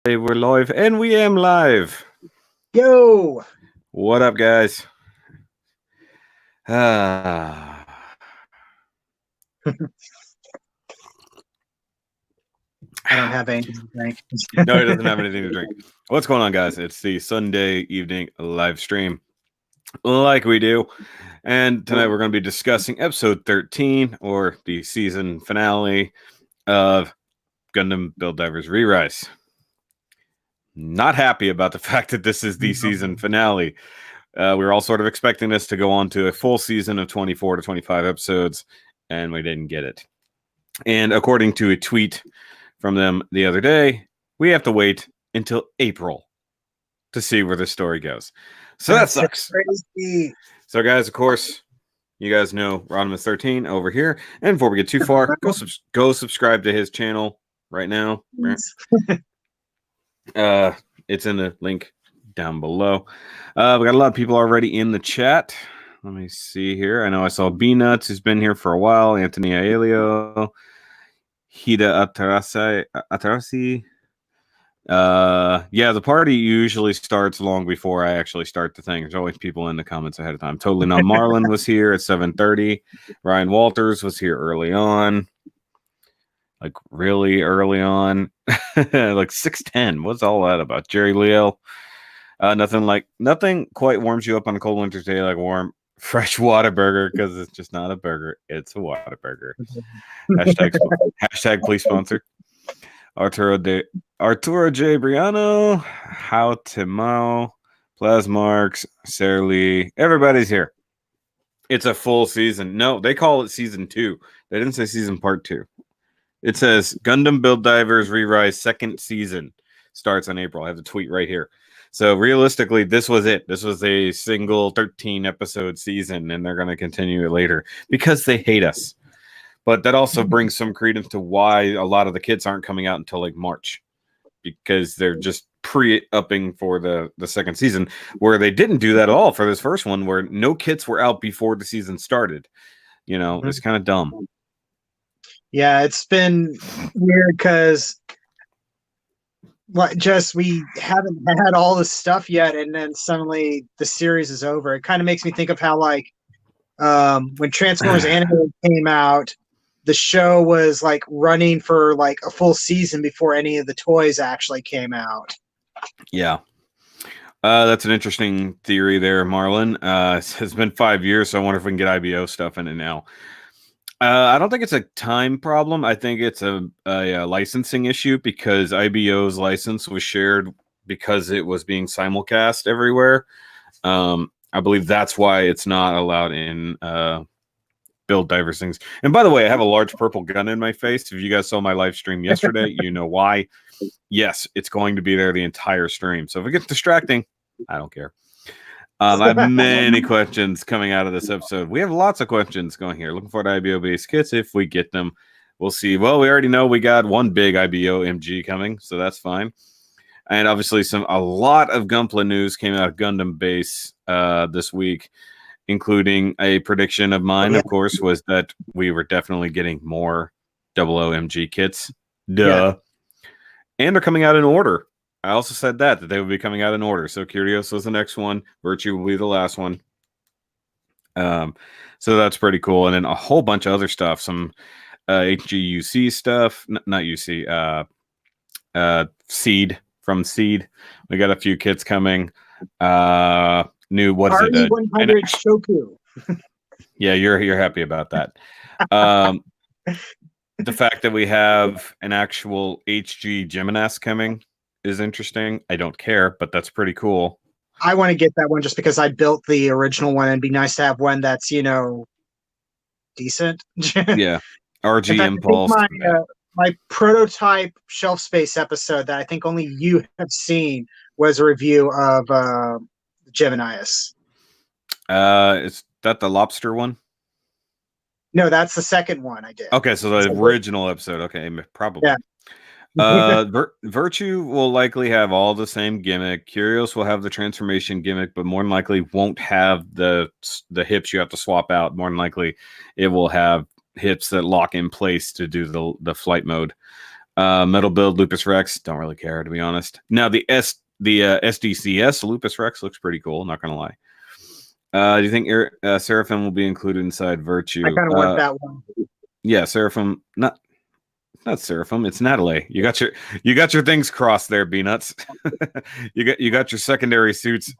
Hey, we're live, and we am live. Yo! What up, guys? Ah, I don't have anything to drink. no, he doesn't have anything to drink. What's going on, guys? It's the Sunday evening live stream, like we do. And tonight we're going to be discussing episode 13, or the season finale of Gundam Build Divers ReRise. Not happy about the fact that this is the season finale. We were all sort of expecting this to go on to a full season of 24 to 25 episodes, and we didn't get it. And according to a tweet from them the other day, we have to wait until April to see where the story goes. So that sucks. Crazy. So, guys, of course, you guys know RODIMUS13 over here. And before we get too far, go subscribe to his channel right now. It's in the link down below. We got a lot of people already in the chat. Let me see here. I know I saw B-Nuts, who's been here for a while. Anthony Aelio. Hida Atarasi. Yeah, the party usually starts long before I actually start the thing. There's always people in the comments ahead of time. Totally Not Marlin was here at 7:30. Ryan Walters was here early on. Like really early on. Like 6:10. What's all that about? Jerry Leo. Nothing quite warms you up on a cold winter's day like warm fresh water burger, because it's just not a burger, it's a water burger. Hashtag please sponsor. Arturo J. Briano, How Timao, Plasmarks, Sarah Lee. Everybody's here. It's a full season. No, they call it season 2. They didn't say season part 2. It says Gundam Build Divers ReRise second season starts in April. I have the tweet right here. So realistically, this was it. This was a single 13 episode season, and they're going to continue it later because they hate us. But that also brings some credence to why a lot of the kits aren't coming out until like March, because they're just pre-upping for the second season, where they didn't do that at all for this first one, where no kits were out before the season started. You know, it's kind of dumb. Yeah, it's been weird because we haven't had all this stuff yet, and then suddenly the series is over. It kind of makes me think of how when Transformers Animated came out, the show was like running for like a full season before any of the toys actually came out. Yeah. That's an interesting theory there, Marlon. It's been 5 years, so I wonder if we can get IBO stuff in it now. I don't think it's a time problem. I think it's a licensing issue, because IBO's license was shared because it was being simulcast everywhere. I believe that's why it's not allowed in Build Divers things. And by the way, I have a large purple gun in my face. If you guys saw my live stream yesterday, you know why. Yes, it's going to be there the entire stream. So if it gets distracting, I don't care. I have many questions coming out of this episode. We have lots of questions going here. Looking forward to IBO-based kits if we get them. We'll see. Well, we already know we got one big IBO MG coming, so that's fine. And obviously a lot of Gunpla news came out of Gundam Base this week, including a prediction of mine, of course, was that we were definitely getting more 00MG kits. Duh. Yeah. And they're coming out in order. I also said that they would be coming out in order. So Curios was the next one. Virtue will be the last one. So that's pretty cool. And then a whole bunch of other stuff. Some HGUC stuff. Not UC. Seed. From Seed. We got a few kits coming. New, what is it? RE100 Shoku. Yeah, you're happy about that. The fact that we have an actual HG Geminas coming is interesting. I don't care, but that's pretty cool. I want to get that one just because I built the original one, and it'd be nice to have one that's, decent. Yeah. RG fact, Impulse. My prototype shelf space episode that I think only you have seen was a review of Geminius. Is that the lobster one? No, that's the second one I did. Okay, so the original episode. Okay, probably. Yeah. Virtue will likely have all the same gimmick. Curios will have the transformation gimmick, but more than likely won't have the hips you have to swap out. More than likely, it will have hips that lock in place to do the flight mode. Metal build Lupus Rex. Don't really care, to be honest. Now the SDCS Lupus Rex looks pretty cool. Not gonna lie. Do you think Seraphim will be included inside Virtue? I kind of want that one. Yeah, Seraphim. Not Seraphim. It's Natalie. You got your things crossed there, Beanuts. you got your secondary suits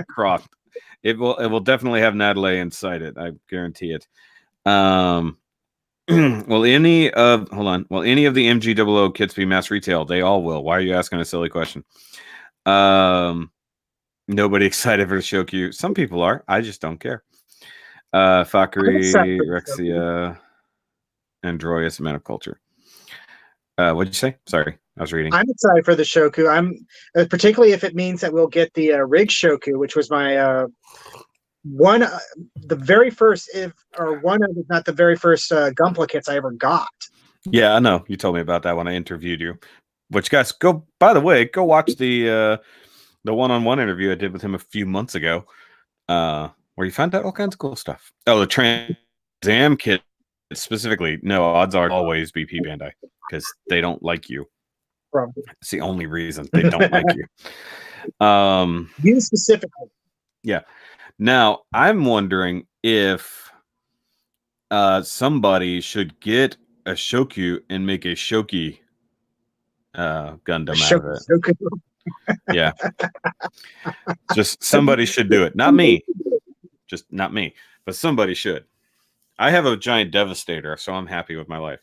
crossed. It will definitely have Natalie inside it. I guarantee it. Will any of the MG00 kits be mass retail? They all will. Why are you asking a silly question? Nobody excited for the show queue. Some people are. I just don't care. Fakri, Rexia, Androius, Man of Culture. What'd you say? Sorry, I was reading. I'm excited for the Shoku. I'm particularly if it means that we'll get the Rig Shoku, which was my the very first, not the very first Gunpla kits I ever got. Yeah, I know. You told me about that when I interviewed you. Which, guys, by the way, go watch the one-on-one interview I did with him a few months ago, where you found out all kinds of cool stuff. Oh, the Trans Am kit specifically. No, odds are always BP Bandai because they don't like you. Probably. It's the only reason they don't like you. You specifically. Yeah. Now, I'm wondering if somebody should get a Shokyu and make a Shoki Gundam out of it. Yeah. Just somebody should do it. Not me. Just not me. But somebody should. I have a giant Devastator, so I'm happy with my life.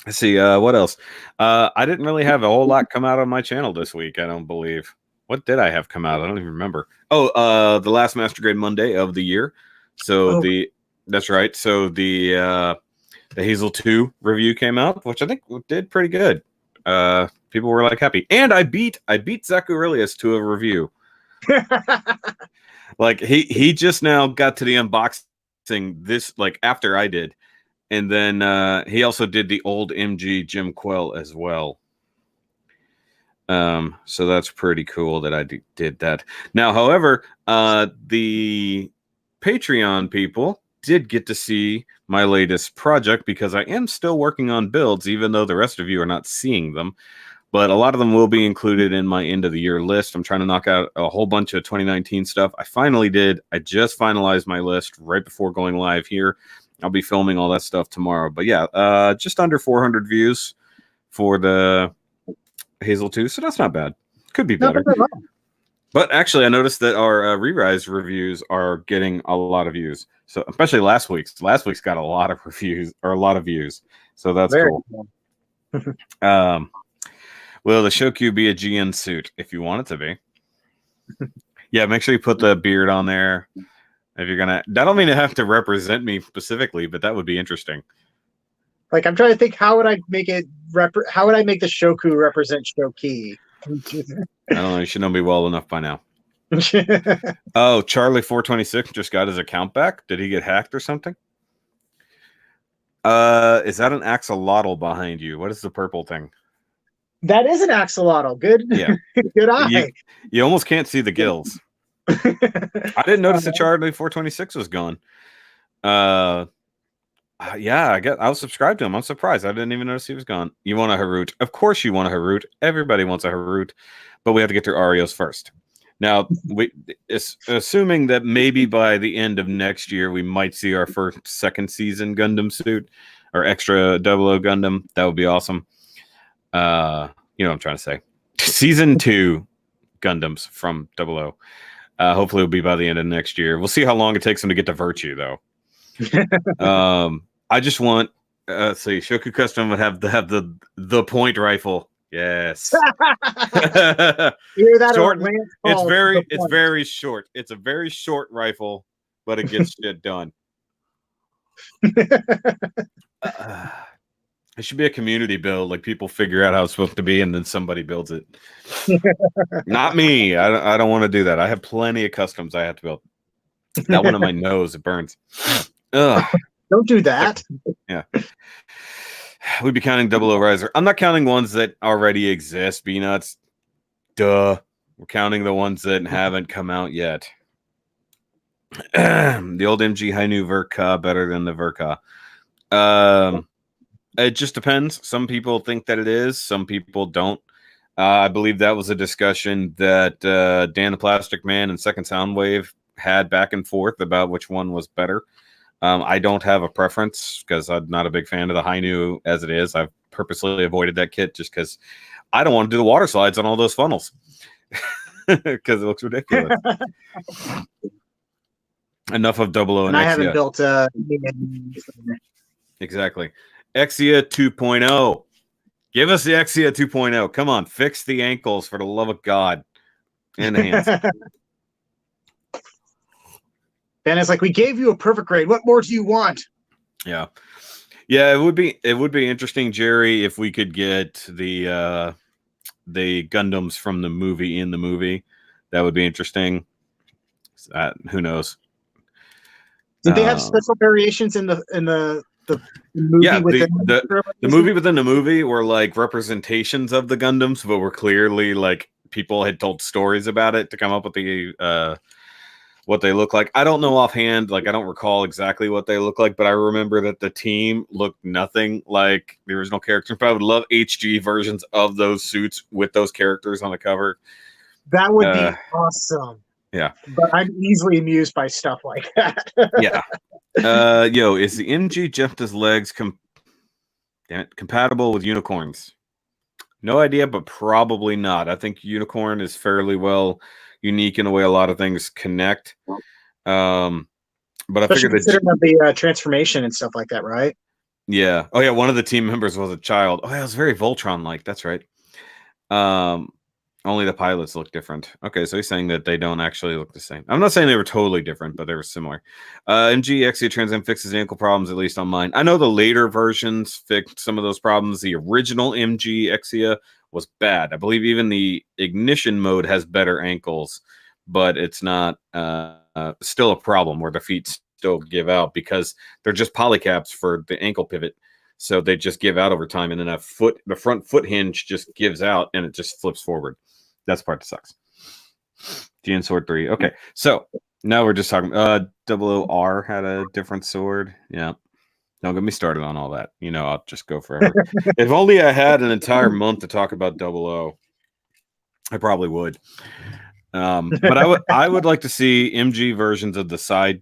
Let's see, what else? I didn't really have a whole lot come out on my channel this week, I don't believe. What did I have come out? I don't even remember. Oh, the last Master Grade Monday of the year. So that's right. So the Hazel 2 review came out, which I think did pretty good. People were like happy. And I beat Zach Aurelius to a review. Like he just now got to the unboxing this like after I did. And then he also did the old MG Jim Quell as well. So that's pretty cool that I did that. Now, however, the Patreon people did get to see my latest project because I am still working on builds, even though the rest of you are not seeing them. But a lot of them will be included in my end of the year list. I'm trying to knock out a whole bunch of 2019 stuff. I finally did. I just finalized my list right before going live here. I'll be filming all that stuff tomorrow. But yeah, just under 400 views for the Hazel 2. So that's not bad. Could be better. But actually, I noticed that our ReRise reviews are getting a lot of views. So especially last week's. Last week's got a lot of reviews or a lot of views. So that's cool. Will the Shokyu be a GN suit if you want it to be? Yeah, make sure you put the beard on there. If you're gonna, I don't mean to have to represent me specifically, but that would be interesting. Like I'm trying to think, how would I make it? How would I make the Shoku represent Shoki? I don't know. You should know me well enough by now. Oh, Charlie 426 just got his account back. Did he get hacked or something? Is that an axolotl behind you? What is the purple thing? That is an axolotl. Good. Yeah. Good eye. You almost can't see the gills. I didn't notice that Charlie 426 was gone. Yeah, I was subscribed to him. I'm surprised. I didn't even notice he was gone. You want a Harut? Of course you want a Harut. Everybody wants a Harut, but we have to get through Arios first. Now, assuming that maybe by the end of next year we might see our second season Gundam suit or extra 00 Gundam. That would be awesome. You know what I'm trying to say. Season 2 Gundams from 00. Hopefully it'll be by the end of next year. We'll see how long it takes them to get to Virtue, though. I just want Shoku Custom would have the point rifle. Yes. Hear that? Short, it's very short. It's a very short rifle, but it gets shit done. It should be a community build. Like people figure out how it's supposed to be, and then somebody builds it. Not me. I don't want to do that. I have plenty of customs I have to build. That one on my nose, it burns. Ugh. Don't do that. Yeah. We'd be counting 00 Riser. I'm not counting ones that already exist, Peanuts. Duh. We're counting the ones that haven't come out yet. The old MG Hainu Verka better than the Verka. It just depends. Some people think that it is. Some people don't. I believe that was a discussion that Dan the Plastic Man and Second Soundwave had back and forth about which one was better. I don't have a preference because I'm not a big fan of the Hainu as it is. I've purposely avoided that kit just because I don't want to do the water slides on all those funnels because it looks ridiculous. Enough of 00 and I Exia. haven't built Exactly. Exia 2.0. Give us the Exia 2.0. Come on, fix the ankles for the love of God. And the hands. Ben is like, we gave you a perfect grade. What more do you want? Yeah. Yeah, it would be interesting, Jerry, if we could get the Gundams from the movie in the movie. That would be interesting. Who knows? Did they have special variations in the movie? Yeah, within the movie within the movie were like representations of the Gundams, but were clearly like people had told stories about it to come up with the what they look like. I don't know offhand, like I don't recall exactly what they look like, but I remember that the team looked nothing like the original characters. But I would love HG versions of those suits with those characters on the cover. That would be awesome. Yeah. But I'm easily amused by stuff like that. Yeah. Yo, is the MG Jephthah's legs compatible with unicorns? No idea, but probably not. I think unicorn is fairly well unique in the way a lot of things connect. But I figured the transformation and stuff like that, right? Yeah. Oh yeah, one of the team members was a child. Oh, yeah, it was very Voltron-like. That's right. Only the pilots look different. Okay, so he's saying that they don't actually look the same. I'm not saying they were totally different, but they were similar. MG Exia Trans Am fixes ankle problems, at least on mine. I know the later versions fixed some of those problems. The original MG Exia was bad. I believe even the ignition mode has better ankles, but it's not still a problem where the feet still give out because they're just polycaps for the ankle pivot. So they just give out over time, and then the front foot hinge just gives out, and it just flips forward. That's the part that sucks. GN Sword 3. Okay, so now we're just talking. 00R had a different sword. Yeah. Don't get me started on all that. You know, I'll just go forever. If only I had an entire month to talk about 00, I probably would. But I would like to see MG versions of the side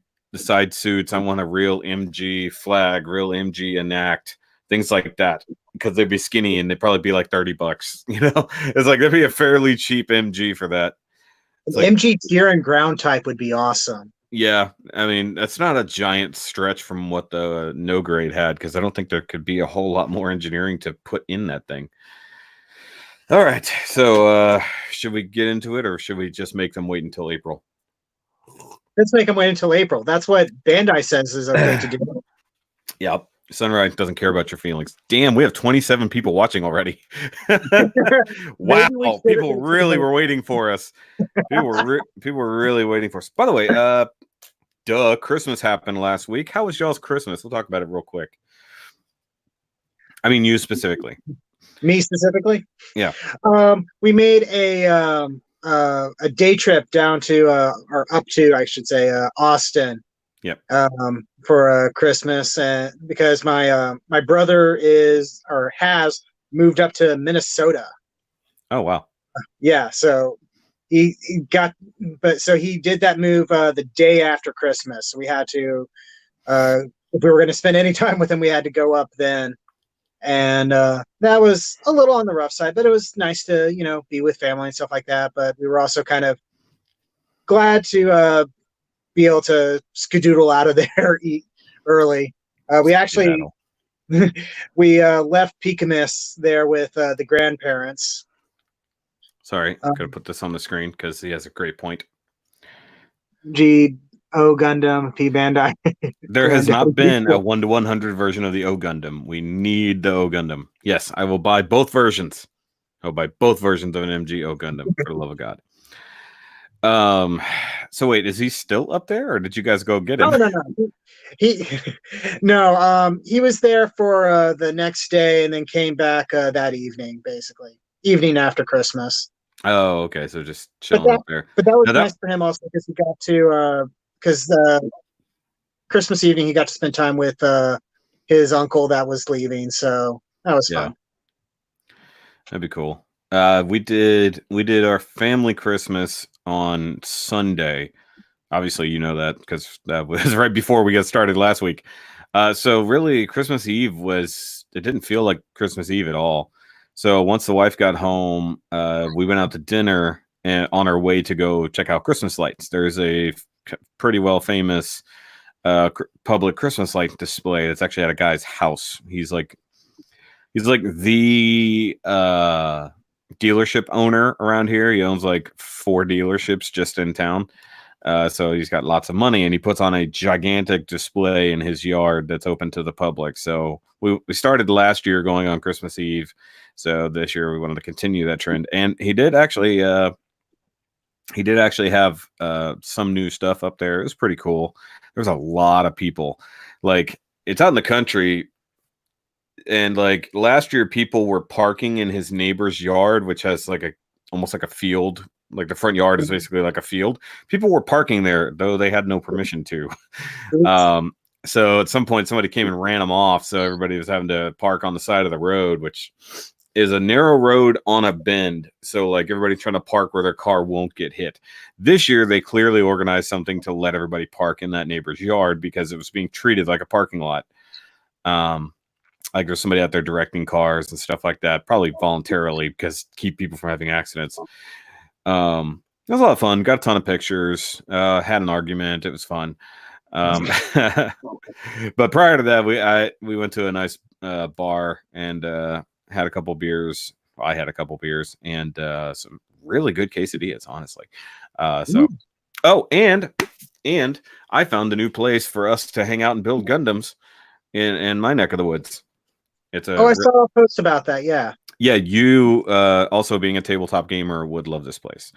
suits. I want a real MG flag, real MG enact, things like that, because they'd be skinny and they'd probably be like $30. You know, it's like there'd be a fairly cheap MG for that. Like, MG tier and ground type would be awesome. Yeah, I mean, that's not a giant stretch from what the no grade had, because I don't think there could be a whole lot more engineering to put in that thing. All right, so should we get into it, or should we just make them wait until April? Let's make them wait until April. That's what Bandai says is okay to do. Yep. Sunrise doesn't care about your feelings. Damn, we have 27 people watching already. Wow, people really were waiting for us. People were really waiting for us. By the way, Christmas happened last week. How was y'all's Christmas? We'll talk about it real quick. I mean, you specifically. Me specifically? Yeah. We made a day trip down to or up to, I should say, Austin. Yep. For Christmas, because my brother has moved up to Minnesota. Oh wow. Yeah, so he did that move the day after Christmas. We had to, if we were going to spend any time with him, we had to go up then, and that was a little on the rough side, but it was nice to be with family and stuff like that. But we were also kind of glad to be able to skedoodle out of there early. We actually we left Pikamis there with the grandparents. Sorry, I'm gonna put this on the screen because he has a great point. O Gundam P Bandai. There has not been a 1-to-100 version of the O Gundam. We need the O Gundam. Yes, I will buy both versions. I'll buy both versions of an MG O Gundam for the love of God. So wait, is he still up there, or did you guys go get him? Oh, no. He was there for the next day and then came back that evening, basically evening after Christmas. Oh, okay, so just chilling up there. But that was nice for him also, because he got to Christmas evening he got to spend time with his uncle that was leaving. So that was fun. That'd be cool. We did our family Christmas on Sunday. Obviously, you know that because that was right before we got started last week. So really, Christmas Eve it didn't feel like Christmas Eve at all. So once the wife got home, we went out to dinner and on our way to go check out Christmas lights. There's a pretty well famous public Christmas light display that's actually at a guy's house. He's like the dealership owner around here. He owns like 4 dealerships just in town. So he's got lots of money, and he puts on a gigantic display in his yard that's open to the public. So we started last year going on Christmas Eve. So this year we wanted to continue that trend, and he did actually have some new stuff up there. It was pretty cool. There was a lot of people. Like, it's out in the country, and like last year people were parking in his neighbor's yard, which has like almost like a field. Like the front yard is basically like a field. People were parking there, though they had no permission to. So at some point, somebody came and ran them off. So everybody was having to park on the side of the road, which is a narrow road on a bend. So like everybody's trying to park where their car won't get hit. This year, they clearly organized something to let everybody park in that neighbor's yard because it was being treated like a parking lot. Like there's somebody out there directing cars and stuff like that, probably voluntarily because keep people from having accidents. It was a lot of fun. Got a ton of pictures. Had an argument. It was fun. But prior to that, we went to a nice bar and had a couple beers. I had a couple beers and some really good quesadillas, honestly. And I found a new place for us to hang out and build Gundams in my neck of the woods. I saw a post about that. Yeah. Yeah, you also being a tabletop gamer would love this place.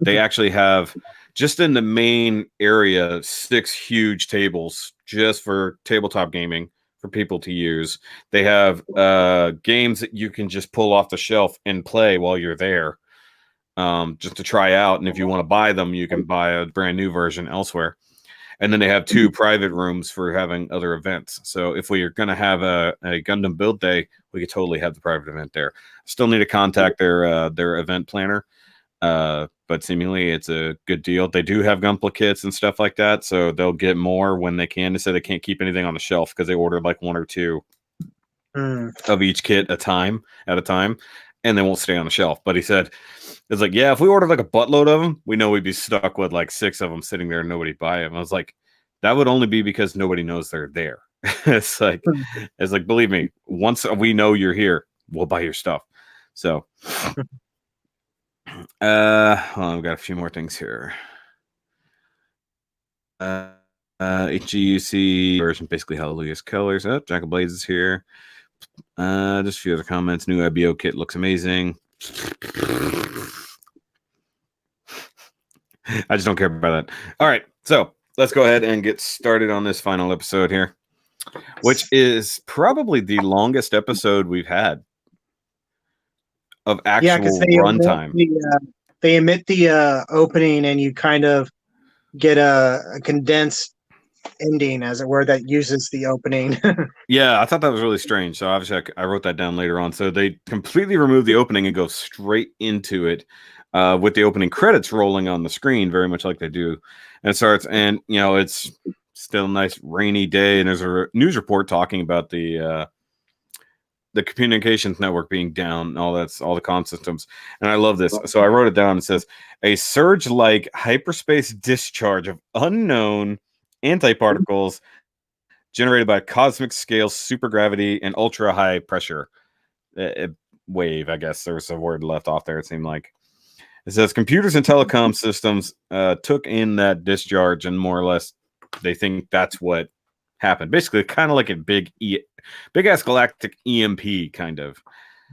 They actually have, just in the main area, 6 huge tables just for tabletop gaming for people to use. They have games that you can just pull off the shelf and play while you're there, just to try out. And if you want to buy them, you can buy a brand new version elsewhere. And then they have 2 private rooms for having other events. So if we are going to have a Gundam build day, we could totally have the private event there. Still need to contact their event planner, but seemingly it's a good deal. They do have Gunpla kits and stuff like that, so they'll get more when they can. They say they can't keep anything on the shelf because they ordered like 1 or 2 of each kit at a time, and they won't stay on the shelf. But he said, it's like, yeah, if we ordered like a buttload of them, we know we'd be stuck with like 6 of them sitting there and nobody buy them. I was like, that would only be because nobody knows they're there. It's like, believe me, once we know you're here, we'll buy your stuff. So, we've got a few more things here. HGUC version, basically Hallelujah's colors. Oh, Jack of Blades is here. Just a few other comments. New IBO kit looks amazing. I just don't care about that. All right, so let's go ahead and get started on this final episode here, which is probably the longest episode we've had of actual runtime. They emit the opening, and you kind of get a condensed ending, as it were, that uses the opening. Yeah, I thought that was really strange. So obviously I wrote that down later on. So they completely remove the opening and go straight into it with the opening credits rolling on the screen, very much like they do. And it starts, and it's still a nice rainy day, and there's a news report talking about the communications network being down and all the comm systems. And I love this. So I wrote it down. It says, a surge-like hyperspace discharge of unknown antiparticles generated by cosmic scale supergravity and ultra high pressure wave. I guess there was a word left off there, it seemed like. It says computers and telecom systems took in that discharge, and more or less they think that's what happened. Basically, kind of like a big ass galactic EMP kind of.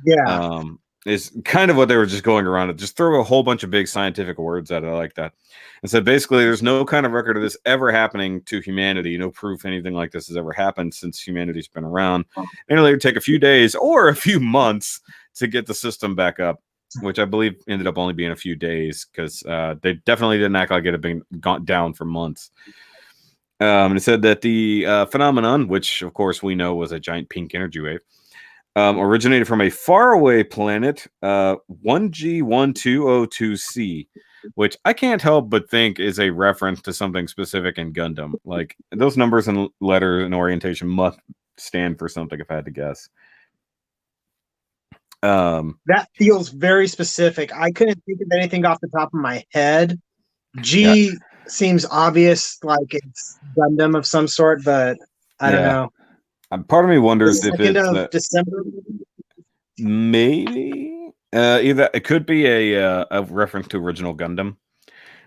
Yeah. Is kind of what they were just going around it. Just throw a whole bunch of big scientific words at it like that. And so basically there's no kind of record of this ever happening to humanity. No proof anything like this has ever happened since humanity's been around. And it'll either take a few days or a few months to get the system back up, which I believe ended up only being a few days because they definitely didn't act like it had been gone down for months. And it said that the phenomenon, which of course we know was a giant pink energy wave, originated from a faraway planet, 1G1202C, which I can't help but think is a reference to something specific in Gundam. Like those numbers and letters and orientation must stand for something, if I had to guess. That feels very specific. I couldn't think of anything off the top of my head. G seems obvious, like it's Gundam of some sort, but I don't know. Part of me wonders if it's December. Maybe either it could be a reference to original Gundam,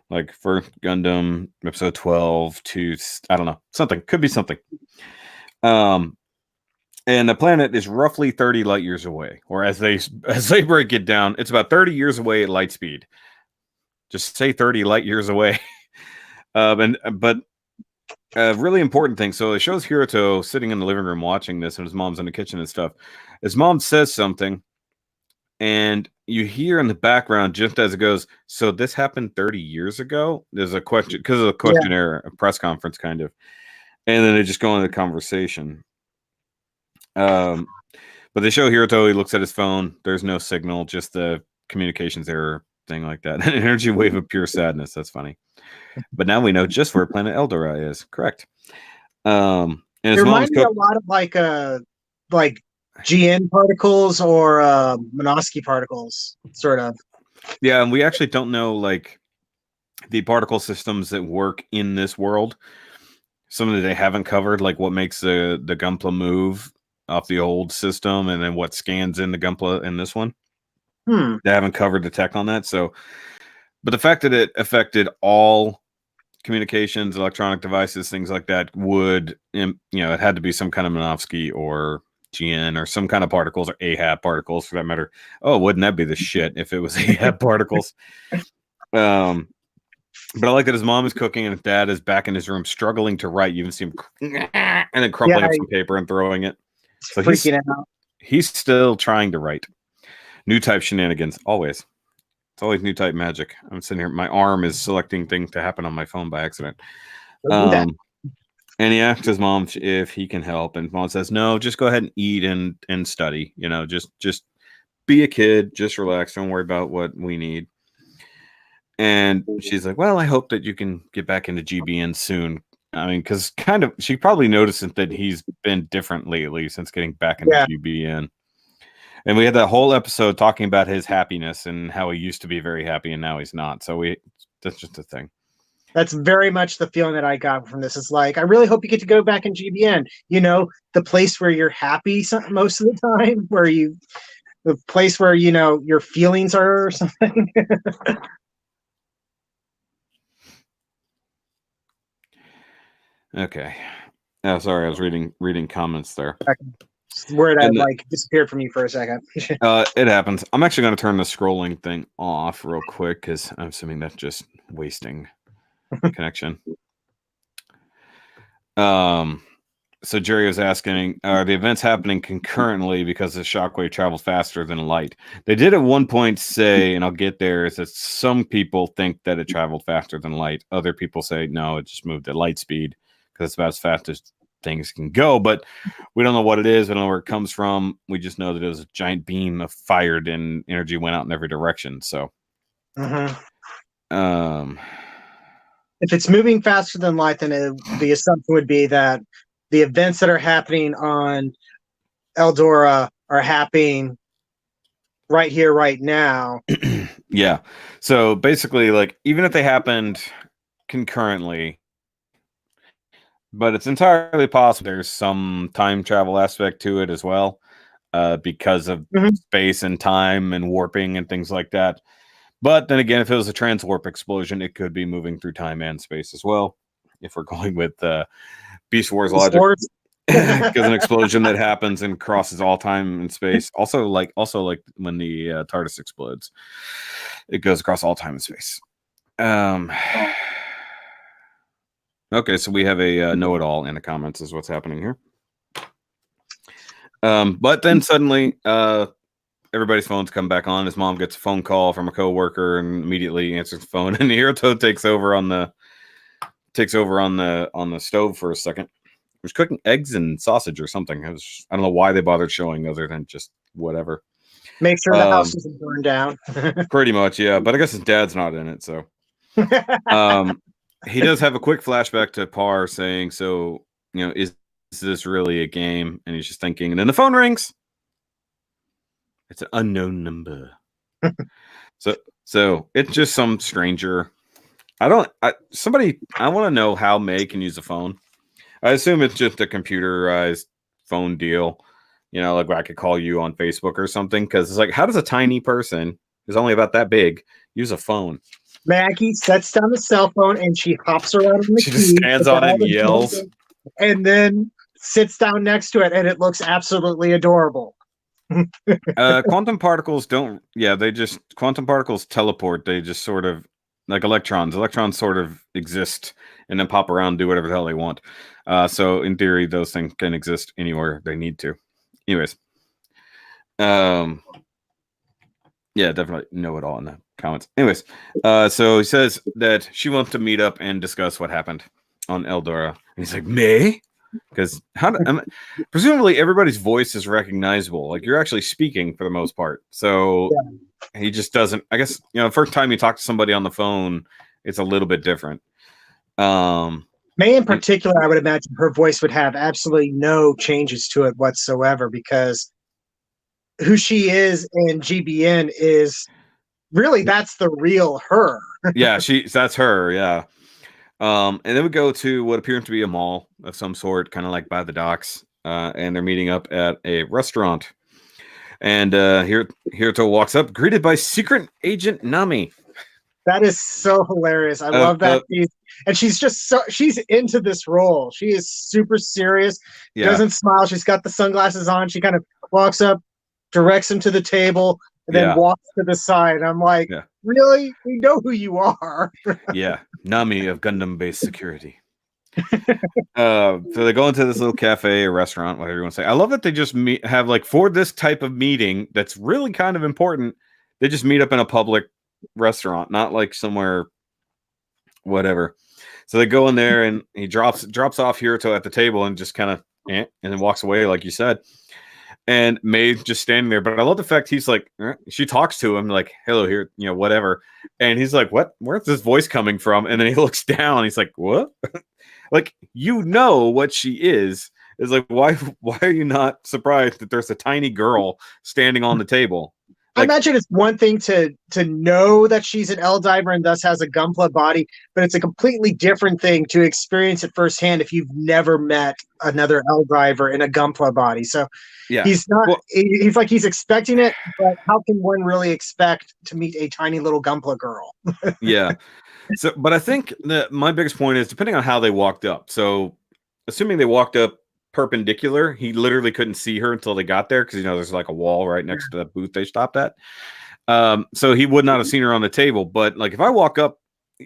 like for Gundam episode 12 to I don't know, something could be something. And the planet is roughly 30 light years away, or as they break it down, it's about 30 years away at light speed. Just say 30 light years away. But a really important thing. So it shows Hiroto sitting in the living room watching this, and his mom's in the kitchen and stuff. His mom says something, and you hear in the background just as it goes, so this happened 30 years ago? There's a question, because of a questionnaire, a press conference kind of. And then they just go into the conversation. But they show Hiroto, he looks at his phone. There's no signal, just the communications error thing like that. An energy wave of pure sadness. That's funny. But now we know just where planet Eldora is. Correct. And it reminds me a lot of like GN particles or Minovsky particles, sort of. Yeah, and we actually don't know like the particle systems that work in this world. Some that they haven't covered, like what makes the Gunpla move off the old system, and then what scans in the Gunpla in this one. They haven't covered the tech on that. So, but the fact that it affected all communications, electronic devices, things like that would, it had to be some kind of Minovsky or GN or some kind of particles, or AHAP particles for that matter. Oh, wouldn't that be the shit if it was AHAP particles? But I like that his mom is cooking and his dad is back in his room struggling to write. You even see him and then crumpling up some paper and throwing it. So he's still trying to write. New type shenanigans, always. It's always new type magic. I'm sitting here, my arm is selecting things to happen on my phone by accident. And he asks his mom if he can help, and mom says, no, just go ahead and eat and study. Just be a kid, just relax, don't worry about what we need. And she's like, well, I hope that you can get back into GBN soon. I mean, because kind of, she probably noticed that he's been different lately since getting back into GBN. And we had that whole episode talking about his happiness and how he used to be very happy and now he's not. So that's just a thing. That's very much the feeling that I got from this. It's like, I really hope you get to go back in GBN. The place where you're happy most of the time, the place where, your feelings are or something. Okay. Oh, sorry, I was reading comments there. Word had disappeared from you for a second. It happens. I'm actually going to turn the scrolling thing off real quick because I'm assuming that's just wasting connection. So Jerry was asking, are the events happening concurrently because the shockwave travels faster than light? They did at one point say, and I'll get there, is that some people think that it traveled faster than light. Other people say, no, it just moved at light speed because it's about as fast as things can go. But we don't know what it is. We don't know where it comes from. We just know that it was a giant beam of fired and energy went out in every direction. So, if it's moving faster than light, then the assumption would be that the events that are happening on Eldora are happening right here, right now. Yeah. So basically, like, even if they happened concurrently, but it's entirely possible there's some time travel aspect to it as well, because of space and time and warping and things like that. But then again, if it was a transwarp explosion, it could be moving through time and space as well. If we're going with Beast Wars logic, because an explosion that happens and crosses all time and space. Also like when the TARDIS explodes, it goes across all time and space. Okay, so we have a know-it-all in the comments is what's happening here. But then suddenly, everybody's phones come back on. His mom gets a phone call from a coworker and immediately answers the phone, and Hiroto takes over on the takes over on the stove for a second. He was cooking eggs and sausage or something. I don't know why they bothered showing other than just whatever. Make sure the house doesn't burn down. Pretty much, yeah. But I guess his dad's not in it, so. He does have a quick flashback to Parr saying, "So, is this really a game?" And he's just thinking, and then the phone rings. It's an unknown number. So it's just some stranger. I want to know how May can use a phone. I assume it's just a computerized phone deal. Like I could call you on Facebook or something, because it's like, how does a tiny person who's only about that big use a phone? Maggie sets down the cell phone and she hops around on the She just stands on it and yells. And then sits down next to it, and it looks absolutely adorable. Quantum particles quantum particles teleport. They just sort of, like electrons. Electrons sort of exist and then pop around and do whatever the hell they want. So in theory, those things can exist anywhere they need to. Anyways. Yeah, definitely know it all in the comments. Anyways, so he says that she wants to meet up and discuss what happened on Eldora. And he's like, May? Because presumably everybody's voice is recognizable. Like, you're actually speaking for the most part. So he just doesn't, I guess, the first time you talk to somebody on the phone, it's a little bit different. May in particular, I would imagine her voice would have absolutely no changes to it whatsoever, because who she is in GBN is really, that's the real her. Yeah, that's her. Yeah. And then we go to what appears to be a mall of some sort, kind of like by the docks. And they're meeting up at a restaurant. And Hiruto walks up, greeted by Secret Agent Nami. That is so hilarious. I love that. And she's into this role. She is super serious. Yeah. Doesn't smile. She's got the sunglasses on. She kind of walks up, directs him to the table, and then walks to the side. I'm like, really? We know who you are. Yeah. Nami of Gundam-based security. So they go into this little cafe or restaurant, whatever you want to say. I love that they just have, like, for this type of meeting that's really kind of important, they just meet up in a public restaurant, not like somewhere whatever. So they go in there and he drops off Hiruto at the table and just kind of and then walks away, like you said. And May's just standing there, but I love the fact he's like, she talks to him like, hello here, whatever. And he's like, what? Where's this voice coming from? And then he looks down. He's like, what? Like, what she is. It's like, why are you not surprised that there's a tiny girl standing on the table? I imagine it's one thing to know that she's an Eldiver and thus has a Gunpla body, but it's a completely different thing to experience it firsthand if you've never met another Eldiver in a Gunpla body. So he's not. Well, he's like, he's expecting it, but how can one really expect to meet a tiny little Gunpla girl? Yeah. So, but I think that my biggest point is, depending on how they walked up. So, assuming they walked up perpendicular, he literally couldn't see her until they got there, because there's like a wall right next to the booth they stopped at. So he would not have seen her on the table. But like, if I walk up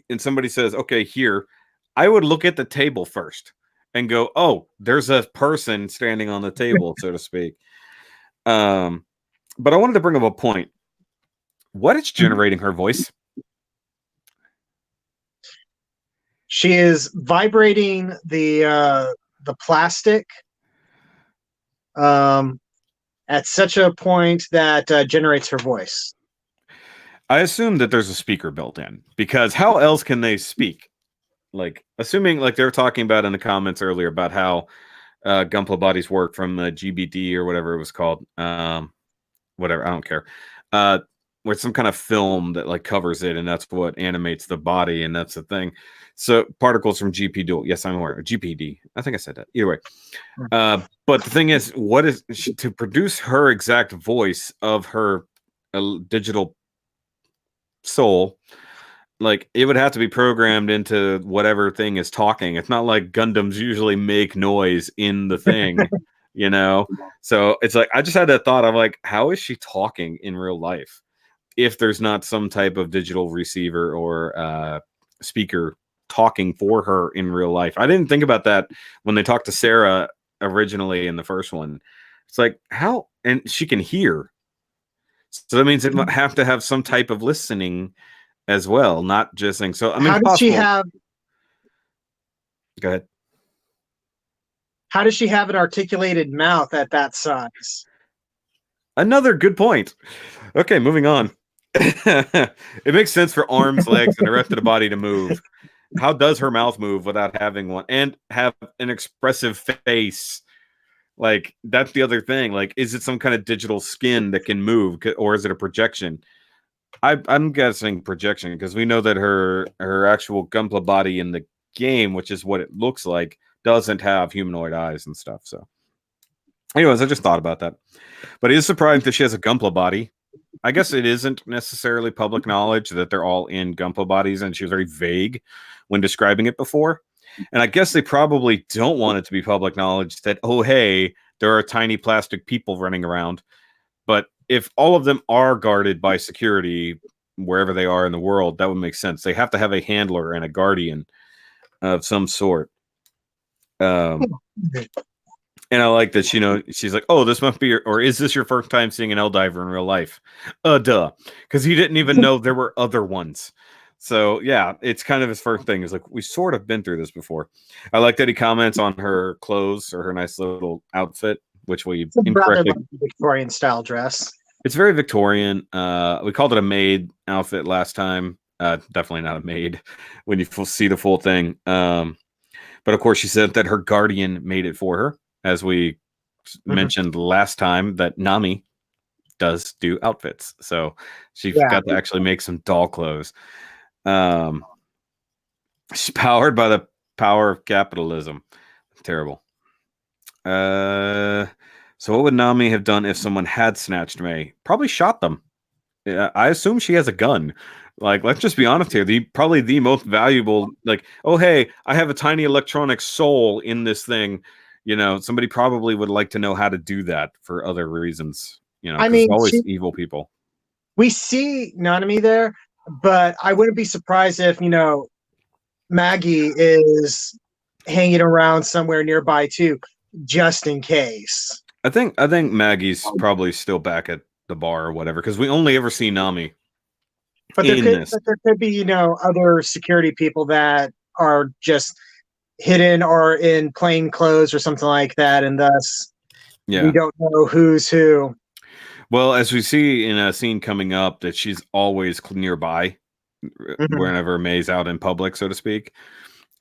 and somebody says, okay, here, I would look at the table first and go, oh, there's a person standing on the table, so to speak. But I wanted to bring up a point. What is generating her voice? She is vibrating the plastic at such a point that generates her voice. I assume that there's a speaker built in, because how else can they speak? Like, assuming, like they were talking about in the comments earlier about how Gunpla bodies work from GBD or whatever it was called. Whatever, I don't care. With some kind of film that like covers it, and that's what animates the body, and that's the thing. So particles from GP yes, I'm aware. GPD. I think I said that. Either way. But the thing is, what is to produce her exact voice of her digital soul? Like, it would have to be programmed into whatever thing is talking. It's not like Gundams usually make noise in the thing, So it's like, I just had that thought. I'm like, how is she talking in real life if there's not some type of digital receiver or speaker talking for her in real life? I didn't think about that when they talked to Sarah originally in the first one. It's like, how? And she can hear. So that means it might have to have some type of listening as well, not just saying. So I mean, how did she have? Go ahead. How does she have an articulated mouth at that size? Another good point. Okay, moving on. It makes sense for arms, legs, and the rest of the body to move. How does her mouth move without having one and have an expressive face? Like, that's the other thing. Like, is it some kind of digital skin that can move, or is it a projection? I'm guessing projection, because we know that her actual Gunpla body in the game, which is what it looks like, doesn't have humanoid eyes and stuff. So, anyways, I just thought about that. But it is surprising that she has a Gunpla body. I guess it isn't necessarily public knowledge that they're all in Gunpla bodies, and she was very vague when describing it before. And I guess they probably don't want it to be public knowledge that, oh, hey, there are tiny plastic people running around. But if all of them are guarded by security wherever they are in the world, that would make sense. They have to have a handler and a guardian of some sort. And I like that, she's like, oh, this must be or is this your first time seeing an Eldiver in real life? Duh. Because he didn't even know there were other ones. So, yeah, it's kind of his first thing. It's like, we sort of been through this before. I like that he comments on her clothes or her nice little outfit, which we incorrectly... Victorian style dress. It's very Victorian. We called it a maid outfit last time. Definitely not a maid when you see the full thing. But, of course, she said that her guardian made it for her. As we mentioned last time, that Nami does do outfits. So she got to actually make some doll clothes. She's powered by the power of capitalism. Terrible. So what would Nami have done if someone had snatched May? Probably shot them. I assume she has a gun. Like, let's just be honest here. Probably the most valuable, like, oh, hey, I have a tiny electronic soul in this thing. Somebody probably would like to know how to do that for other reasons. I mean, always evil people. We see Nanami there, but I wouldn't be surprised if, Maggie is hanging around somewhere nearby too, just in case. I think Maggie's probably still back at the bar or whatever, because we only ever see Nami. But there could be, other security people that are just hidden or in plain clothes or something like that, and thus we don't know who's who. Well, as we see in a scene coming up, that she's always nearby whenever May's out in public, so to speak.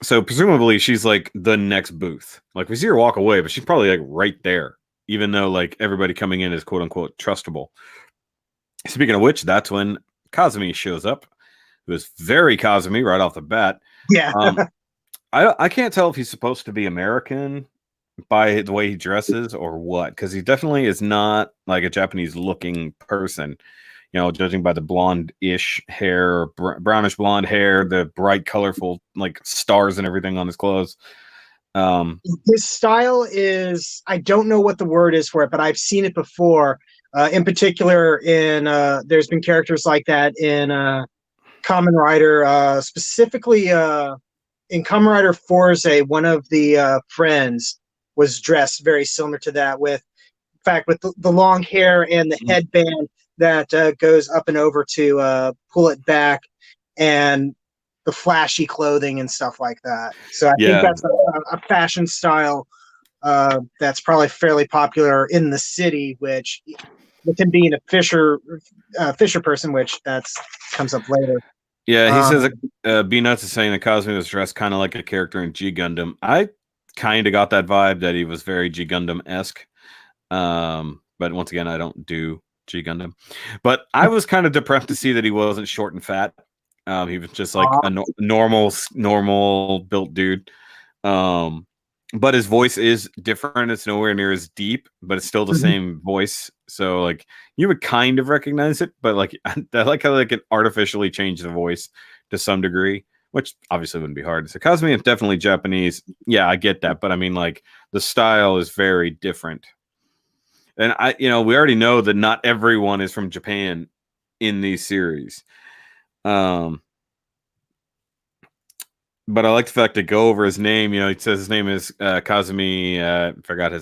So presumably she's like the next booth. Like, we see her walk away, but she's probably like right there, even though like everybody coming in is quote unquote trustable. Speaking of which, that's when Kazumi shows up, who is very Kazumi right off the bat. Yeah. I can't tell if he's supposed to be American by the way he dresses or what, because he definitely is not like a Japanese-looking person. Judging by the blonde-ish hair, brownish blonde hair, the bright, colorful like stars and everything on his clothes. His style is, I don't know what the word is for it, but I've seen it before. In particular, there's been characters like that in Kamen Rider, specifically. In Kamen Rider Forze, one of the friends was dressed very similar to that, with the long hair and the headband that goes up and over to pull it back, and the flashy clothing and stuff like that. So I think that's a fashion style that's probably fairly popular in the city, which with him being a Fisher person, which comes up later. Yeah, he says B Nuts is saying that Kazumi was dressed kind of like a character in G Gundam. I kind of got that vibe that he was very G Gundam-esque. But once again, I don't do G Gundam. But I was kind of depressed to see that he wasn't short and fat. He was just like a normal built dude. But his voice is different. It's nowhere near as deep, but it's still the same voice. So like you would kind of recognize it, but like I like how they can artificially change the voice to some degree, which obviously wouldn't be hard. So Kazumi is definitely Japanese. Yeah, I get that, but I mean like the style is very different. And we already know that not everyone is from Japan in these series. But I like the fact to go over his name. He says his name is Kazumi. Forgot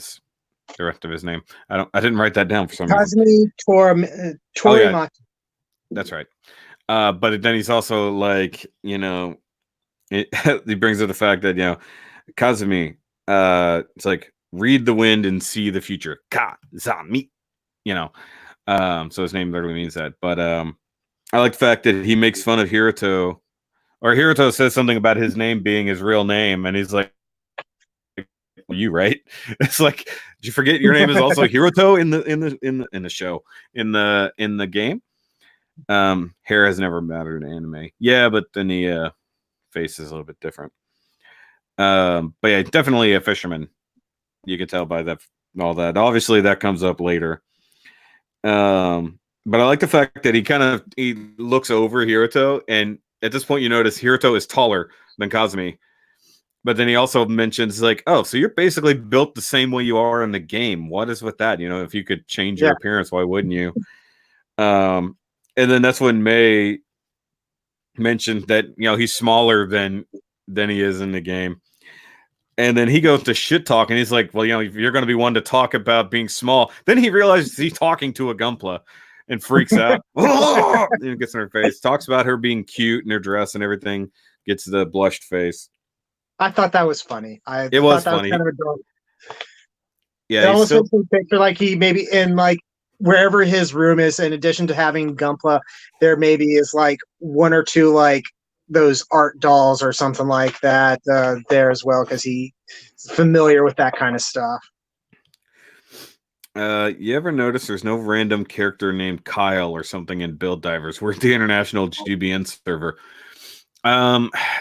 the rest of his name. I didn't write that down for some reason. Kazumi Torimaki. Oh, yeah. That's right. But then he's also like, he brings up the fact that Kazumi, it's like read the wind and see the future. Kazami, you know. So his name literally means that. But I like the fact that he makes fun of Hiruto, or Hiruto says something about his name being his real name, and he's like, "You right?" It's like, did you forget your name is also Hiruto in the show in the game? Hair has never mattered in anime. Yeah, but then the face is a little bit different. But yeah, definitely a fisherman. You can tell by that all that. Obviously, that comes up later. But I like the fact that he looks over Hiruto, and at this point, you notice Hiruto is taller than Kazumi. But then he also mentions like, oh, so you're basically built the same way you are in the game. What is with that? You know, if you could change your appearance, why wouldn't you? And then that's when May mentioned that, you know, he's smaller than he is in the game. And then he goes to shit talk, and he's like, well, you know, if you're going to be one to talk about being small. Then he realizes he's talking to a Gunpla and freaks out. And gets in her face, talks about her being cute in her dress and everything, gets the blushed face. I thought that was funny. It was funny. Was kind of adorable. Yeah, it almost makes me picture like he maybe in like wherever his room is, in addition to having Gunpla, there maybe is like one or two like those art dolls or something like that there as well, because he's familiar with that kind of stuff. You ever notice there's no random character named Kyle or something in Build Divers? We're the international GBN server.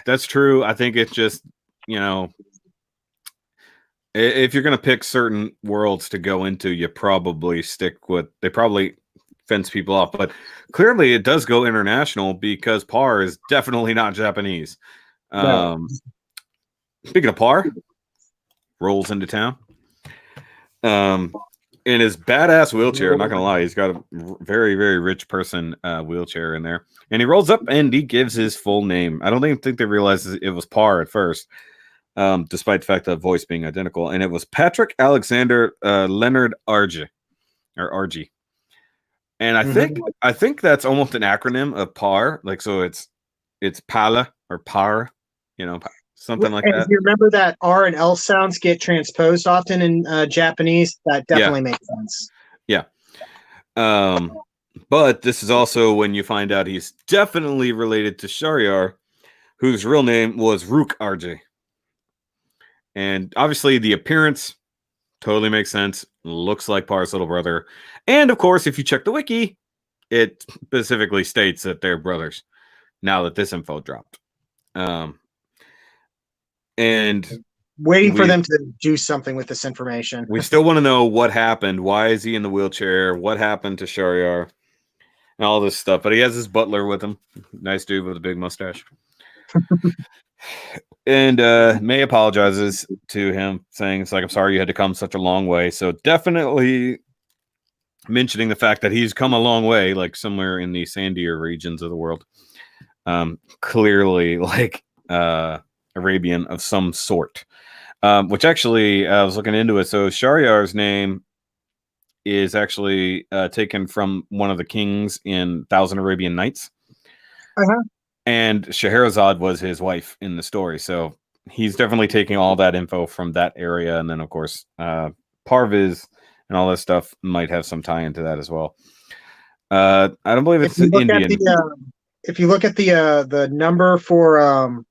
That's true. I think it's just, you know, if you're going to pick certain worlds to go into, you probably stick with, they probably fence people off, but clearly it does go international because Par is definitely not Japanese. No. Speaking of Par, rolls into town. In his badass wheelchair, not gonna lie, he's got a very, very rich person wheelchair in there, and he rolls up and he gives his full name. I don't even think they realized it was Par at first, despite the fact that voice being identical, and it was Patrick Alexander Leonard Argy, and I think that's almost an acronym of Par, like, so it's Pala or Par, you know, something like that. If you remember that R and L sounds get transposed often in Japanese, that definitely makes sense. Yeah. But this is also when you find out he's definitely related to Shahryar, whose real name was Rook RJ. And obviously the appearance totally makes sense. Looks like Par's little brother. And of course, if you check the wiki, it specifically states that they're brothers now that this info dropped. And waiting for them to do something with this information. We still want to know what happened. Why is he in the wheelchair? What happened to Shahryar? And all this stuff. But he has his butler with him. Nice dude with a big mustache. And May apologizes to him, saying, it's like, I'm sorry you had to come such a long way. So definitely mentioning the fact that he's come a long way, like somewhere in the sandier regions of the world. Clearly like Arabian of some sort. Which actually, I was looking into it. So Shahryar's name is actually taken from one of the kings in Thousand Arabian Nights. And Scheherazade was his wife in the story. So he's definitely taking all that info from that area. And then, of course, Parviz and all that stuff might have some tie into that as well. I don't believe it's Indian. If you look at the number for I'm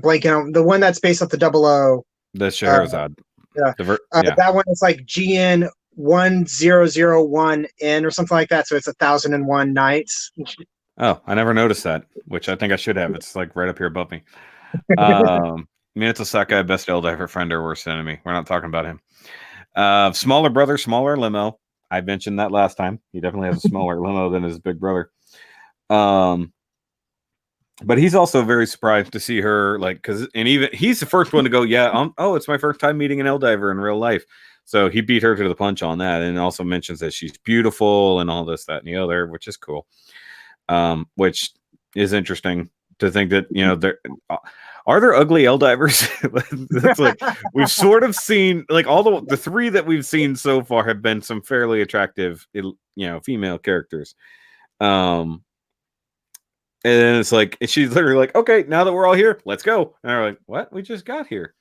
blanking on the one that's based off the 00. The Scheherazade. That one is like GN 1001N or something like that. So it's 1001 nights. Oh, I never noticed that, which I think I should have. It's like right up here above me. Minato Sakai, best Eldiver friend or worst enemy. We're not talking about him. Smaller brother, smaller limo. I mentioned that last time. He definitely has a smaller limo than his big brother. But he's also very surprised to see her, like, and even he's the first one to go, it's my first time meeting an Eldiver in real life. So he beat her to the punch on that, and also mentions that she's beautiful and all this, that, and the other, which is cool. Which is interesting to think that, you know, are there ugly Eldivers? That's like, we've sort of seen, like, all the three that we've seen so far have been some fairly attractive, you know, female characters. And then it's like, and she's literally like, okay, now that we're all here, let's go. And they're like, what? We just got here.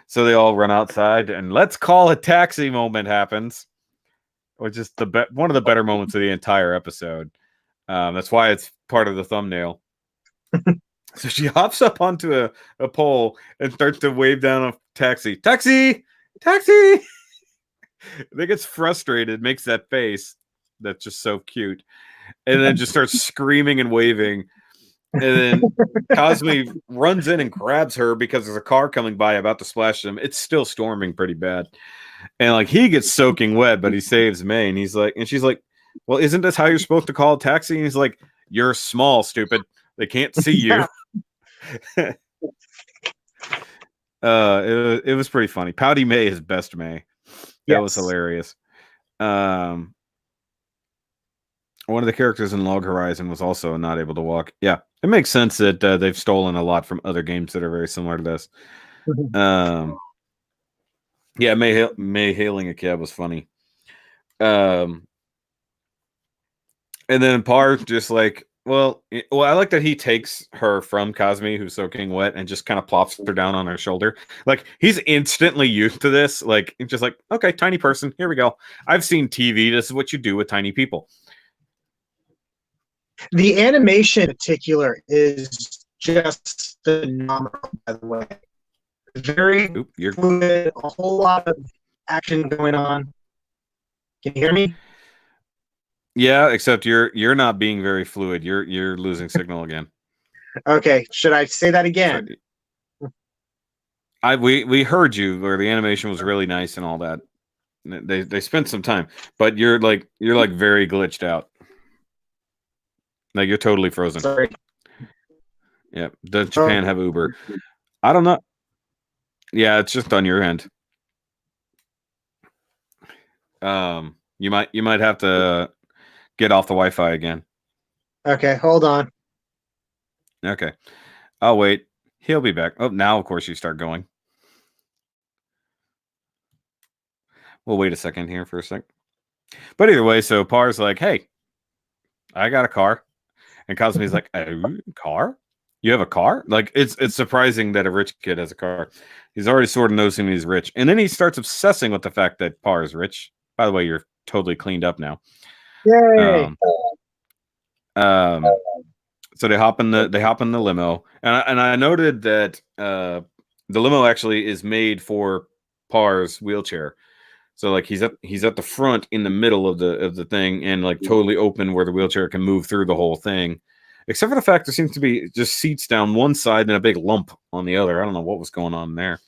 So they all run outside, and let's call a taxi moment happens, which is one of the better moments of the entire episode. That's why it's part of the thumbnail. So she hops up onto a pole and starts to wave down a taxi. Taxi! Taxi! They gets frustrated, makes that face that's just so cute, and then just starts screaming and waving. And then Cosme runs in and grabs her because there's a car coming by about to splash them. It's still storming pretty bad. And like he gets soaking wet, but he saves May. And he's like, and she's like, well, isn't this how you're supposed to call a taxi? And he's like, you're small, stupid. They can't see you. It was pretty funny. Pouty May is best May. That was hilarious. One of the characters in Log Horizon was also not able to walk. Yeah, it makes sense that they've stolen a lot from other games that are very similar to this. Yeah, May hailing a cab was funny. And then Par just like, well, I like that he takes her from Cosme, who's soaking wet, and just kind of plops her down on her shoulder. Like he's instantly used to this. Like just like, okay, tiny person, here we go. I've seen TV. This is what you do with tiny people. The animation in particular is just phenomenal, by the way. Very fluid, a whole lot of action going on. Can you hear me? Yeah, except you're not being very fluid. You're losing signal again. Okay, should I say that again? We heard you where the animation was really nice and all that. They spent some time, but you're like very glitched out. Like you're totally frozen. Sorry. Yeah. Does Japan have Uber? I don't know. Yeah, it's just on your end. You might have to get off the Wi-Fi again. Okay, hold on. Okay. I'll wait. He'll be back. Oh, now of course you start going. We'll wait a second here for a sec. But either way, so Par's like, hey, I got a car. And Cosme's like, a car? You have a car? Like, it's surprising that a rich kid has a car. He's already sort of noticing he's rich. And then he starts obsessing with the fact that Par is rich. By the way, you're totally cleaned up now. Yay! So they hop in the limo. And I noted that the limo actually is made for Par's wheelchair. So like he's at the front in the middle of the thing and like totally open where the wheelchair can move through the whole thing. Except for the fact there seems to be just seats down one side and a big lump on the other. I don't know what was going on there.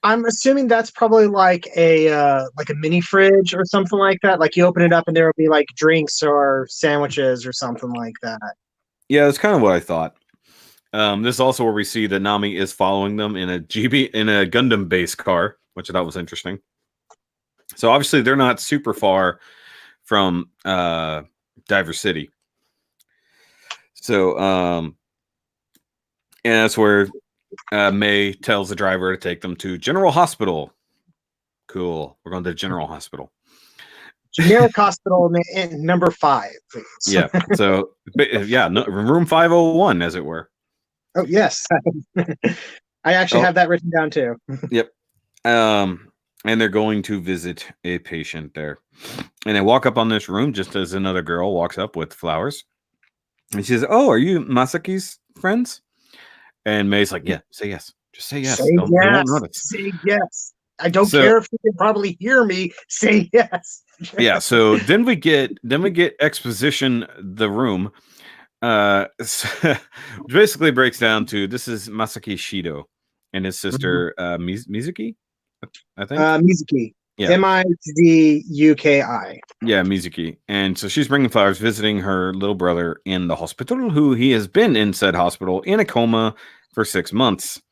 I'm assuming that's probably like a mini fridge or something like that. Like you open it up and there will be like drinks or sandwiches or something like that. Yeah, that's kind of what I thought. This is also where we see that Nami is following them in a Gundam based car, which I thought was interesting. So obviously they're not super far from Diver City. So and that's where May tells the driver to take them to General Hospital. Cool. We're going to General Hospital. Generic hospital number 5, please. Yeah. So yeah, room 501, as it were. Oh yes. I actually have that written down too. Yep. And they're going to visit a patient there. And they walk up on this room just as another girl walks up with flowers. And she says, oh, are you Masaki's friends? And May's like, yeah, say yes. Just say yes. Say yes. They won't notice. Say yes. I don't care if you can probably hear me. Say yes. Yeah, so then we get exposition the room. Which basically breaks down to this is Masaki Shido and his sister Mizuki. I think Mizuki. Yeah. Mizuki. Yeah, Mizuki. And so she's bringing flowers, visiting her little brother in the hospital, who he has been in said hospital in a coma for 6 months.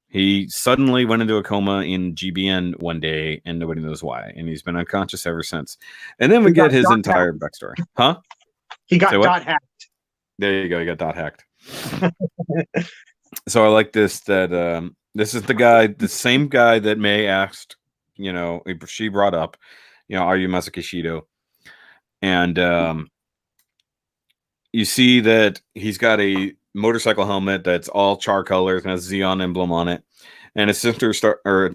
He suddenly went into a coma in GBN one day, and nobody knows why. And he's been unconscious ever since. And then we get his entire backstory. Huh? He got dot hacked. There you go. He got dot hacked. So I like this, that this is the same guy that May asked, she brought up, are you Masaki Shido? And you see that he's got a motorcycle helmet that's all char colors and has Xeon emblem on it. And his sister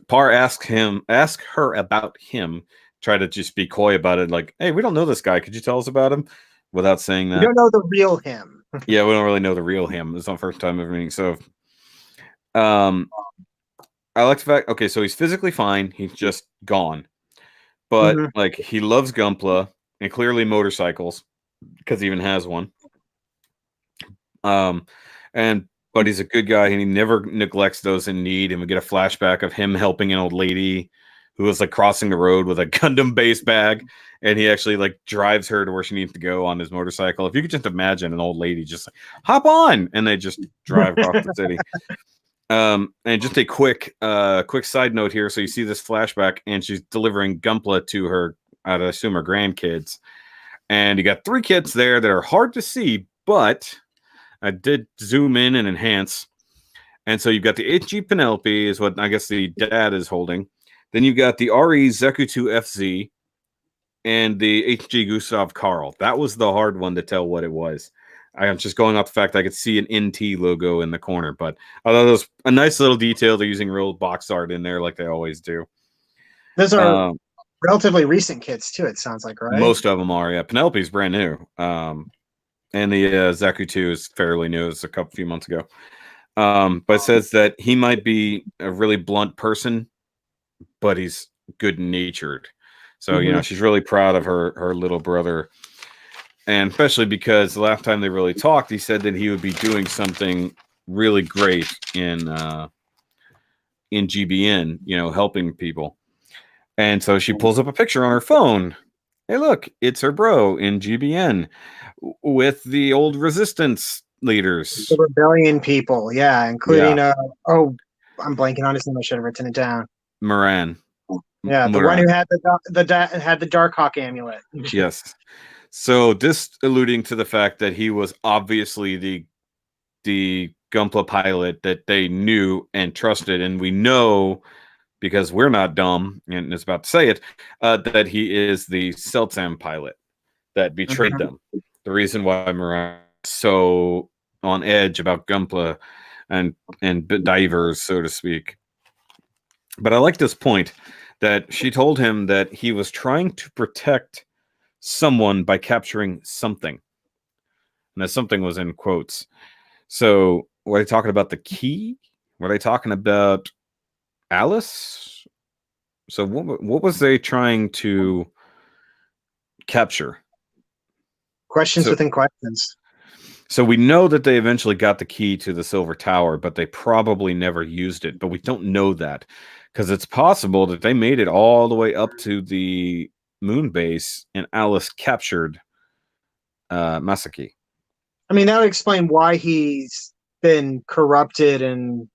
Par asks her about him, try to just be coy about it, like, hey, we don't know this guy. Could you tell us about him? Without saying that. You don't know the real him. Yeah, we don't really know the real him. It's not the first time ever meeting. So I like the fact, okay, so he's physically fine, he's just gone. But like he loves Gunpla and clearly motorcycles, because he even has one. But he's a good guy and he never neglects those in need. And we get a flashback of him helping an old lady who was like crossing the road with a Gundam base bag, and he actually like drives her to where she needs to go on his motorcycle. If you could just imagine an old lady just like, hop on, and they just drive across the city. And just a quick side note here. So you see this flashback, and she's delivering Gunpla to her, I'd assume her grandkids. And you got 3 kids there that are hard to see, but I did zoom in and enhance. And so you've got the HG Penelope is what I guess the dad is holding. Then you've got the RE Zeku2 FZ and the HG Gustav Karl. That was the hard one to tell what it was. I'm just going off the fact I could see an NT logo in the corner, but I thought it was a nice little detail. They're using real box art in there like they always do. Those are relatively recent kits too, it sounds like, right? Most of them are, yeah. Penelope's brand new. And the Zeku 2 is fairly new. It's a few months ago. But it says that he might be a really blunt person, but he's good-natured. So, you know, she's really proud of her little brother. And especially because the last time they really talked, he said that he would be doing something really great in GBN, you know, helping people. And so she pulls up a picture on her phone. Hey, look, it's her bro in GBN with the old resistance leaders. The rebellion people, yeah, including, I'm blanking on his name. I should have written it down. Moran. Yeah, the one who had the Darkhawk amulet. Yes. So this alluding to the fact that he was obviously the Gunpla pilot that they knew and trusted, and we know because we're not dumb, and it's about to say it, that he is the Seltsam pilot that betrayed them. The reason why Moran is so on edge about Gunpla and DiVERS, so to speak. But I like this point that she told him that he was trying to protect someone by capturing something. And that something was in quotes. So were they talking about the key? Were they talking about Alice? So what was they trying to capture? Questions within questions. So we know that they eventually got the key to the Silver Tower, but they probably never used it. But we don't know that because it's possible that they made it all the way up to the moon base and Alice captured Masaki. I mean, that would explain why he's been corrupted and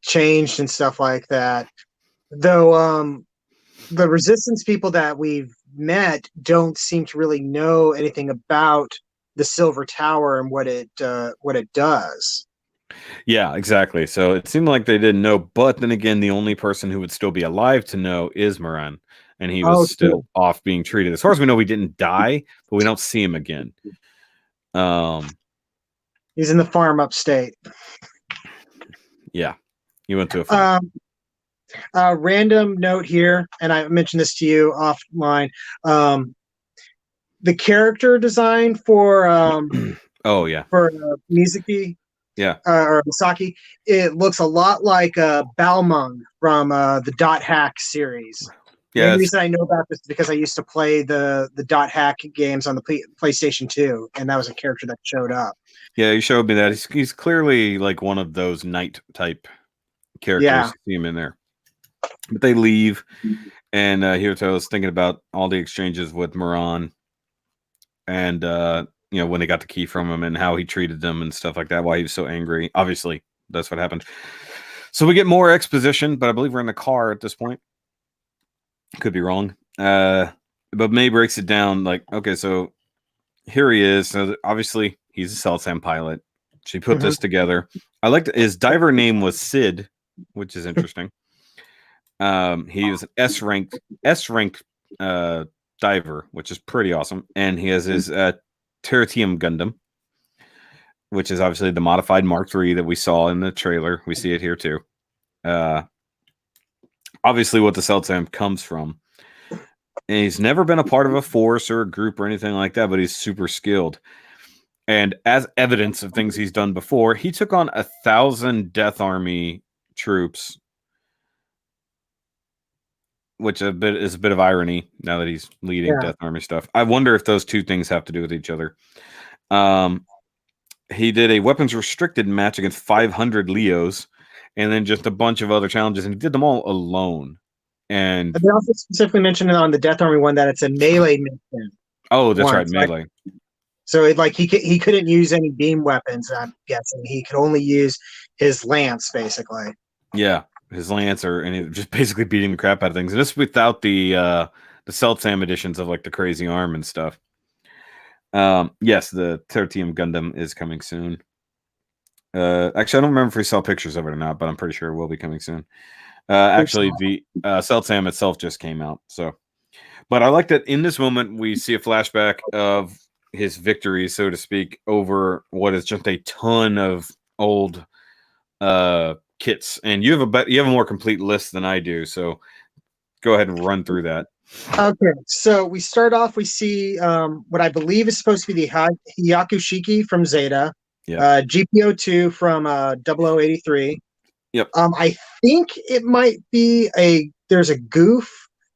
changed and stuff like that. Though the resistance people that we've met don't seem to really know anything about the Silver Tower and what it does. Yeah, exactly. So it seemed like they didn't know, but then again, the only person who would still be alive to know is Moran, and he was still off being treated. As far as we know, he didn't die, but we don't see him again. He's in the farm upstate. Yeah, he went to a farm. Random note here, and I mentioned this to you offline. The character design for for Mizuki, or Misaki, it looks a lot like Balmung from the Dot Hack series. Yeah, the reason I know about this is because I used to play the Dot Hack games on the PlayStation 2, and that was a character that showed up. Yeah, you showed me that. He's clearly like one of those knight type characters. Yeah. You see him in there. But they leave, and Hiroto is thinking about all the exchanges with Moran, and you know, when they got the key from him and how he treated them and stuff like that, why he was so angry. Obviously, that's what happened. So we get more exposition, but I believe we're in the car at this point. Could be wrong. But May breaks it down like, okay, so here he is. So obviously, he's a Seltsam pilot. She put this together. I liked his diver name was Sid, which is interesting. He was an S-rank diver, which is pretty awesome. And he has his Teritium Gundam, which is obviously the modified Mark III that we saw in the trailer. We see it here too. Obviously, what the Seltsam comes from. And he's never been a part of a force or a group or anything like that, but he's super skilled. And as evidence of things he's done before, he took on 1,000 Death Army troops, which is a bit of irony now that he's leading Death Army stuff. I wonder if those two things have to do with each other. He did a weapons restricted match against 500 Leos, and then just a bunch of other challenges, and he did them all alone. And they also specifically mentioned on the Death Army one that it's a melee mission. Oh, that's right, melee. So he couldn't use any beam weapons. I'm guessing he could only use his lance, basically. Yeah, his lance, and just basically beating the crap out of things. And this without the Seltsam editions of like the crazy arm and stuff. Yes, the Tertium Gundam is coming soon. Actually, I don't remember if we saw pictures of it or not, but I'm pretty sure it will be coming soon. Actually, the Seltsam itself just came out. So, but I like that in this moment we see a flashback of his victory, so to speak, over what is just a ton of old kits. And you have a more complete list than I do. So, go ahead and run through that. Okay, so we start off. We see what I believe is supposed to be the Hyakushiki from Zeta. Yeah. GPO2 from 0083. Yep. I think it might be there's a goof,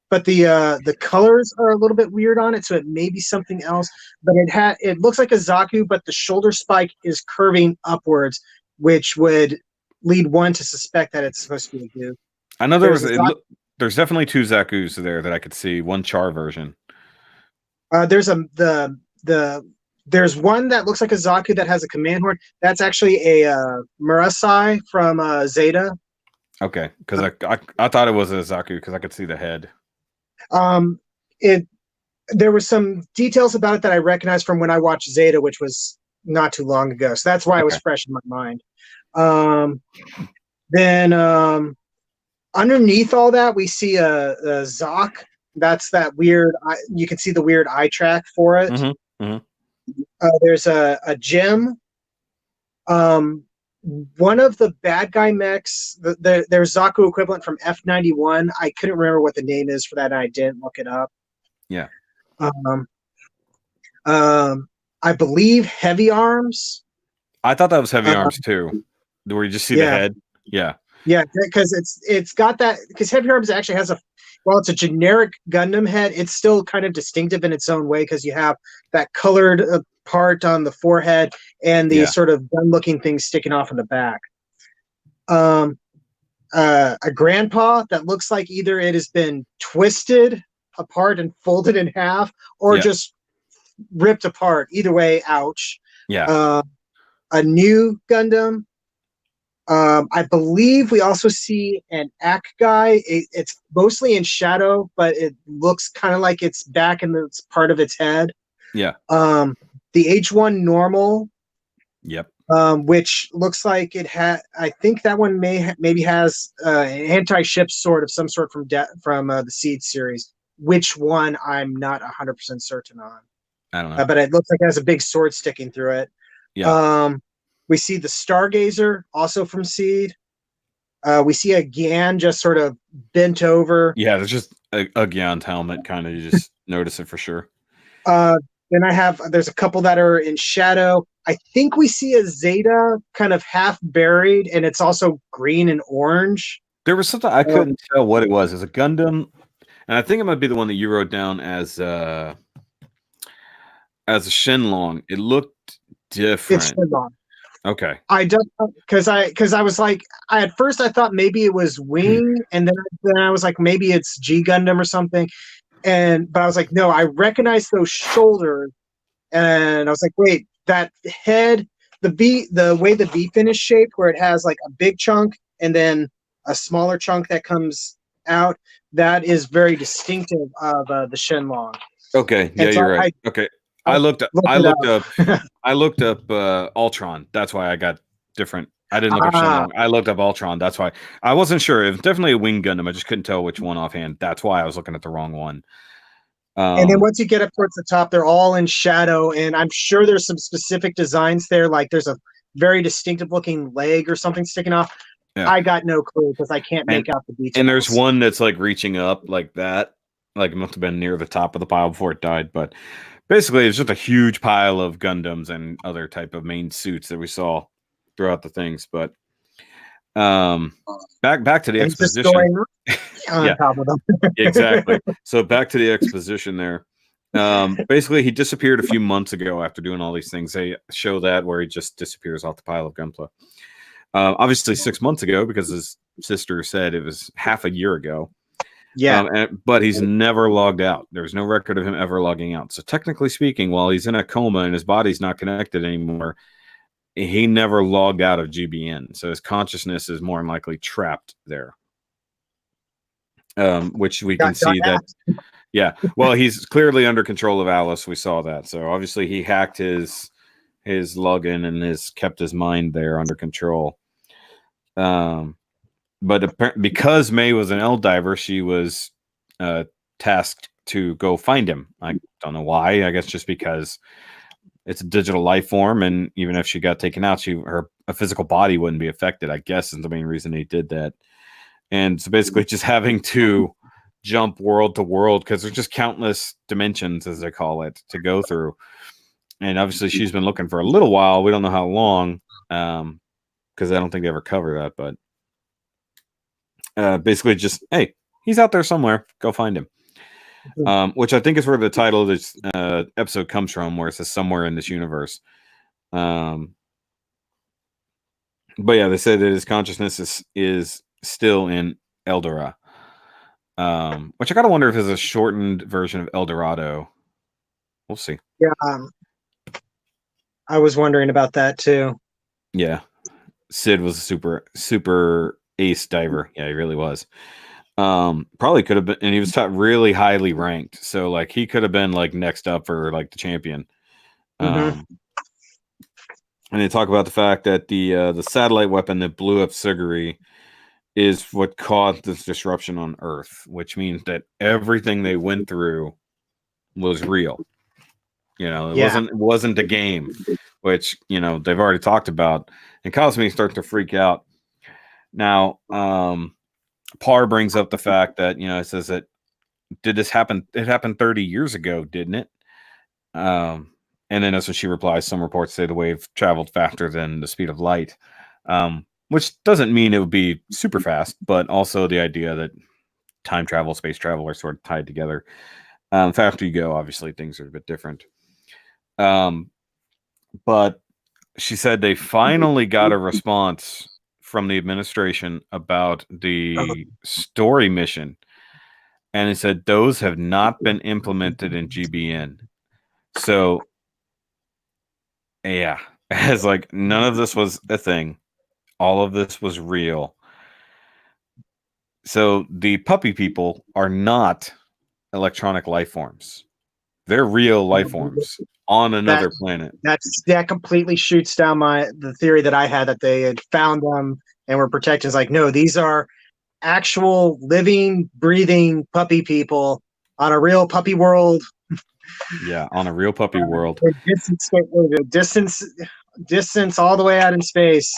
but the colors are a little bit weird on it, so it may be something else. But it looks like a Zaku, but the shoulder spike is curving upwards, which would lead one to suspect that it's supposed to be a goof. I know there's definitely two Zakus there that I could see. One Char version. There's one that looks like a Zaku that has a command horn. That's actually a Murasai from Zeta. Okay, because I thought it was a Zaku because I could see the head. There were some details about it that I recognized from when I watched Zeta, which was not too long ago. So that's why it was fresh in my mind. Then underneath all that, we see a Zoc. That's that weird. You can see the weird eye track for it. Mm-hmm. Mm-hmm. There's a gem. One of the bad guy mechs, there's Zaku equivalent from F91. I couldn't remember what the name is for that, and I didn't look it up. Yeah. I believe Heavy Arms. I thought that was Heavy Arms too, where you just see the head. Yeah. Yeah, because it's got that, because Heavy Arms actually has while it's a generic Gundam head, it's still kind of distinctive in its own way because you have that colored part on the forehead and the sort of gun-looking thing sticking off in the back. A grandpa that looks like either it has been twisted apart and folded in half or just ripped apart. Either way, ouch. Yeah. A new Gundam. I believe we also see an Ak guy. It's mostly in shadow, but it looks kind of like it's back in the part of its head. Yeah. The H1 normal. Yep. Which looks like it had. I think that one maybe has an anti-ship sword of some sort from the Seed series. Which one I'm not 100% certain on. I don't know. But it looks like it has a big sword sticking through it. Yeah. We see the Stargazer, also from Seed. We see a Gan just sort of bent over. Yeah, there's just a Gyan's helmet, kind of. You just notice it for sure. Then there's a couple that are in shadow. I think we see a Zeta kind of half buried, and it's also green and orange. There was something I couldn't tell what it was. It's a Gundam, and I think it might be the one that you wrote down as a Shenlong. It looked different. It's Shenlong. Okay. I don't, because I was like, at first I thought maybe it was Wing, and then I was like, maybe it's G Gundam or something, but I was like, no, I recognize those shoulders, and I was like, wait, that head, the way the V fin is shaped, where it has like a big chunk and then a smaller chunk that comes out, that is very distinctive of the Shenlong. Okay, yeah, you're right. Okay. I looked up Ultron. That's why I got different. I didn't look up Shenlong. I looked up Ultron. That's why I wasn't sure. It was definitely a Wing Gundam. I just couldn't tell which one offhand. That's why I was looking at the wrong one. And then once you get up towards the top, they're all in shadow, and I'm sure there's some specific designs there. Like there's a very distinctive looking leg or something sticking off. Yeah. I got no clue because I can't make out the details. And there's one that's like reaching up like that. Like it must have been near the top of the pile before it died. But basically, it's just a huge pile of Gundams and other type of main suits that we saw throughout the things. But back to the exposition. On top of them. Exactly. So back to the exposition there. Basically, he disappeared a few months ago after doing all these things. They show that where he just disappears off the pile of Gunpla. Obviously 6 months ago, because his sister said it was half a year ago. Yeah. But he's never logged out. There's no record of him ever logging out. So technically speaking, while he's in a coma and his body's not connected anymore, he never logged out of GBN. So his consciousness is more than likely trapped there. Which we can see that. Yeah. Well, he's clearly under control of Alice. We saw that. So obviously he hacked his login and has kept his mind there under control. But because May was an Eldiver, she was tasked to go find him. I don't know why. I guess just because it's a digital life form, and even if she got taken out, her physical body wouldn't be affected. I guess is the main reason he did that. And so basically, just having to jump world to world because there's just countless dimensions, as they call it, to go through. And obviously, she's been looking for a little while. We don't know how long, because I don't think they ever cover that, but. Basically just, hey, he's out there somewhere. Go find him. Which I think is where the title of this episode comes from, where it says somewhere in this universe. But yeah, they said that his consciousness is still in Eldora. Which I gotta wonder if it's a shortened version of El Dorado. We'll see. Yeah, I was wondering about that too. Yeah. Sid was a super ace diver. Yeah, he really was. Probably could have been, and he was really highly ranked. So like he could have been like next up for like the champion. And they talk about the fact that the satellite weapon that blew up Siguri is what caused this disruption on Earth, which means that everything they went through was real. You know, it wasn't a game, which, you know, they've already talked about, and caused me to start to freak out. Now, Parr brings up the fact that, you know, it says that, did this happen? It happened 30 years ago, didn't it? And then that's when she replies, some reports say the wave traveled faster than the speed of light, which doesn't mean it would be super fast, but also the idea that time travel, space travel are sort of tied together. The faster you go, obviously things are a bit different. But she said they finally got a response from the administration about the story mission, and it said those have not been implemented in GBN. So yeah, it's like none of this was a thing. All of this was real. So the puppy people are not electronic life forms. They're real life forms on another planet. That completely shoots down the theory that I had that they had found them and were protected. It's like, no, these are actual living, breathing puppy people on a real puppy world. Yeah, on a real puppy world. Distance all the way out in space.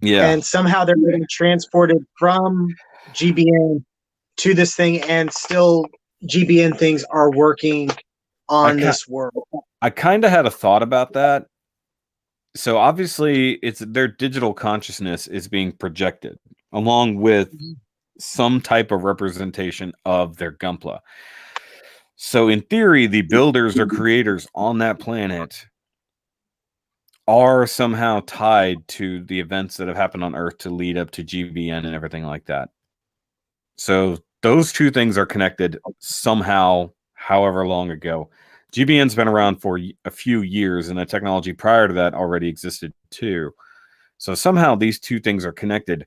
Yeah. And somehow they're getting transported from GBN to this thing, and still GBN things are working on this world. I kind of had a thought about that. So obviously it's their digital consciousness is being projected along with some type of representation of their Gunpla. So in theory, the builders or creators on that planet are somehow tied to the events that have happened on Earth to lead up to GBN and everything like that. So those two things are connected somehow, however long ago. GBN's been around for a few years, and the technology prior to that already existed too. So somehow these two things are connected.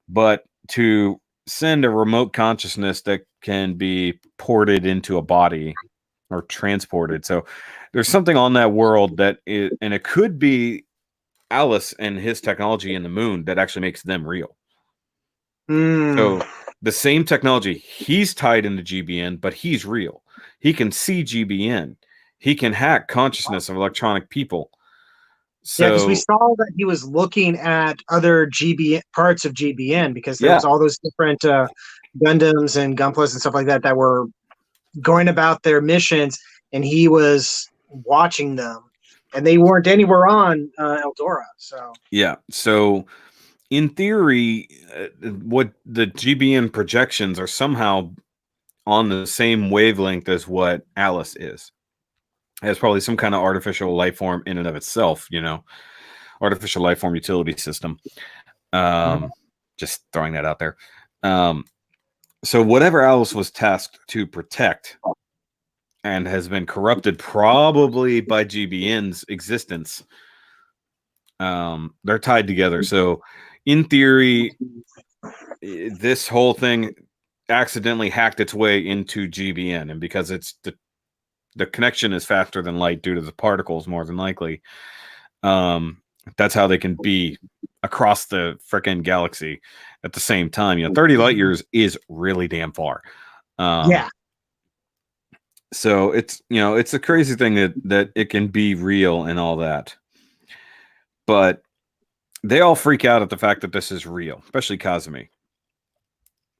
But to send a remote consciousness that can be ported into a body or transported. So there's something on that world that is, and it could be Alice and his technology in the moon that actually makes them real. So the same technology, he's tied into GBN, but he's real. He can see GBN. He can hack consciousness of electronic people. Yeah, because we So saw that he was looking at other GBN parts of GBN, because there yeah, was all those different Gundams and Gunplas and stuff like that that were going about their missions, and he was watching them, and they weren't anywhere on Eldora. So yeah. So in theory, what the GBN projections are somehow on the same wavelength as what Alice is. It has probably some kind of artificial life form in and of itself, artificial life form utility system. Just throwing that out there. So whatever Alice was tasked to protect and has been corrupted probably by GBN's existence, they're tied together. So in theory, this whole thing accidentally hacked its way into GBN, and because it's the connection is faster than light due to the particles, more than likely, that's how they can be across the frickin' galaxy at the same time. 30 light years is really damn far. yeah. So it's a crazy thing that it can be real and all that. But they all freak out at the fact that this is real, especially Kazumi.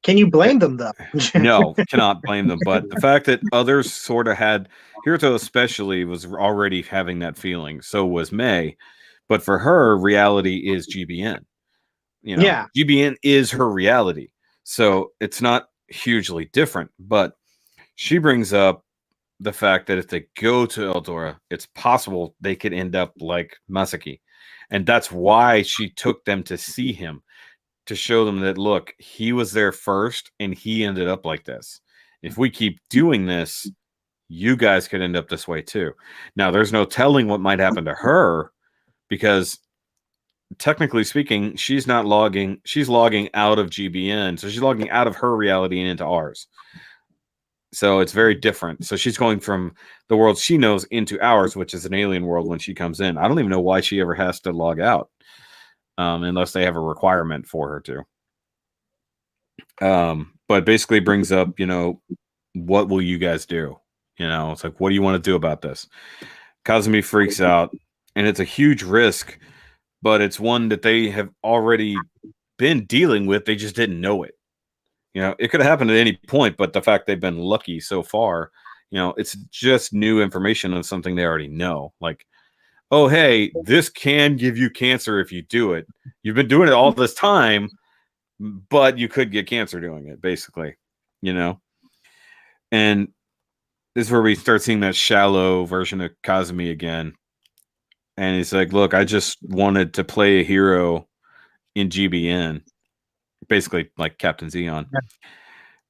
Can you blame them though? No, cannot blame them. But the fact that others sort of had, Hiruto especially was already having that feeling. So was May. But for her, reality is GBN. Yeah. GBN is her reality. So it's not hugely different. But she brings up the fact that if they go to Eldora, it's possible they could end up like Masaki. And that's why she took them to see him, to show them that, look, he was there first and he ended up like this. If we keep doing this, you guys could end up this way too. Now, there's no telling what might happen to her, because technically speaking, she's logging out of GBN. So she's logging out of her reality and into ours. So it's very different. So she's going from the world she knows into ours, which is an alien world when she comes in. I don't even know why she ever has to log out. Unless they have a requirement for her to. But basically brings up, what will you guys do? It's like, what do you want to do about this? Kazumi freaks out, and it's a huge risk, but it's one that they have already been dealing with. They just didn't know it. It could have happened at any point, but the fact they've been lucky so far, it's just new information of something they already know. Like, oh, hey, this can give you cancer if you do it. You've been doing it all this time, but you could get cancer doing it, basically, And this is where we start seeing that shallow version of Kazumi again. And he's like, look, I just wanted to play a hero in GBN, basically like Captain Xeon. Yeah.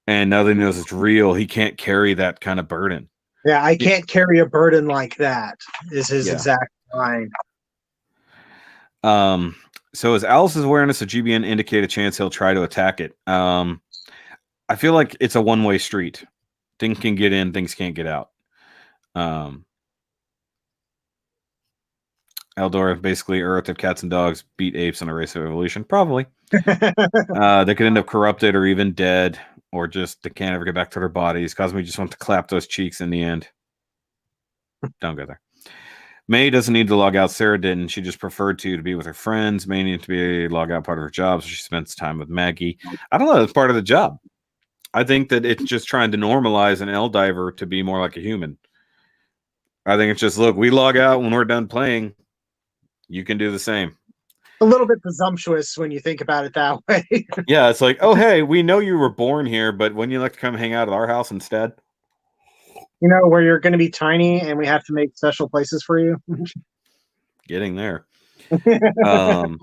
And now that he knows it's real, he can't carry that kind of burden. Yeah, I can't carry a burden like that, is his exact line. So as Alice's awareness of GBN indicate a chance he'll try to attack it? I feel like it's a one-way street. Things can get in, things can't get out. Eldora, basically, Earth of cats and dogs beat apes in a race of evolution. Probably. They could end up corrupted or even dead, or just they can't ever get back to their bodies. Kazumi just wants to clap those cheeks in the end. Don't go there. May doesn't need to log out. Sarah didn't. She just preferred to be with her friends. May needed to be a log out part of her job, so she spends time with Maggie. I don't know. That's part of the job. I think that it's just trying to normalize an L-diver to be more like a human. I think it's just, look, we log out when we're done playing. You can do the same. A little bit presumptuous when you think about it that way. Yeah, it's like, oh, hey, we know you were born here, but wouldn't you like to come hang out at our house instead? Where you're going to be tiny and we have to make special places for you. Getting there. But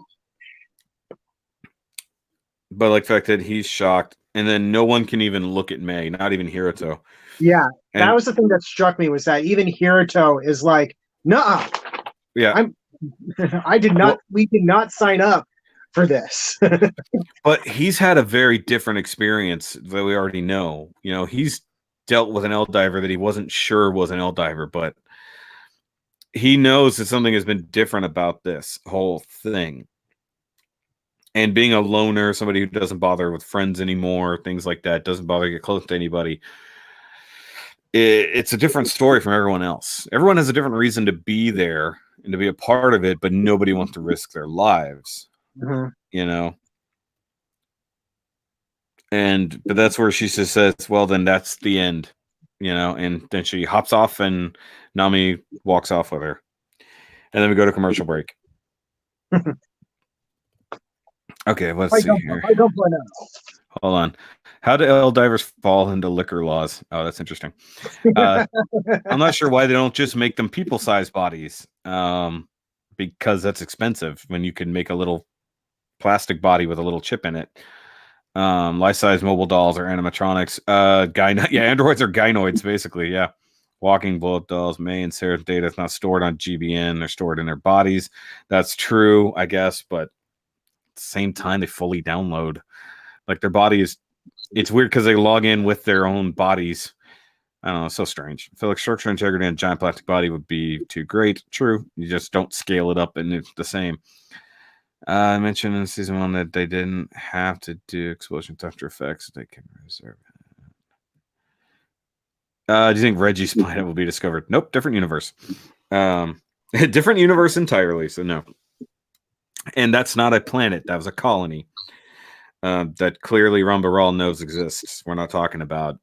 like the fact that he's shocked, and then no one can even look at May, not even Hiruto. Yeah, that was the thing that struck me, was that even Hiruto is like, nuh-uh. Yeah. We did not sign up for this. But he's had a very different experience that we already know. He's dealt with an L-diver that he wasn't sure was an L-diver, but he knows that something has been different about this whole thing. And being a loner, somebody who doesn't bother with friends anymore, things like that, doesn't bother to get close to anybody. it's a different story from everyone else. Everyone has a different reason to be there and to be a part of it, but nobody wants to risk their lives, you know? But that's where she just says, well, then that's the end, you know? And then she hops off and Nami walks off with her. And then we go to commercial break. Okay, let's see here. Hold on. How do Eldivers fall into liquor laws? Oh, that's interesting. I'm not sure why they don't just make them people-sized bodies, because that's expensive when you can make a little plastic body with a little chip in it. Life-size mobile dolls or animatronics. Androids are gynoids, basically, yeah. Walking bullet dolls, May and Sarah's data is not stored on GBN. They're stored in their bodies. That's true, I guess, but at the same time, they fully download. Like, their body is... It's weird because they log in with their own bodies. I don't know, it's so strange. I feel like structural integrity in a giant plastic body would be too great. True. You just don't scale it up and it's the same. I mentioned in season 1 that they didn't have to do explosion after effects. They can reserve it. Do you think Reggie's planet will be discovered? Nope, different universe. Different universe entirely, so no. And that's not a planet. That was a colony. That clearly Rambaral knows exists. We're not talking about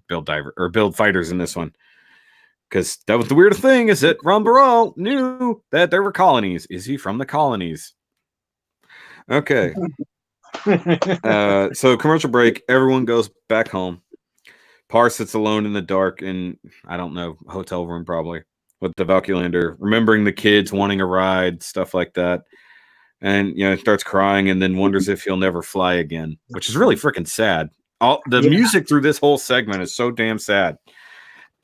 build fighters in this one, because that was the weird thing, is that Rambaral knew that there were colonies. Is he from the colonies? Okay. So commercial break. Everyone goes back home. Par sits alone in the dark in, I don't know, hotel room probably with the Valkylander, remembering the kids wanting a ride, stuff like that. And, starts crying and then wonders if he'll never fly again, which is really freaking sad. The music through this whole segment is so damn sad.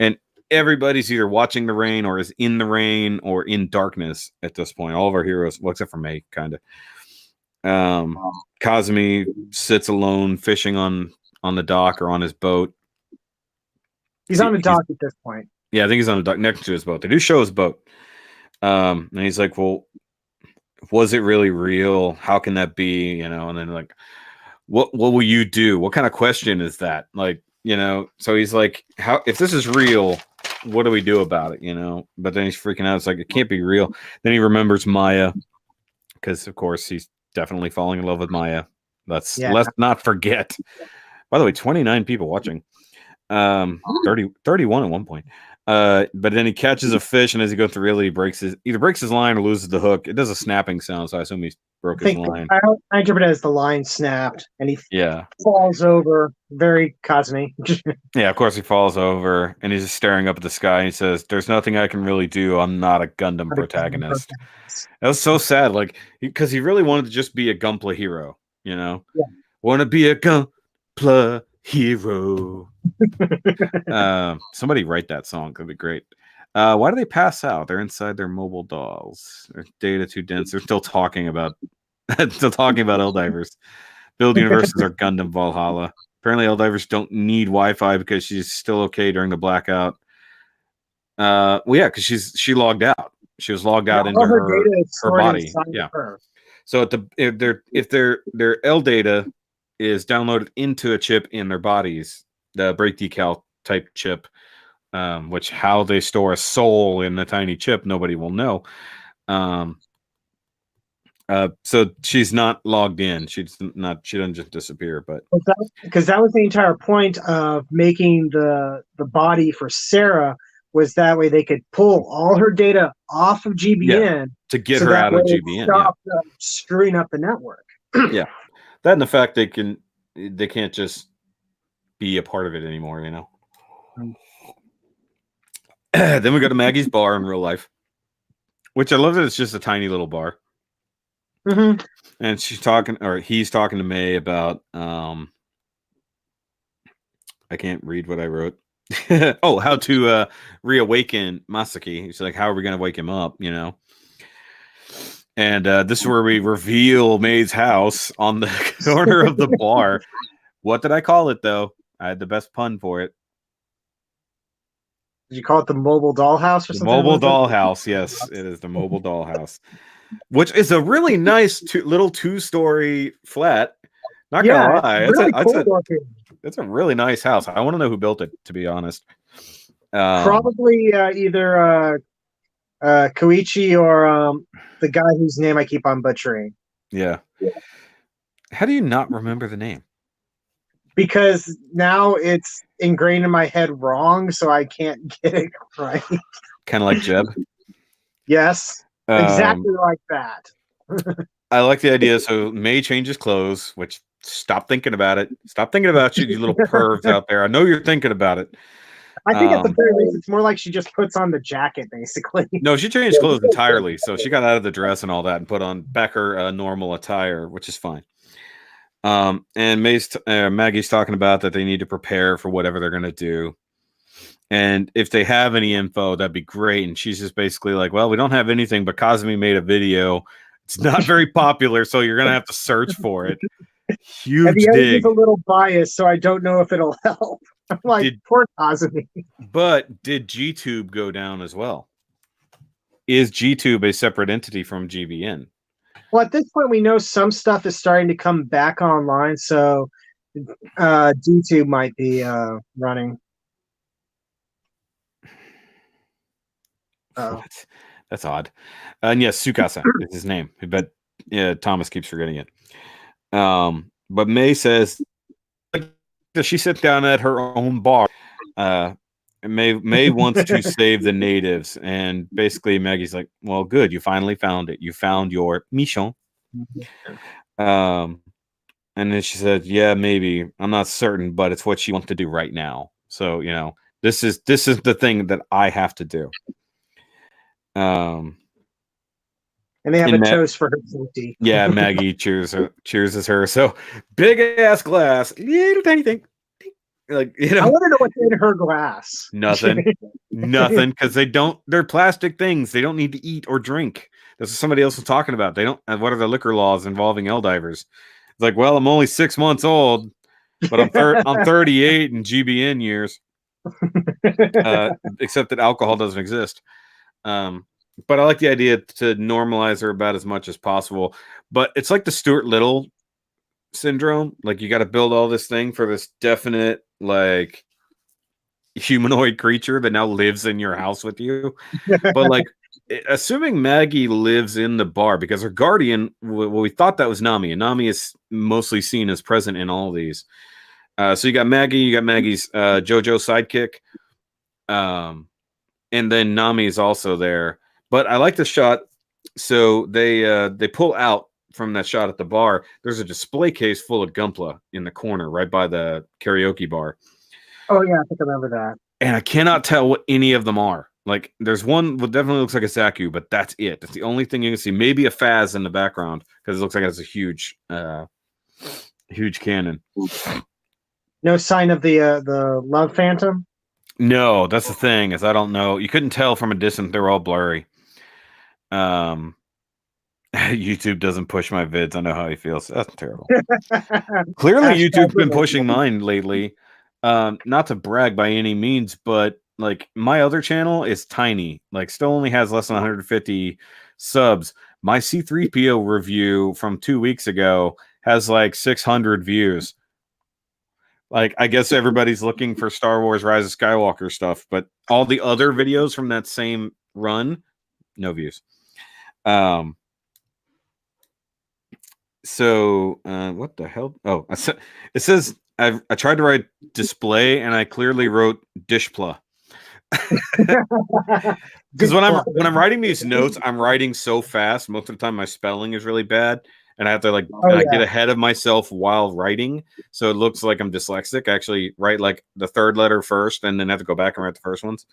And everybody's either watching the rain or is in the rain or in darkness at this point. All of our heroes, well, except for May, kind of. Kazumi sits alone fishing on the dock or on his boat. He's on the dock at this point. Yeah, I think he's on the dock next to his boat. They do show his boat. And he's like, well, was it really real? How can that be? And then like, what will you do? What kind of question is that? Like, so he's like, if this is real, what do we do about it? But then he's freaking out. It's like, it can't be real. Then he remembers Maya, because of course he's definitely falling in love with Maya. Let's not forget. By the way, 29 people watching. 31 at one point. But then he catches a fish, and as he goes through it, he either breaks his line or loses the hook. It does a snapping sound, so I assume he broke his line. I interpret it as the line snapped, and he falls over. Very Kazumi. Yeah, of course he falls over, and he's just staring up at the sky, and he says, "There's nothing I can really do. I'm not a Gundam protagonist." That was so sad, like, because he really wanted to just be a Gunpla hero, Want to be a Gunpla hero. Somebody write that song. Could be great. Why do they pass out? They're inside their mobile dolls. Their data too dense. They're still talking about Eldivers. Build universes are Gundam Valhalla. Apparently Eldivers don't need Wi-Fi because she's still okay during the blackout. Because she logged out. She was logged out into her body. Yeah. So if their L data is downloaded into a chip in their bodies, the brake decal type chip, which how they store a soul in the tiny chip, nobody will know. So she's not logged in. She doesn't just disappear, but because that was the entire point of making the body for Sarah, was that way they could pull all her data off of GBN to get her out of GBN. Stop screwing up the network. Yeah, that and the fact they can't just be a part of it anymore, Then we go to Maggie's bar in real life, which I love that it's just a tiny little bar. Mm-hmm. And he's talking to May about I can't read what I wrote. How to reawaken Masaki. He's like, how are we going to wake him up? And this is where we reveal May's house on the corner of the bar. What did I call it, though? I had the best pun for it. Did you call it the mobile dollhouse or something? Mobile dollhouse, yes. It is the mobile dollhouse, which is a really nice little two-story flat. Not gonna lie. It's a really nice house. I want to know who built it, to be honest. Probably either Koichi or the guy whose name I keep on butchering. Yeah. How do you not remember the name? Because now it's ingrained in my head wrong, so I can't get it right. Kind of like Jeb. Yes, exactly like that. I like the idea. So May changes clothes, which stop thinking about it. Stop thinking about you little pervs out there. I know you're thinking about it. I think at the very least, it's more like she just puts on the jacket, basically. No, she changed clothes entirely. So she got out of the dress and all that and put on back her normal attire, which is fine. And Maggie's talking about that they need to prepare for whatever they're going to do. And if they have any info, that'd be great. And she's just basically like, well, we don't have anything, but Kazumi made a video. It's not very popular, so you're going to have to search for it. Huge and the dig. Is a little biased, so I don't know if it'll help. I'm like, poor Kazumi. But did GTube go down as well? Is GTube a separate entity from GBN? Well, at this point, we know some stuff is starting to come back online, so GTube might be running. What? That's odd. And yes, Tsukasa is his name, but yeah, Thomas keeps forgetting it. But May says she sits down at her own bar. May wants to save the natives, and basically Maggie's like, "Well, good, you finally found it. You found your mission." And then she said, "Yeah, maybe. I'm not certain, but it's what she wants to do right now. So you know, this is the thing that I have to do." And they have a toast for her safety. Yeah, Maggie cheers her. So big ass glass, little tiny thing. Like, you know, I want to know what's in her glass. Nothing, because they're plastic things. They don't need to eat or drink. That's what somebody else was talking about. They don't. What are the liquor laws involving Eldivers? It's like, well, I'm only 6 months old, but I'm 38 in GBN years. Except that alcohol doesn't exist. But I like the idea to normalize her about as much as possible. But it's like the Stuart Little syndrome. Like, you got to build all this thing for this definite, like, humanoid creature that now lives in your house with you. But, like, assuming Maggie lives in the bar, because her guardian, well, we thought that was Nami, and Nami is mostly seen as present in all of these. So you got Maggie's JoJo sidekick. And then Nami is also there. But I like the shot. So they pull out from that shot at the bar. There's a display case full of Gunpla in the corner right by the karaoke bar. Oh, yeah, I think I remember that. And I cannot tell what any of them are. Like, there's one that definitely looks like a Zaku, but that's it. That's the only thing you can see. Maybe a Faz in the background, because it looks like it has a huge cannon. No sign of the Love Phantom? No, that's the thing, is I don't know. You couldn't tell from a distance. They were all blurry. YouTube doesn't push my vids. I know how he feels. That's terrible. Clearly, YouTube's been pushing mine lately. Not to brag by any means, but like, my other channel is tiny. Like, still only has less than 150 subs. My C3PO review from 2 weeks ago has like 600 views. Like, I guess everybody's looking for Star Wars Rise of Skywalker stuff, but all the other videos from that same run, no views. So what the hell? Oh, it says I tried to write display and I clearly wrote dishpla. Because when I'm writing these notes, I'm writing so fast. Most of the time, my spelling is really bad, and I have to get ahead of myself while writing, so it looks like I'm dyslexic. I actually write like the third letter first, and then have to go back and write the first ones.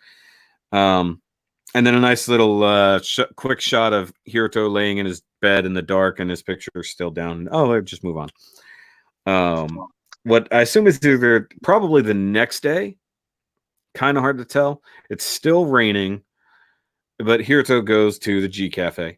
And then a nice little quick shot of Hiruto laying in his bed in the dark, and his picture is still down. Oh, let's just move on. What I assume is either probably the next day. Kind of hard to tell. It's still raining, but Hiruto goes to the G Cafe,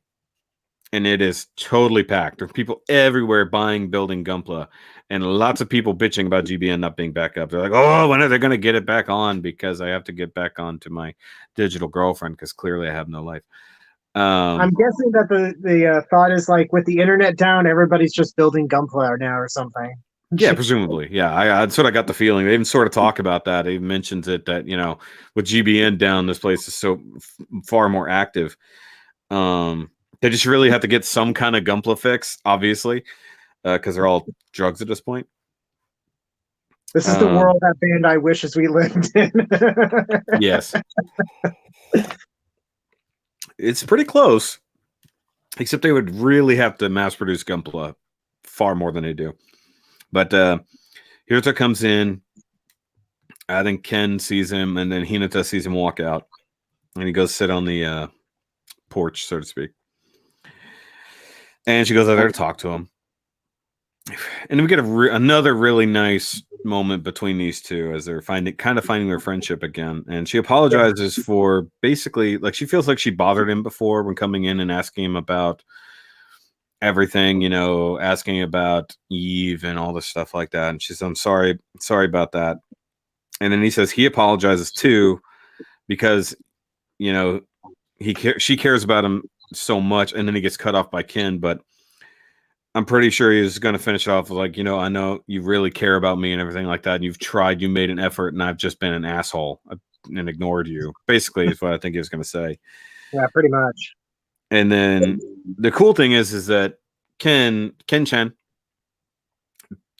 and it is totally packed. There are people everywhere building Gunpla, and lots of people bitching about GBN not being back up. They're like, "Oh, when are they going to get it back on?" Because I have to get back on to my digital girlfriend, because clearly I have no life. I'm guessing that the thought is, like, with the internet down, everybody's just building Gunpla now or something. Yeah, presumably. Yeah, I sort of got the feeling. They even sort of talk about that. He mentions it that, with GBN down, this place is so far more active. They just really have to get some kind of Gunpla fix, obviously, because they're all drugs at this point. This is the world that Bandai wishes we lived in. Yes. It's pretty close, except they would really have to mass produce Gunpla far more than they do. But Hirota comes in. I think Ken sees him, and then Hinata sees him walk out, and he goes sit on the porch, so to speak. And she goes out there to talk to him. And then we get another really nice moment between these two as they're finding their friendship again. And she apologizes for basically, like, she feels like she bothered him before when coming in and asking him about everything, asking about Eve and all this stuff like that. And she says, I'm sorry about that. And then he says he apologizes too because, she cares about him so much. And then he gets cut off by Ken, but I'm pretty sure he's going to finish it off with like, I know you really care about me and everything like that. And you've tried, you made an effort, and I've just been an asshole and ignored you. Basically, is what I think he was going to say. Yeah, pretty much. And then the cool thing is that Ken-chan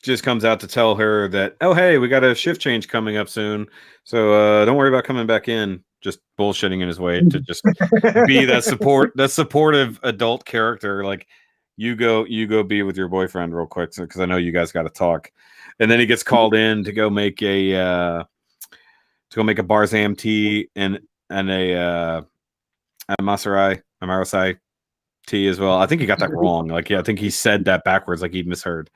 just comes out to tell her that, oh, hey, we got a shift change coming up soon. So don't worry about coming back in. Just bullshitting in his way to just be that supportive adult character. Like, you go be with your boyfriend real quick, because I know you guys got to talk. And then he gets called in to go make a Barzam tea and a Amarasai tea as well. I think he got that wrong. Like, I think he said that backwards, like he misheard.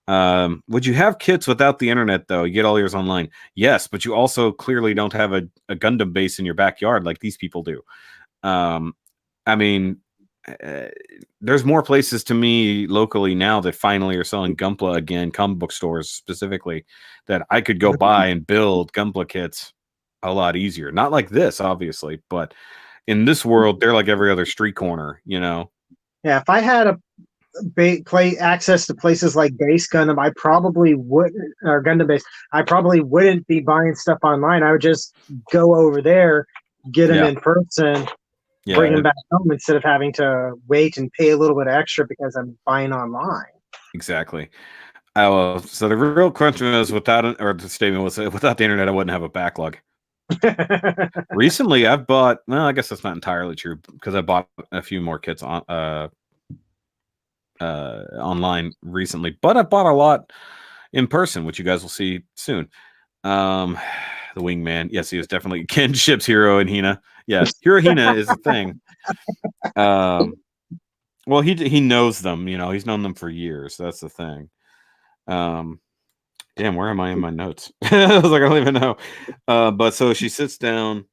Would you have kits without the internet though? You get all yours online. Yes, but you also clearly don't have a Gundam base in your backyard like these people do. I mean, there's more places to me locally now that finally are selling Gunpla again, comic book stores specifically, that I could go buy and build Gunpla kits a lot easier. Not like this, obviously, but in this world, they're like every other street corner, Yeah, if I had access to places like Base Gundam, I probably wouldn't, or Gundam Base, I probably wouldn't be buying stuff online. I would just go over there, get them in person, bring them back home instead of having to wait and pay a little bit extra because I'm buying online. Exactly. So the real question was without the internet, I wouldn't have a backlog. Recently, I've bought. Well, I guess that's not entirely true because I bought a few more kits online recently, but I bought a lot in person, which you guys will see soon. The wingman, yes, he was definitely Ken ships Hiro and Hina. Yes, Hiro Hina is a thing. Well, he knows them. He's known them for years. That's the thing. Damn, where am I in my notes? I was like, I don't even know. But so she sits down.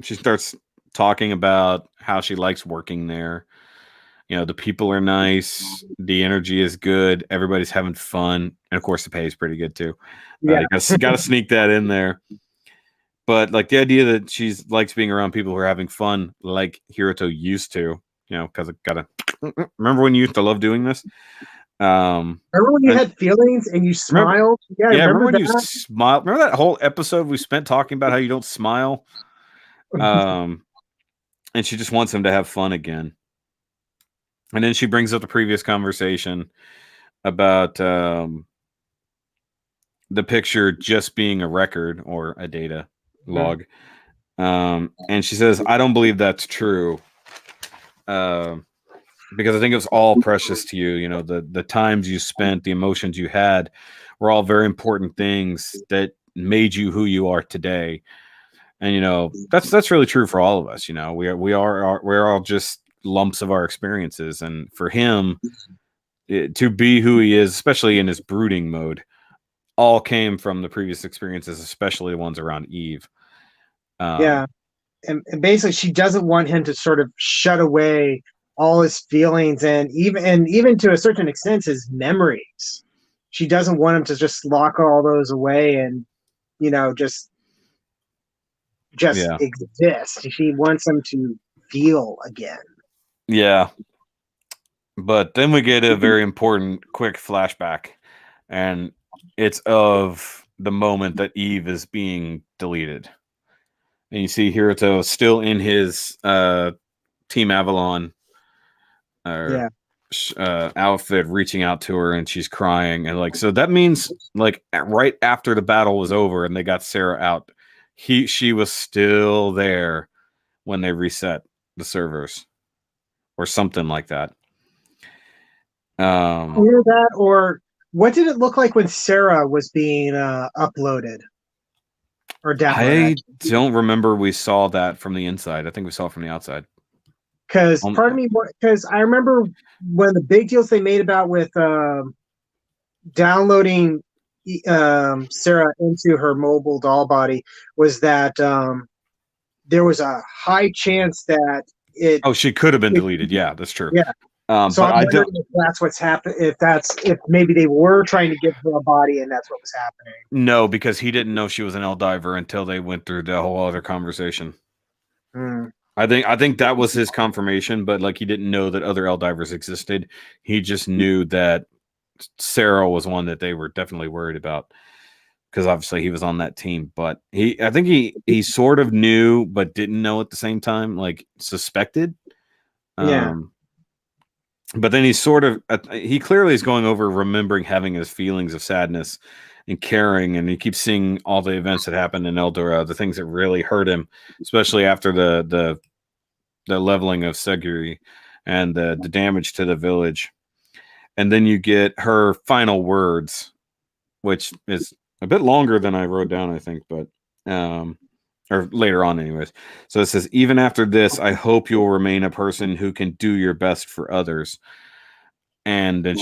She starts talking about how she likes working there. The people are nice. The energy is good. Everybody's having fun. And of course, the pay is pretty good too. Yeah. You got to sneak that in there. But like the idea that she likes being around people who are having fun, like Hiroto used to, because I gotta remember when you used to love doing this. Remember when you had feelings and you smiled? Remember when you smiled? Remember that whole episode we spent talking about how you don't smile? And she just wants him to have fun again. And then she brings up the previous conversation about the picture just being a record or a data log. And she says, I don't believe that's true. Because I think it was all precious to you. The times you spent, the emotions you had were all very important things that made you who you are today. And, that's really true for all of us. We're all just lumps of our experiences. And for him to be who he is, especially in his brooding mode, all came from the previous experiences, especially the ones around Eve. And basically she doesn't want him to sort of shut away all his feelings and even to a certain extent his memories. She doesn't want him to just lock all those away and just exist. She wants him to feel again. Yeah. But then we get a very important quick flashback, and it's of the moment that Eve is being deleted. And you see Hiruto still in his Team Avalon Yeah. outfit, reaching out to her, and she's crying, and like, so that means like right after the battle was over and they got Sarah out, she was still there when they reset the servers or something like that. Or that, or what did it look like when Sarah was being uploaded or downloaded? I don't remember we saw that from the inside. I think we saw it from the outside. Because part of me, because I remember one of the big deals they made about with downloading Sarah into her mobile doll body was that there was a high chance that it. Oh, she could have been deleted. Yeah, that's true. Yeah. So but I'm wondering if that's what's happened. If maybe they were trying to give her a body and that's what was happening. No, because he didn't know she was an Eldiver until they went through the whole other conversation. I think that was his confirmation, but like he didn't know that other Eldivers existed. He just knew that Sarah was one that they were definitely worried about because obviously he was on that team. But I think he sort of knew but didn't know at the same time, like suspected. Yeah. But then he clearly is going over remembering having his feelings of sadness and caring, and he keeps seeing all the events that happened in Eldora, the things that really hurt him, especially after the leveling of Seguri and the damage to the village. And then you get her final words, which is a bit longer than I wrote down, I think, but or later on anyways. So it says, even after this, I hope you'll remain a person who can do your best for others. And then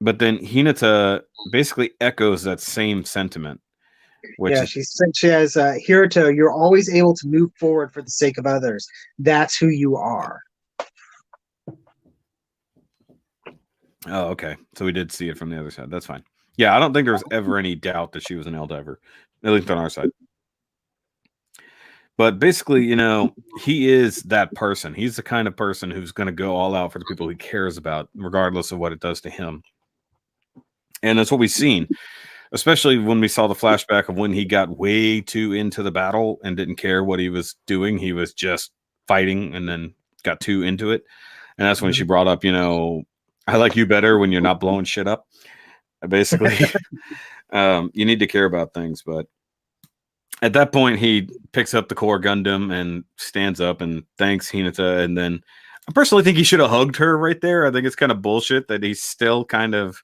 but then Hinata basically echoes that same sentiment. She says, Hiruto, you're always able to move forward for the sake of others. That's who you are. Oh, okay. So we did see it from the other side. That's fine. Yeah, I don't think there was ever any doubt that she was an Eldiver, at least on our side. But basically, he is that person. He's the kind of person who's going to go all out for the people he cares about, regardless of what it does to him. And that's what we've seen, especially when we saw the flashback of when he got way too into the battle and didn't care what he was doing. He was just fighting and then got too into it. And that's when she brought up, I like you better when you're not blowing shit up. Basically, you need to care about things, but at that point, he picks up the core Gundam and stands up and thanks Hinata. And then I personally think he should have hugged her right there. I think it's kind of bullshit that he's still kind of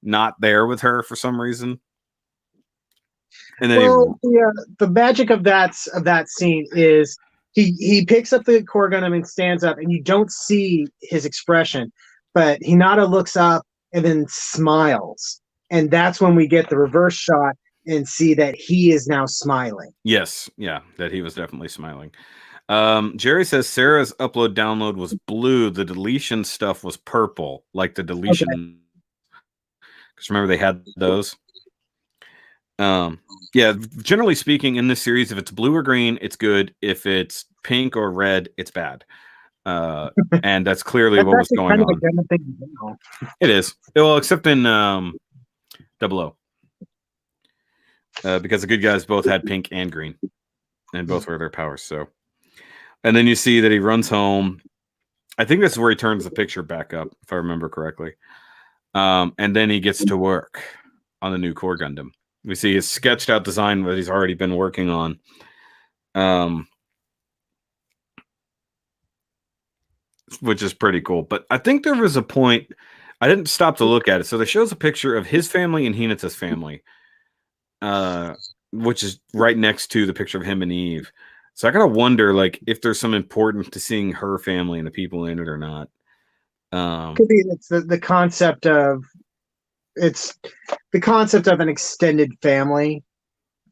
not there with her for some reason. And then the magic of that scene is he picks up the core Gundam and stands up, and you don't see his expression, but Hinata looks up and then smiles, and that's when we get the reverse shot and see that he is now smiling. Yes, yeah, that he was definitely smiling. Jerry says Sarah's upload download was blue. The deletion stuff was purple, like the deletion. Because remember they had those. Yeah, generally speaking, in this series, if it's blue or green, it's good. If it's pink or red, it's bad. And that's clearly what was going on. It is. Well, except in Double O. Because the good guys both had pink and green, and both were their powers. So, and then you see that he runs home. I think this is where he turns the picture back up, if I remember correctly. And then he gets to work on the new core Gundam. We see his sketched out design that he's already been working on. Which is pretty cool. But I think there was a point, I didn't stop to look at it. So there shows a picture of his family and Hinata's family. Which is right next to the picture of him and Eve. So I gotta wonder, like, if there's some importance to seeing her family and the people in it or not. Could be it's the concept of an extended family.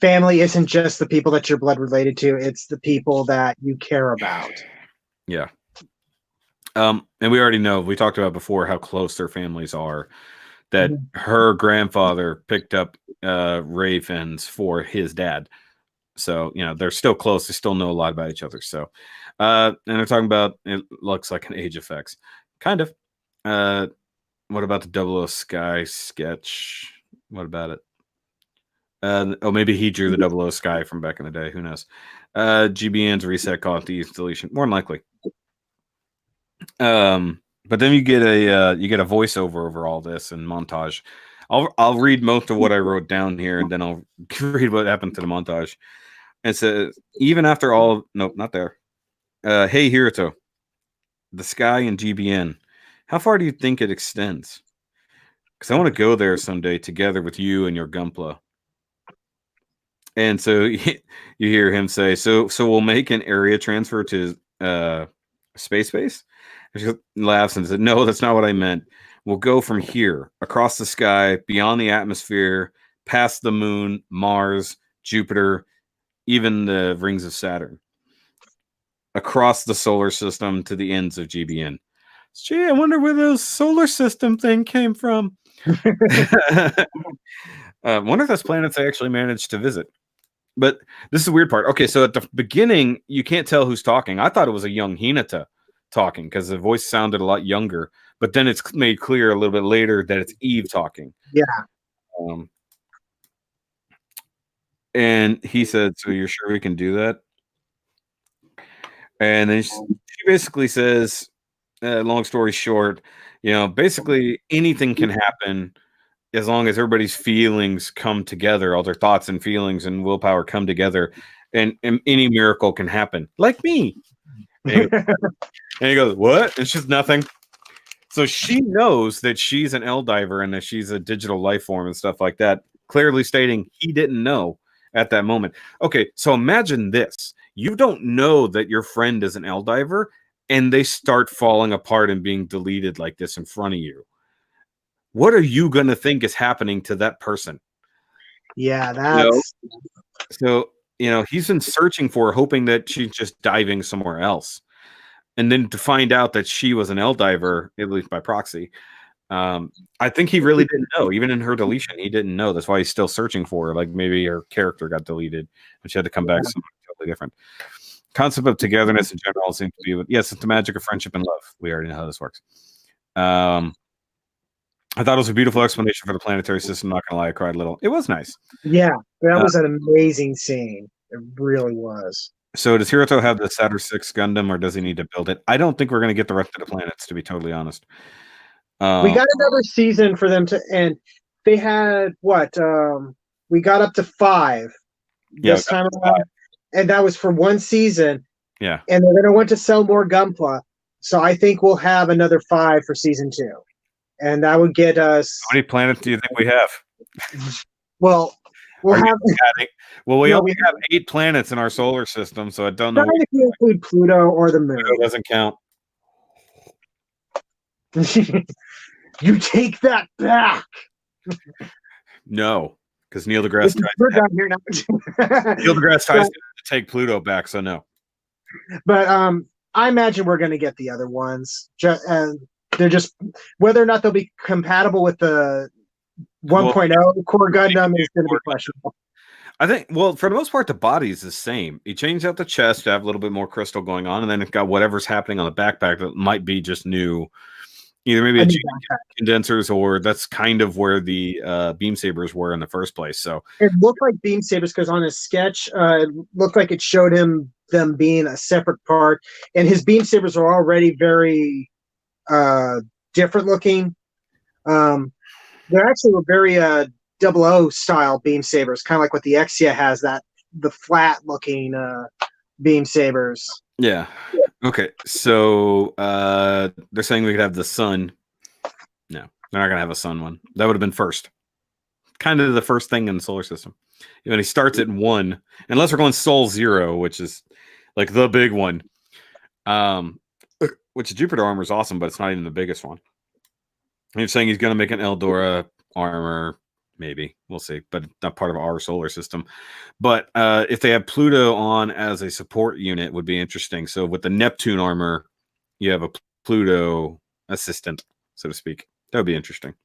Family isn't just the people that you're blood related to; it's the people that you care about. Yeah. And we already know, we talked about before how close their families are. That her grandfather picked up ravens for his dad. So, they're still close. They still know a lot about each other. So, and they're talking about, it looks like an age effects. Kind of. What about the Double O Sky sketch? What about it? Maybe he drew the Double O Sky from back in the day. Who knows? GBN's reset caught the deletion. More than likely. But then you get a voiceover over all this and montage. I'll read most of what I wrote down here, and then I'll read what happened to the montage. It says, even after all, nope, not there. Hey, Hiruto, the sky and GBN. How far do you think it extends? Because I want to go there someday together with you and your Gunpla. And so you hear him say, so we'll make an area transfer to space base? And she laughs and said, no, that's not what I meant. We'll go from here, across the sky, beyond the atmosphere, past the moon, Mars, Jupiter, even the rings of Saturn, across the solar system to the ends of GBN. Gee, I wonder where those solar system thing came from. Wonder if that's planets I actually managed to visit. But this is the weird part. Okay, so at the beginning, you can't tell who's talking. I thought it was a young Hinata talking because the voice sounded a lot younger. But then it's made clear a little bit later that it's Eve talking. Yeah. And he said, so you're sure we can do that? And then she basically says, long story short, basically anything can happen as long as everybody's feelings come together, all their thoughts and feelings and willpower come together, and any miracle can happen, like me. And he goes, what? It's just nothing. So she knows that she's an Eldiver and that she's a digital life form and stuff like that, clearly stating he didn't know at that moment. Okay, so imagine this. You don't know that your friend is an Eldiver, and they start falling apart and being deleted like this in front of you. What are you going to think is happening to that person? Yeah, that's... So, he's been searching for her, hoping that she's just diving somewhere else. And then to find out that she was an Eldiver, at least by proxy, I think he really didn't know. Even in her deletion, he didn't know. That's why he's still searching for her. Like maybe her character got deleted and she had to come back something totally different. Concept of togetherness in general seems to be yes, it's the magic of friendship and love. We already know how this works. I thought it was a beautiful explanation for the planetary system. Not gonna lie, I cried a little. It was nice. Yeah, that was an amazing scene. It really was. So does Hiruto have the Saturn 6 Gundam, or does he need to build it? I don't think we're going to get the rest of the planets, to be totally honest. We got another season for them to end. They had what? We got up to 5 this time around, and that was for one season. Yeah, and they're going to want to sell more Gunpla, so I think we'll have another 5 for season 2, and that would get us. How many planets do you think we have? Well. We only have 8 planets in our solar system, so I don't know. If you include Pluto or the moon. Pluto doesn't count. You take that back. No, because Neil deGrasse Tyson to take Pluto back, so no. But I imagine we're going to get the other ones. They're just whether or not they'll be compatible with the 1.0 core Gundam is going to be questionable. I think, for the most part, the body is the same. He changed out the chest to have a little bit more crystal going on, and then it got whatever's happening on the backpack that might be just new. Either maybe a condensers, or that's kind of where the beam sabers were in the first place. So it looked like beam sabers because on his sketch, it looked like it showed him them being a separate part, and his beam sabers are already very different looking. They're actually very 00 style beam sabers, kind of like what the Exia has, the flat looking beam sabers. Yeah. Okay. So they're saying we could have the sun. No, they're not gonna have a sun one. That would have been first. Kind of the first thing in the solar system. He starts at 1, unless we're going Sol 0, which is like the big one. Which Jupiter armor is awesome, but it's not even the biggest one. He's saying he's going to make an Eldora armor, maybe. We'll see, but not part of our solar system. But if they have Pluto on as a support unit, would be interesting. So with the Neptune armor, you have a Pluto assistant, so to speak. That would be interesting.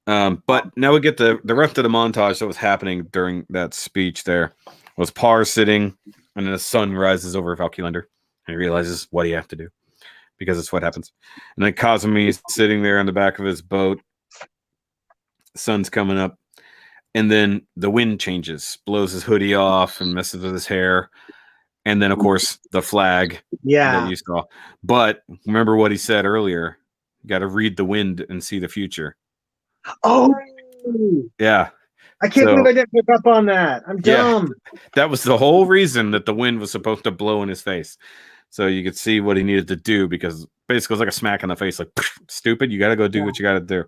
But now we get the rest of the montage that was happening during that speech there. Was Par sitting, and then the sun rises over Valkylander, and he realizes what he have to do. because it's what happens. And then Kazumi's sitting there on the back of his boat. The sun's coming up. And then the wind changes, blows his hoodie off and messes with his hair. And then, of course, the flag that you saw. But remember what he said earlier. You got to read the wind and see the future. Oh, yeah. I can't believe I didn't pick up on that. I'm dumb. Yeah, that was the whole reason that the wind was supposed to blow in his face. So you could see what he needed to do, because basically it was like a smack in the face, like, stupid, you got to go do what you got to do.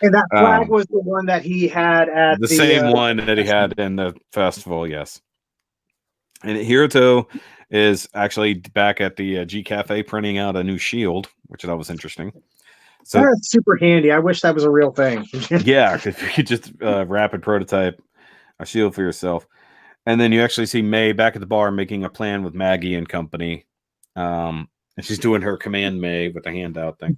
And that flag was the one that he had at the same one that he had in the festival, yes. And Hiruto is actually back at the G Cafe printing out a new shield, which I thought was interesting. So that's super handy. I wish that was a real thing. Yeah, if you could just rapid prototype a shield for yourself. And then you actually see May back at the bar making a plan with Maggie and company. And she's doing her command May with the handout thing.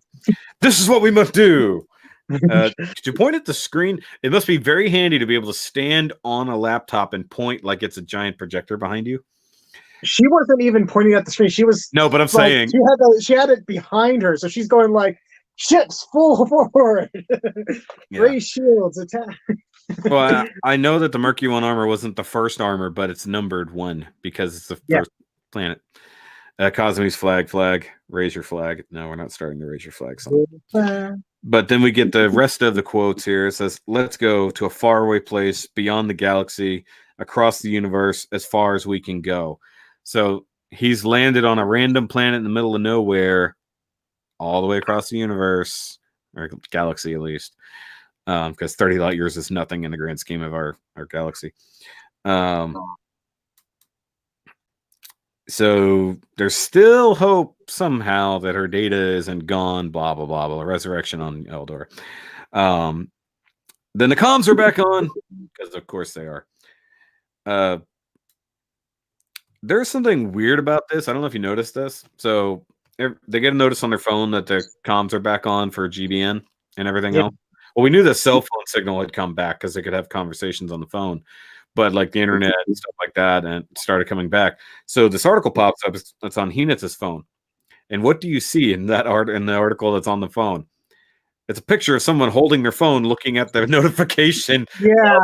This is what we must do. To point at the screen, it must be very handy to be able to stand on a laptop and point like it's a giant projector behind you. She wasn't even pointing at the screen. She was but I'm saying she had it behind her, so she's going like, ships full forward. Ray shields attack. Well, I know that the Mercury 1 armor wasn't the first armor, but it's numbered 1 because it's the first planet. Kazumi's flag, raise your flag. No, we're not starting the raise your flag song. But then we get the rest of the quotes here. It says, let's go to a faraway place beyond the galaxy, across the universe, as far as we can go. So he's landed on a random planet in the middle of nowhere, all the way across the universe, or galaxy at least, because 30 light years is nothing in the grand scheme of our galaxy. So there's still hope somehow that her data isn't gone, blah, blah, blah, blah. Resurrection on Eldora. Then the comms are back on, because of course they are. There's something weird about this. I don't know if you noticed this. So they get a notice on their phone that the comms are back on for GBN and everything else. Well, we knew the cell phone signal had come back because they could have conversations on the phone. But like the internet and stuff like that, and started coming back. So this article pops up. It's on Hinata's phone, and what do you see in that in the article that's on the phone? It's a picture of someone holding their phone, looking at their notification. Yeah,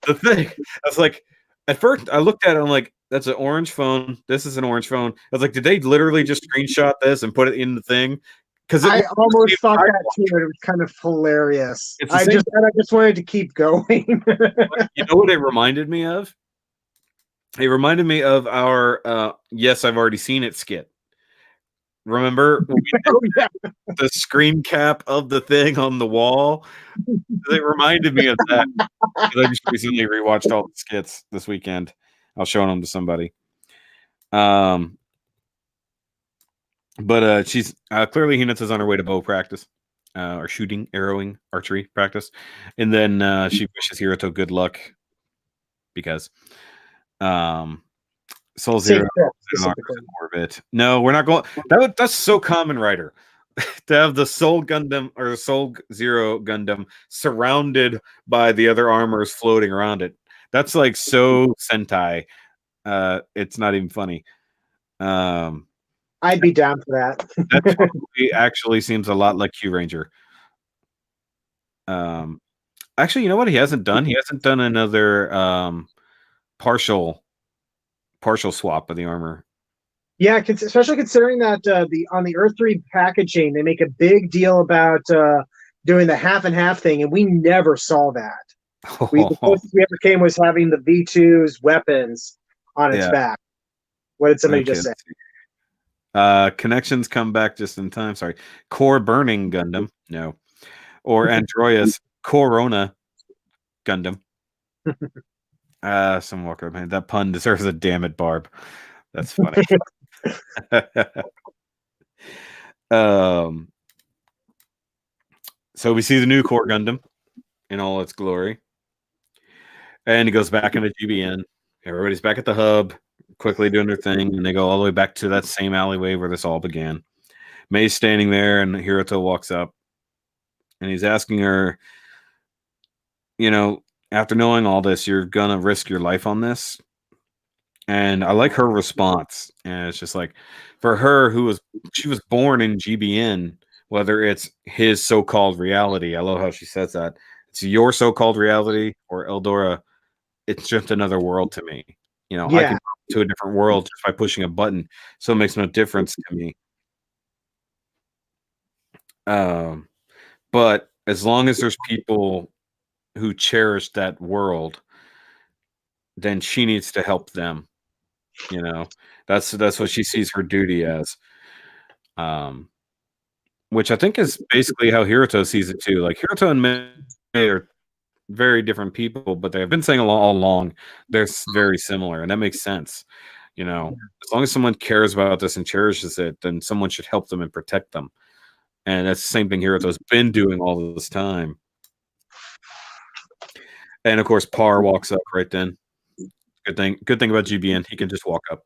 the thing. I was like, at first I looked at it. I'm like, that's an orange phone. This is an orange phone. I was like, did they literally just screenshot this and put it in the thing? Because I almost thought that too. It was kind of hilarious. I just wanted to keep going. You know what it reminded me of? It reminded me of our "Yes, I've already seen it" skit. Remember the screen cap of the thing on the wall? It reminded me of that. I just recently rewatched all the skits this weekend. I was showing them to somebody. But she's clearly Hinata's on her way to bow practice, or shooting, arrowing, archery practice, and then she wishes Hiruto good luck because Soul Zero is in orbit. No, we're not going. That's so common, Rider, to have the Soul Gundam or Soul Zero Gundam surrounded by the other armors floating around it. That's like so Sentai. It's not even funny. I'd be down for that. That totally actually seems a lot like Q Ranger. Actually, you know what he hasn't done? He hasn't done another partial swap of the armor. Yeah, especially considering that on the Earth 3 packaging, they make a big deal about doing the half and half thing, and we never saw that. The closest we ever came was having the V2's weapons on its back. What did somebody just say? Connections come back just in time. Sorry. Core Burning Gundam. No. Or Androias Corona Gundam. Some Walker, man. That pun deserves a damn it, Barb. That's funny. So we see the new Core Gundam in all its glory. And he goes back into GBN. Everybody's back at the hub, quickly doing their thing, and they go all the way back to that same alleyway where this all began. May's standing there, and Hiruto walks up, and he's asking her, you know, after knowing all this, you're gonna risk your life on this? And I like her response. And it's just like, for her, she was born in GBN, whether it's his so-called reality. I love how she says that. It's your so-called reality or Eldora. It's just another world to me. You know, I can Yeah. go to a different world just by pushing a button. So it makes no difference to me. But as long as there's people who cherish that world, then she needs to help them. You know, that's what she sees her duty as. Um, which I think is basically how Hiruto sees it too. Like Hiruto and Mei are very different people, but they have been saying all along they're very similar, and that makes sense. You know, as long as someone cares about this and cherishes it, then someone should help them and protect them. And that's the same thing Hiruto's been doing all this time. And of course, Par walks up right then. Good thing about GBN, he can just walk up.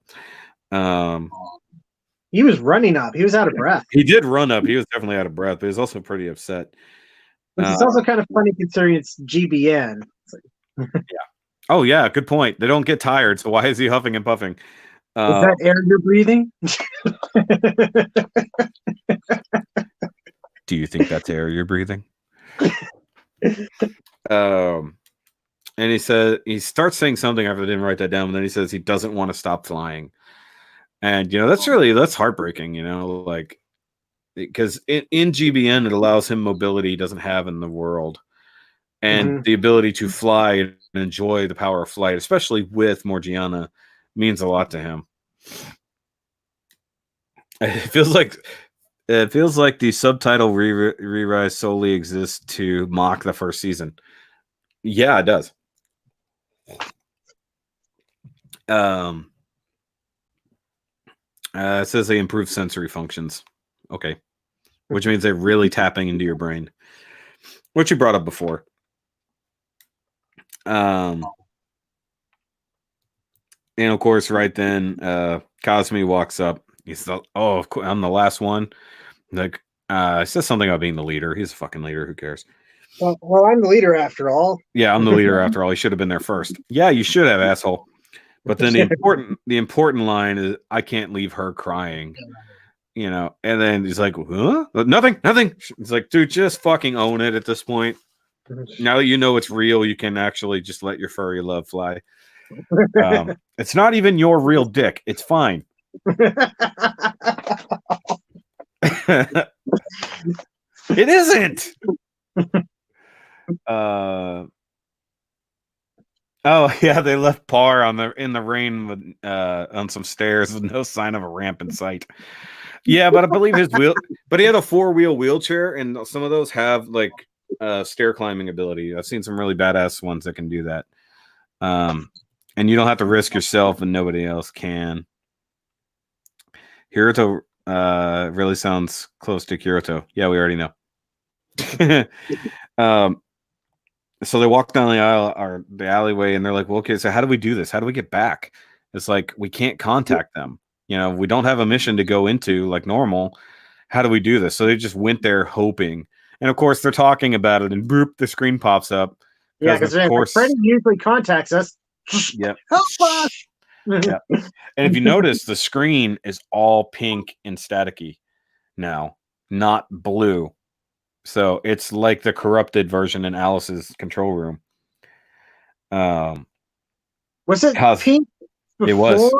He was running up. He was out of breath. He did run up. He was definitely out of breath, but he was also pretty upset. Which is also kind of funny considering it's GBN. Yeah. Oh yeah, good point. They don't get tired, so why is he huffing and puffing? Is that air you're breathing? Do you think that's air you're breathing? And he starts saying something after I didn't write that down, and then he says he doesn't want to stop flying. And that's heartbreaking, like, because in GBN it allows him mobility he doesn't have in the world. And the ability to fly and enjoy the power of flight, especially with Morgiana, means a lot to him. It feels like the subtitle ReRise solely exists to mock the first season. Yeah, it does. It says they improve sensory functions. Okay. Which means they're really tapping into your brain, which you brought up before. And of course, right then, Cosme walks up. He's like, "Oh, I'm the last one." Like, says something about being the leader. He's a fucking leader. Who cares? Well, I'm the leader after all. Yeah, I'm the leader after all. He should have been there first. Yeah, you should have, asshole. But then the important line is, "I can't leave her crying." And then he's like, "Huh? Nothing. It's like, dude, just fucking own it at this point. Now that you know it's real, you can actually just let your furry love fly. It's not even your real dick. It's fine." It isn't. Oh yeah, they left Par in the rain with, on some stairs with no sign of a ramp in sight. Yeah, but I believe but he had a 4-wheel wheelchair, and some of those have like stair climbing ability. I've seen some really badass ones that can do that. And you don't have to risk yourself, and nobody else can. Hiruto really sounds close to Kyoto. Yeah, we already know. So they walk down the aisle or the alleyway, and they're like, "Well, okay, so how do we do this? How do we get back?" It's like, we can't contact them. We don't have a mission to go into like normal. How do we do this? So they just went there hoping. And of course, they're talking about it, and boop, the screen pops up. Yeah, because Freddy usually contacts us. Yep. Help us! Yeah. And if you notice, the screen is all pink and staticky now, not blue. So it's like the corrupted version in Alice's control room. Was it pink before? It was.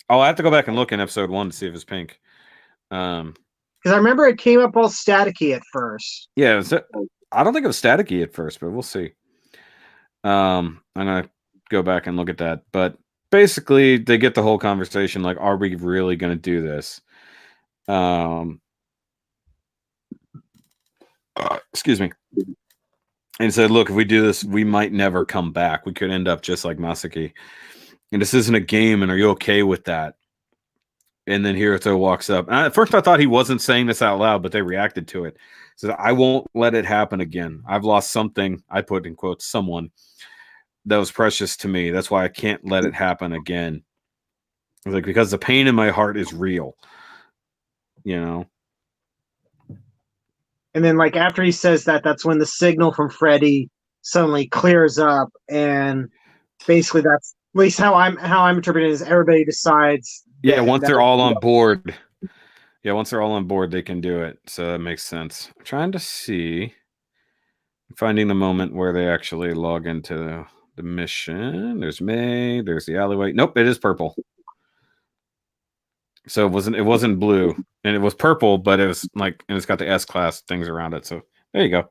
Oh, I have to go back and look in episode 1 to see if it's pink. Because I remember it came up all staticky at first. Yeah, I don't think it was staticky at first, but we'll see. I'm gonna go back and look at that. But basically, they get the whole conversation like, are we really gonna do this? Excuse me. And said, look, if we do this, we might never come back. We could end up just like Masaki. And this isn't a game, and are you okay with that? And then Hiruto walks up. And at first I thought he wasn't saying this out loud, but they reacted to it. He said, I won't let it happen again. I've lost something, I put in quotes, someone that was precious to me. That's why I can't let it happen again. I was like, because the pain in my heart is real. And then, like, after he says that, that's when the signal from Freddy suddenly clears up, and basically least how I'm interpreting it is everybody decides Yeah, once that they're all on board. Yeah, once they're all on board, they can do it. So that makes sense. I'm trying to see, finding the moment where they actually log into the mission. There's May. There's the alleyway. Nope, it is purple. So it wasn't blue, and it was purple, but it was like, and it's got the S class things around it. So there you go.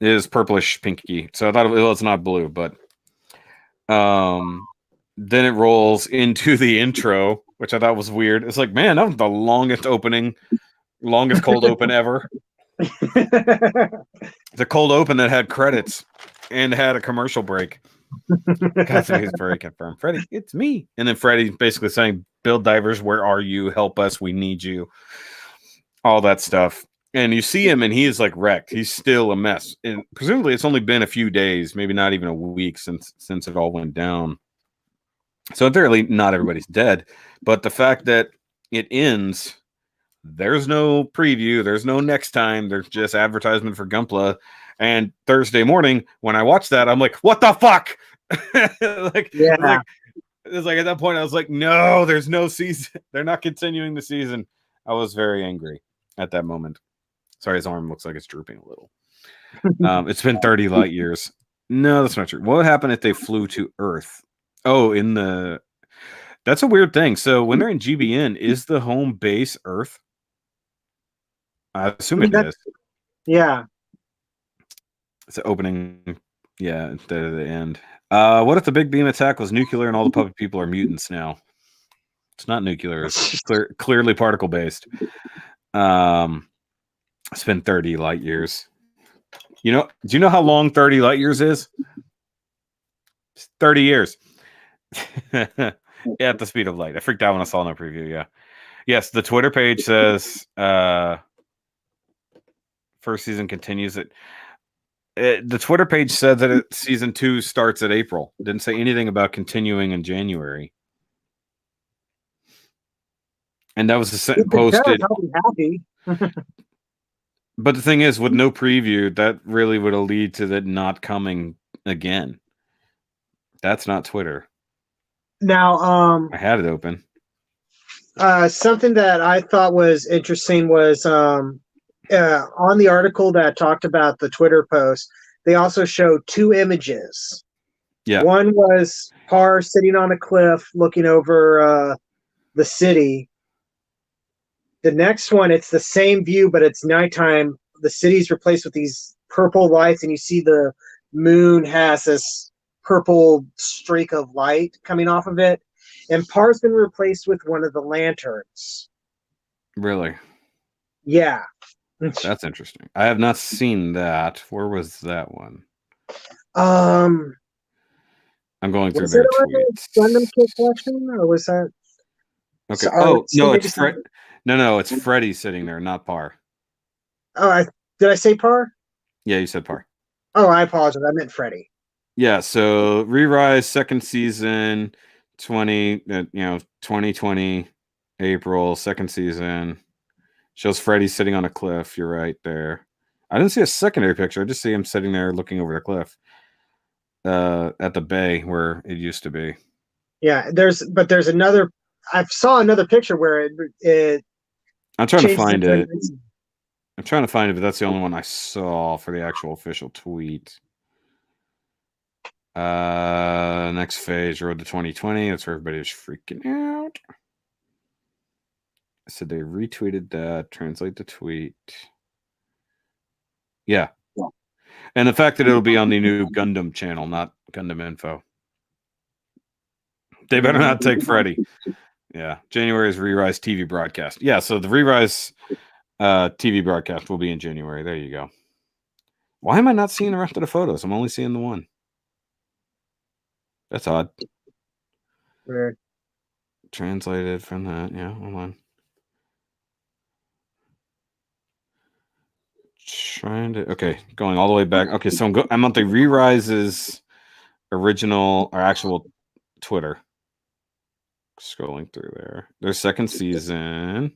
It is purplish pinky. So I thought it's not blue, but then it rolls into the intro, which I thought was weird. It's like, man, that was the longest cold open ever. The cold open that had credits and had a commercial break. God, so he's very confirmed. Freddie, it's me. And then Freddie basically saying, "Build divers, where are you? Help us, we need you." All that stuff. And you see him and he is like wrecked. He's still a mess. And presumably it's only been a few days, maybe not even a week since it all went down. So apparently not everybody's dead. But the fact that it ends, there's no preview, there's no next time, there's just advertisement for Gunpla. And Thursday morning, when I watched that, I'm like, what the fuck? It's like at that point, I was like, no, there's no season. They're not continuing the season. I was very angry at that moment. Sorry, his arm looks like it's drooping a little. It's been 30 light years. No, that's not true. What would happen if they flew to Earth? Oh, that's a weird thing. So when they're in GBN, is the home base Earth? I assume it is. Yeah. It's the opening. Yeah, instead of the end. What if the big beam attack was nuclear and all the puppet people are mutants now? It's not nuclear. It's clearly particle based. It's been 30 light years. Do you know how long 30 light years is? It's 30 years. Yeah, at the speed of light. I freaked out when I saw no preview. Yeah. Yes, the Twitter page says first season continues it. The Twitter page said that season 2 starts at April. It didn't say anything about continuing in January. And that was the posted. I'll be happy. But the thing is, with no preview, that really would lead to that not coming again. That's not Twitter. Now, I had it open. Something that I thought was interesting was on the article that talked about the Twitter post, they also showed 2 images. Yeah. One was Par sitting on a cliff looking over the city. The next one, it's the same view, but it's nighttime. The city's replaced with these purple lights, and you see the moon has this purple streak of light coming off of it. And Par's been replaced with one of the lanterns. Really? Yeah. That's interesting. I have not seen that. Where was that one? I'm going through their tweets. Gundam Kit Collection, or was that? Okay. No, it's Fred. No, it's Freddy sitting there, not Par. Oh, did I say Par? Yeah, you said Par. Oh, I apologize. I meant Freddy. Yeah. So ReRise second season, 2020 April second season shows Freddy sitting on a cliff. You're right there. I didn't see a secondary picture. I just see him sitting there looking over the cliff at the bay where it used to be. Yeah, there's another. I saw another picture where it I'm trying to find it. I'm trying to find it, but that's the only one I saw for the actual official tweet. Next phase, Road to 2020. That's where everybody was freaking out. So they retweeted that. Translate the tweet. Yeah. And the fact that it'll be on the new Gundam channel, not Gundam Info. They better not take Freddy. Yeah. January's ReRise TV broadcast. Yeah, so the ReRise TV broadcast will be in January. There you go. Why am I not seeing the rest of the photos? I'm only seeing the one. That's odd. Weird. Translated from that. Yeah, hold on. Going all the way back. Okay, so I'm on the ReRise's original or actual Twitter. Scrolling through there. Their second season.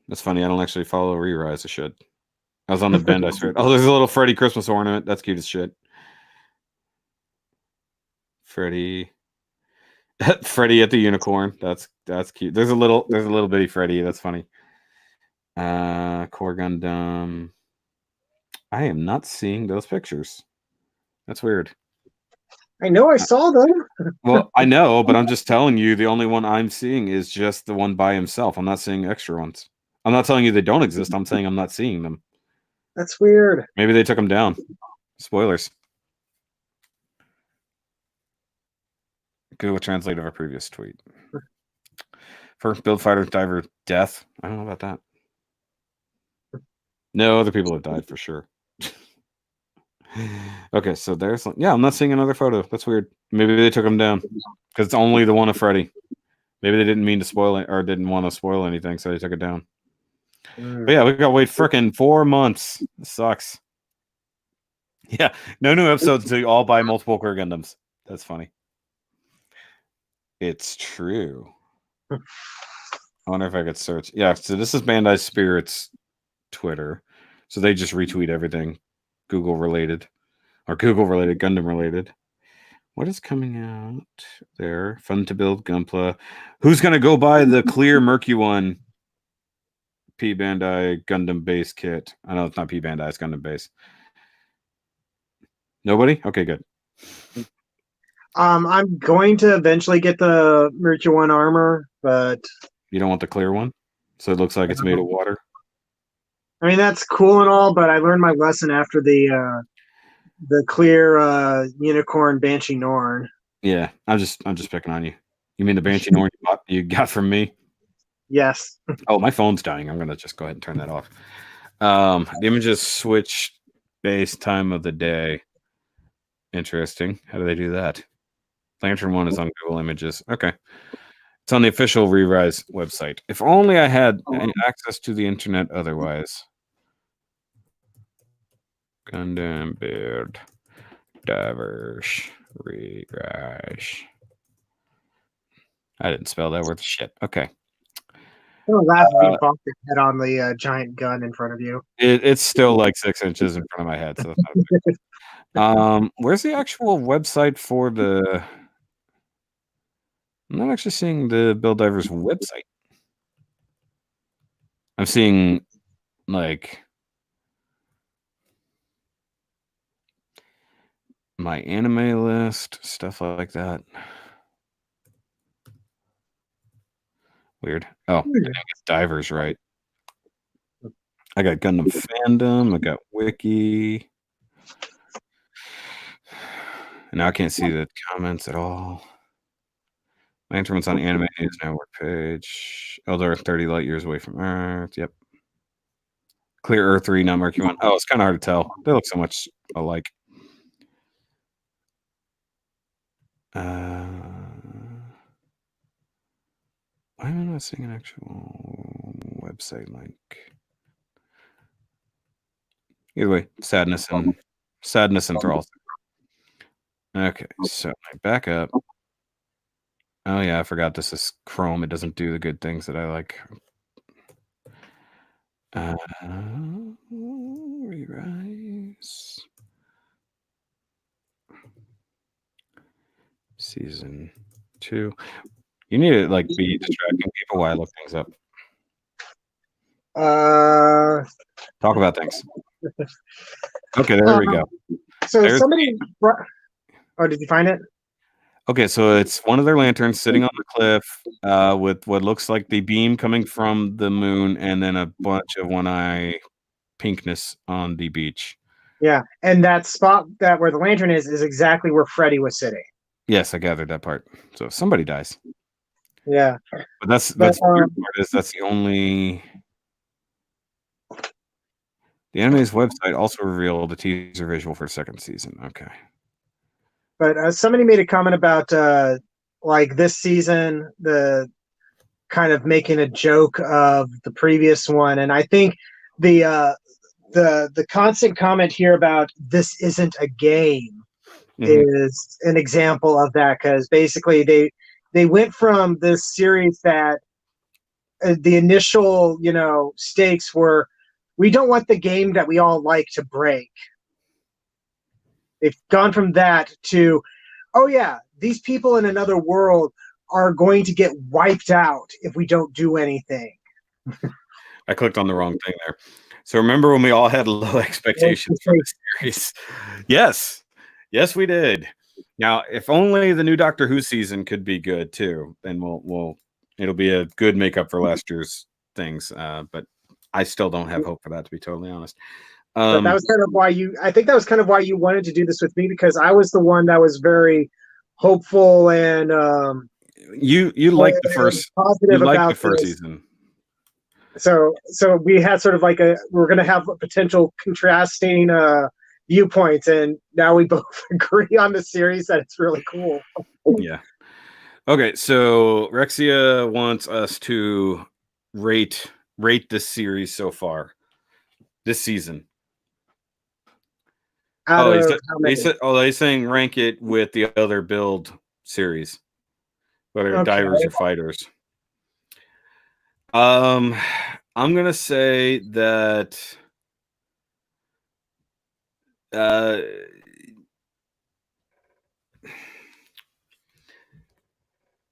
That's funny. I don't actually follow ReRise. I should. I was on the bend. I swear. Oh, there's a little Freddy Christmas ornament. That's cute as shit. Freddy. Freddy at the unicorn. That's cute. There's a little bitty Freddy. That's funny. Core Gundam. I am not seeing those pictures. That's weird. I know I saw them. Well, I know, but I'm just telling you the only one I'm seeing is just the one by himself. I'm not seeing extra ones. I'm not telling you they don't exist. I'm saying I'm not seeing them. That's weird. Maybe they took them down. Spoilers. Google Translate of a previous tweet. First build fighter diver death. I don't know about that. No, other people have died for sure. Okay, so there's I'm not seeing another photo. That's weird. Maybe they took them down because it's only the one of Freddy. Maybe they didn't mean to spoil it or didn't want to spoil anything, so they took it down. But yeah, we got to wait frickin' 4 months. This sucks. Yeah, no new episodes until you all buy multiple Core Gundams. That's funny. It's true. I wonder if I could search. Yeah, so this is Bandai Spirit's Twitter. So they just retweet everything Google related or Google related, Gundam related. What is coming out there? Fun to build Gunpla. Who's going to go buy the clear murky one? P Bandai Gundam base kit. I know it's not P Bandai, it's Gundam base. Nobody? Okay, good. I'm going to eventually get the Murky One armor, but You don't want the clear one? So it looks like it's made of water? I mean that's cool and all, but I learned my lesson after the clear unicorn Banshee Norn. Yeah, I'm just picking on you. You mean the Banshee Norn you got from me? Yes. Oh, my phone's dying. I'm gonna just go ahead and turn that off. The images switch base time of the day. Interesting. How do they do that? Lantern one is on Google Images. Okay. It's on the official ReRise website. If only I had access to the internet otherwise. Gundam Build DiVERS ReRise. I didn't spell that word. Shit. Okay. Don't laugh if you bonk your head on the giant gun in front of you. It's still like 6 inches in front of my head. So that's not where's the actual website for the... I'm not actually seeing the Build Divers website. I'm seeing like my anime list, stuff like that. Weird. Oh, I didn't get Divers right. I got Gundam Fandom. I got Wiki. And now I can't see the comments at all. Lantern's on Anime News Network page. Eldora 30 light years away from Earth. Yep. Clear Earth 3, not Mercury 1. Oh, it's kind of hard to tell. They look so much alike. Why am I not seeing an actual website link? Either way, sadness and thrall. Okay, so back up. Oh yeah, I forgot this is Chrome. It doesn't do the good things that I like. ReRise. Season 2. You need to like be distracting people while I look things up. Talk about things. Okay, there we go. So somebody... Oh, did you find it? Okay, so it's one of their lanterns sitting on the cliff with what looks like the beam coming from the moon and then a bunch of one-eye pinkness on the beach. Yeah, and that spot where the lantern is exactly where Freddy was sitting. Yes, I gathered that part. So if somebody dies. Yeah. But that's the weird part is that's the only... The anime's website also revealed the teaser visual for second season. Okay. But somebody made a comment about like this season, the kind of making a joke of the previous one, and I think the constant comment here about this isn't a game is an example of that, because basically they went from this series that the initial stakes were, we don't want the game that we all like to break. They've gone from that to, oh yeah, these people in another world are going to get wiped out if we don't do anything. I clicked on the wrong thing there. So remember when we all had low expectations for the series? Yes. Yes, we did. Now, if only the new Doctor Who season could be good too, then it'll be a good makeup for last year's things. But I still don't have hope for that, to be totally honest. But that was kind of why I think that was kind of why you wanted to do this with me, because I was the one that was very hopeful and you liked the first positive about the first season. So we had sort of like we're going to have potential contrasting viewpoints, and now we both agree on the series that it's really cool. Yeah. Okay, so Rexia wants us to rate this series so far, this season. They're saying rank it with the other build series, whether divers or fighters. I'm gonna say that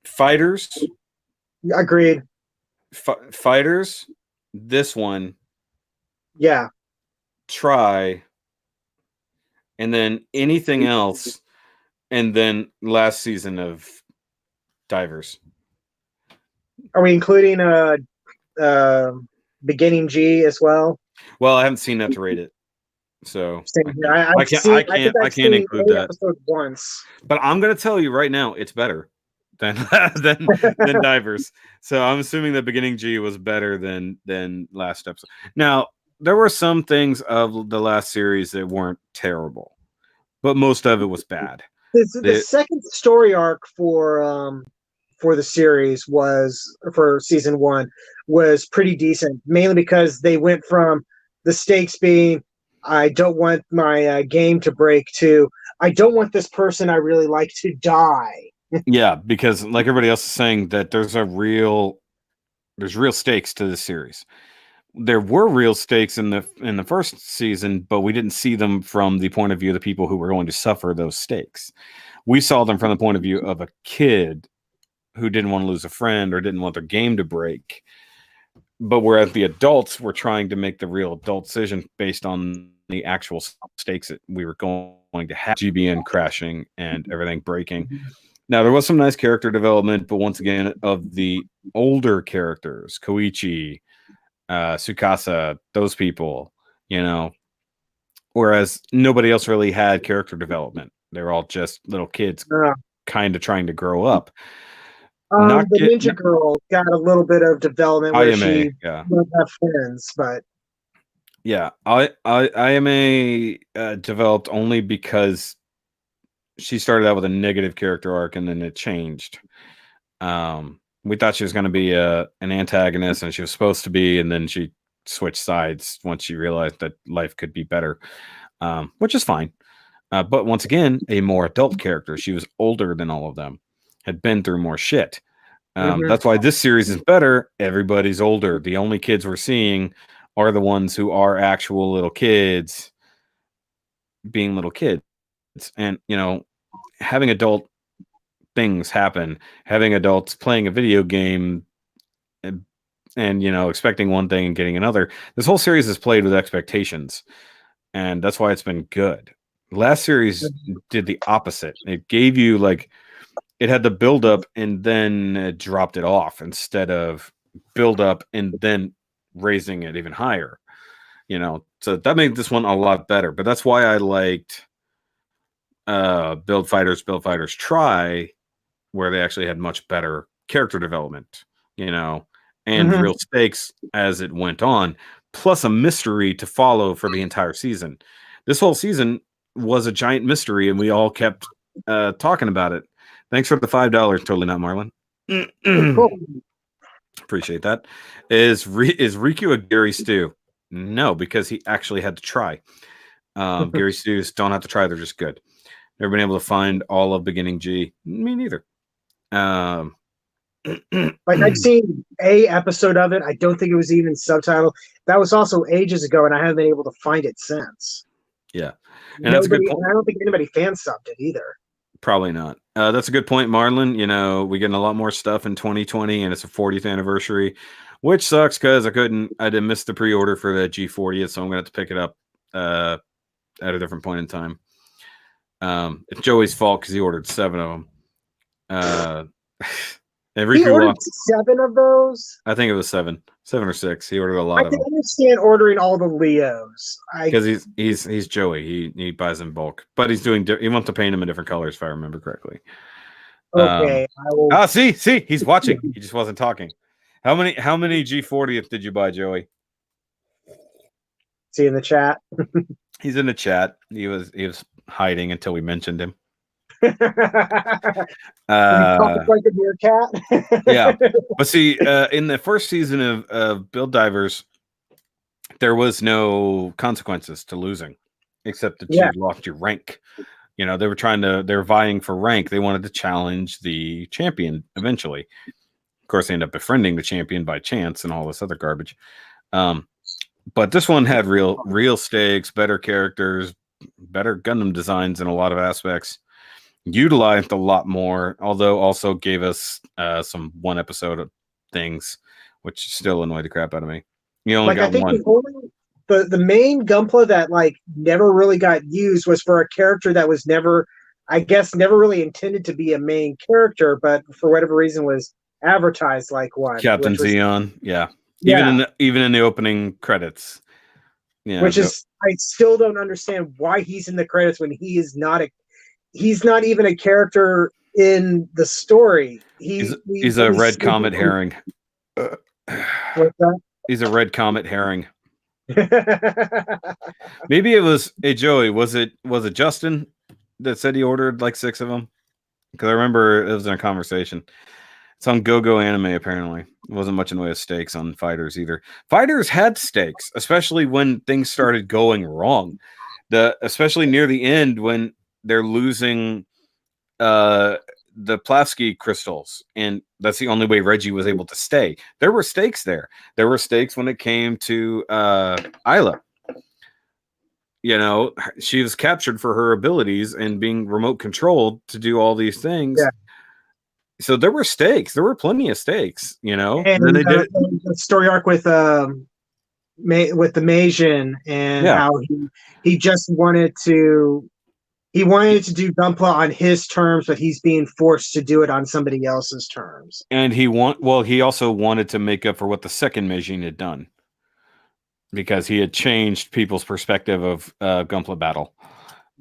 fighters. Agreed. Fighters. This one. Yeah. Try. And then anything else, and then last season of divers. Are we including beginning G as well? Well, I haven't seen that to rate it, so I can't include that episode once. But I'm gonna tell you right now, it's better than divers. So I'm assuming that beginning G was better than last episode. Now, there were some things of the last series that weren't terrible, but most of it was bad. The second story arc for the series for season 1 was pretty decent, mainly because they went from the stakes being, I don't want my game to break, to I don't want this person I really like to die. Yeah, because like everybody else is saying, that there's real stakes to this series. There were real stakes in the first season, but we didn't see them from the point of view of the people who were going to suffer those stakes. We saw them from the point of view of a kid who didn't want to lose a friend or didn't want their game to break. But whereas the adults were trying to make the real adult decision based on the actual stakes that we were going to have, GBN crashing and everything breaking. Now, there was some nice character development, but once again, of the older characters, Koichi, Tsukasa, those people, whereas nobody else really had character development. They're all just little kids kind of trying to grow up. The ninja girl got a little bit of development where she doesn't have friends, but yeah, IMA developed only because she started out with a negative character arc and then it changed. We thought she was going to be an antagonist, and she was supposed to be, and then she switched sides once she realized that life could be better, which is fine. But once again, a more adult character. She was older than all of them, had been through more shit. That's why this series is better. Everybody's older. The only kids we're seeing are the ones who are actual little kids being little kids. And, having adult things happen, having adults playing a video game and expecting one thing and getting another. This whole series is played with expectations, and that's why it's been good. Last series did the opposite. It gave you it had the build up and then it dropped it off instead of build up and then raising it even higher. So that made this one a lot better. But that's why I liked Build Fighters Try, where they actually had much better character development, and real stakes as it went on, plus a mystery to follow for the entire season. This whole season was a giant mystery, and we all kept talking about it. Thanks for the $5. Totally not Marlon. Appreciate that. Is Riku a Gary Stew? No, because he actually had to try. Gary Stews don't have to try; they're just good. Never been able to find all of Beginning G. Me neither. I've seen a episode of it. I don't think it was even subtitled. That was also ages ago, and I haven't been able to find it since. Yeah, and that's a good point. I don't think anybody fan subbed it either. Probably not. That's a good point, Marlon. We're getting a lot more stuff in 2020, and it's a 40th anniversary, which sucks because I didn't miss the pre-order for the G40th, so I'm gonna have to pick it up at a different point in time. It's Joey's fault because he ordered 7 of them. And He Riku ordered 7 of those. I think it was 7 or 6. He ordered a lot I of can them understand ordering all the Leos. because he's Joey. He buys in bulk, but he wants to paint them in different colors if I remember correctly. Okay, I will. See, he's watching. He just wasn't talking. How many G40th did you buy, Joey? See in the chat. He's in the chat. He was hiding until we mentioned him. Like a meerkat. Yeah, but see, in the first season of Build Divers, there was no consequences to losing, except that you lost your rank. They were vying for rank. They wanted to challenge the champion eventually. Of course, they end up befriending the champion by chance and all this other garbage. But this one had real stakes, better characters, better Gundam designs in a lot of aspects. Utilized a lot more, although also gave us some one episode of things, which still annoyed the crap out of me. You only got one. The main Gunpla that never really got used was for a character that was never really intended to be a main character, but for whatever reason was advertised like one. Captain Xeon, yeah. Even in the opening credits. Yeah. Which is I still don't understand why he's in the credits when he's not even a character in the story. He's a red comet herring. What's that? He's a red comet herring. Maybe it was. Hey Joey, was it Justin that said he ordered like 6 of them? Because I remember it was in a conversation. It's on GoGo Anime apparently. It wasn't much in the way of stakes on Fighters either. Fighters had stakes, especially when things started going wrong. Especially near the end when they're losing the Plavsky crystals, and that's the only way Reggie was able to stay. There were stakes there. There were stakes when it came to Isla. She was captured for her abilities and being remote controlled to do all these things. Yeah. So there were stakes. There were plenty of stakes, And then they did the story arc with the Meijin and how he just wanted to. He wanted to do Gunpla on his terms, but he's being forced to do it on somebody else's terms. And he also wanted to make up for what the second Meijin had done, because he had changed people's perspective of Gunpla battle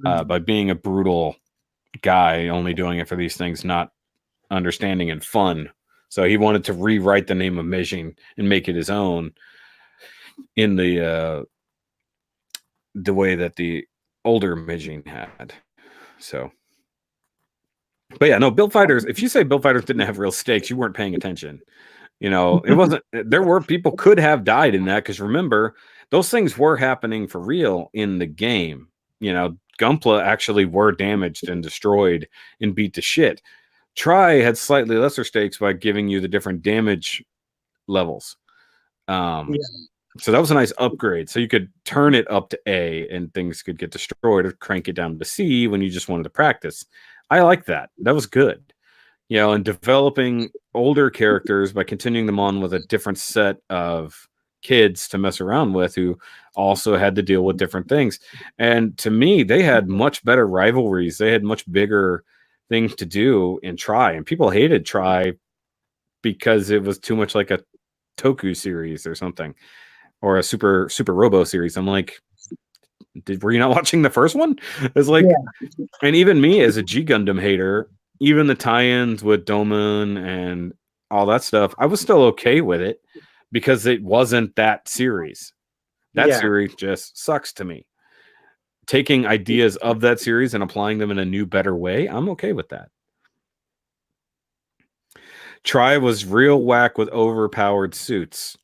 by being a brutal guy, only doing it for these things, not understanding and fun. So he wanted to rewrite the name of Meijin and make it his own in the way that the older Meijin had. So, but yeah, no, Build Fighters. If you say Build Fighters didn't have real stakes, you weren't paying attention. It wasn't. There were people could have died in that, because remember, those things were happening for real in the game. Gunpla actually were damaged and destroyed and beat to shit. Tri had slightly lesser stakes by giving you the different damage levels. So that was a nice upgrade. So you could turn it up to A and things could get destroyed, or crank it down to C when you just wanted to practice. I like that. That was good. And developing older characters by continuing them on with a different set of kids to mess around with who also had to deal with different things. And to me, they had much better rivalries. They had much bigger things to do in Tri. And people hated Tri because it was too much like a Toku series or something. Or a Super Robo series. I'm like, were you not watching the first one? It's like, and even me as a G Gundam hater, even the tie-ins with Domun and all that stuff, I was still okay with it because it wasn't that series. That series just sucks to me. Taking ideas of that series and applying them in a new, better way, I'm okay with that. Tri was real whack with overpowered suits.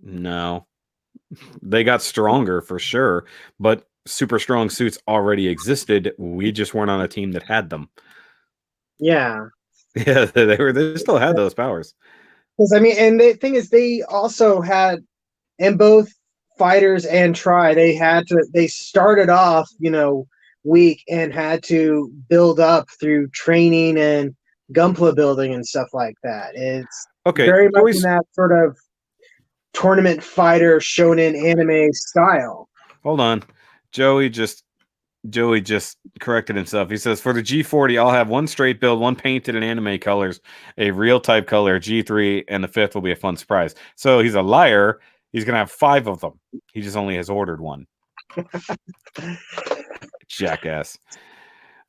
No, they got stronger for sure, but super strong suits already existed. We just weren't on a team that had them. Yeah, they still had those powers. Because and the thing is, they also had, in both Fighters and Tri, they started off, weak and had to build up through training and Gunpla building and stuff like that. It's very much in that sort of tournament fighter shonen anime style. Hold on. Joey just corrected himself. He says, for the G40, I'll have one straight build, one painted in anime colors, a real type color, G3, and the fifth will be a fun surprise. So he's a liar. He's going to have 5 of them. He just only has ordered one. Jackass.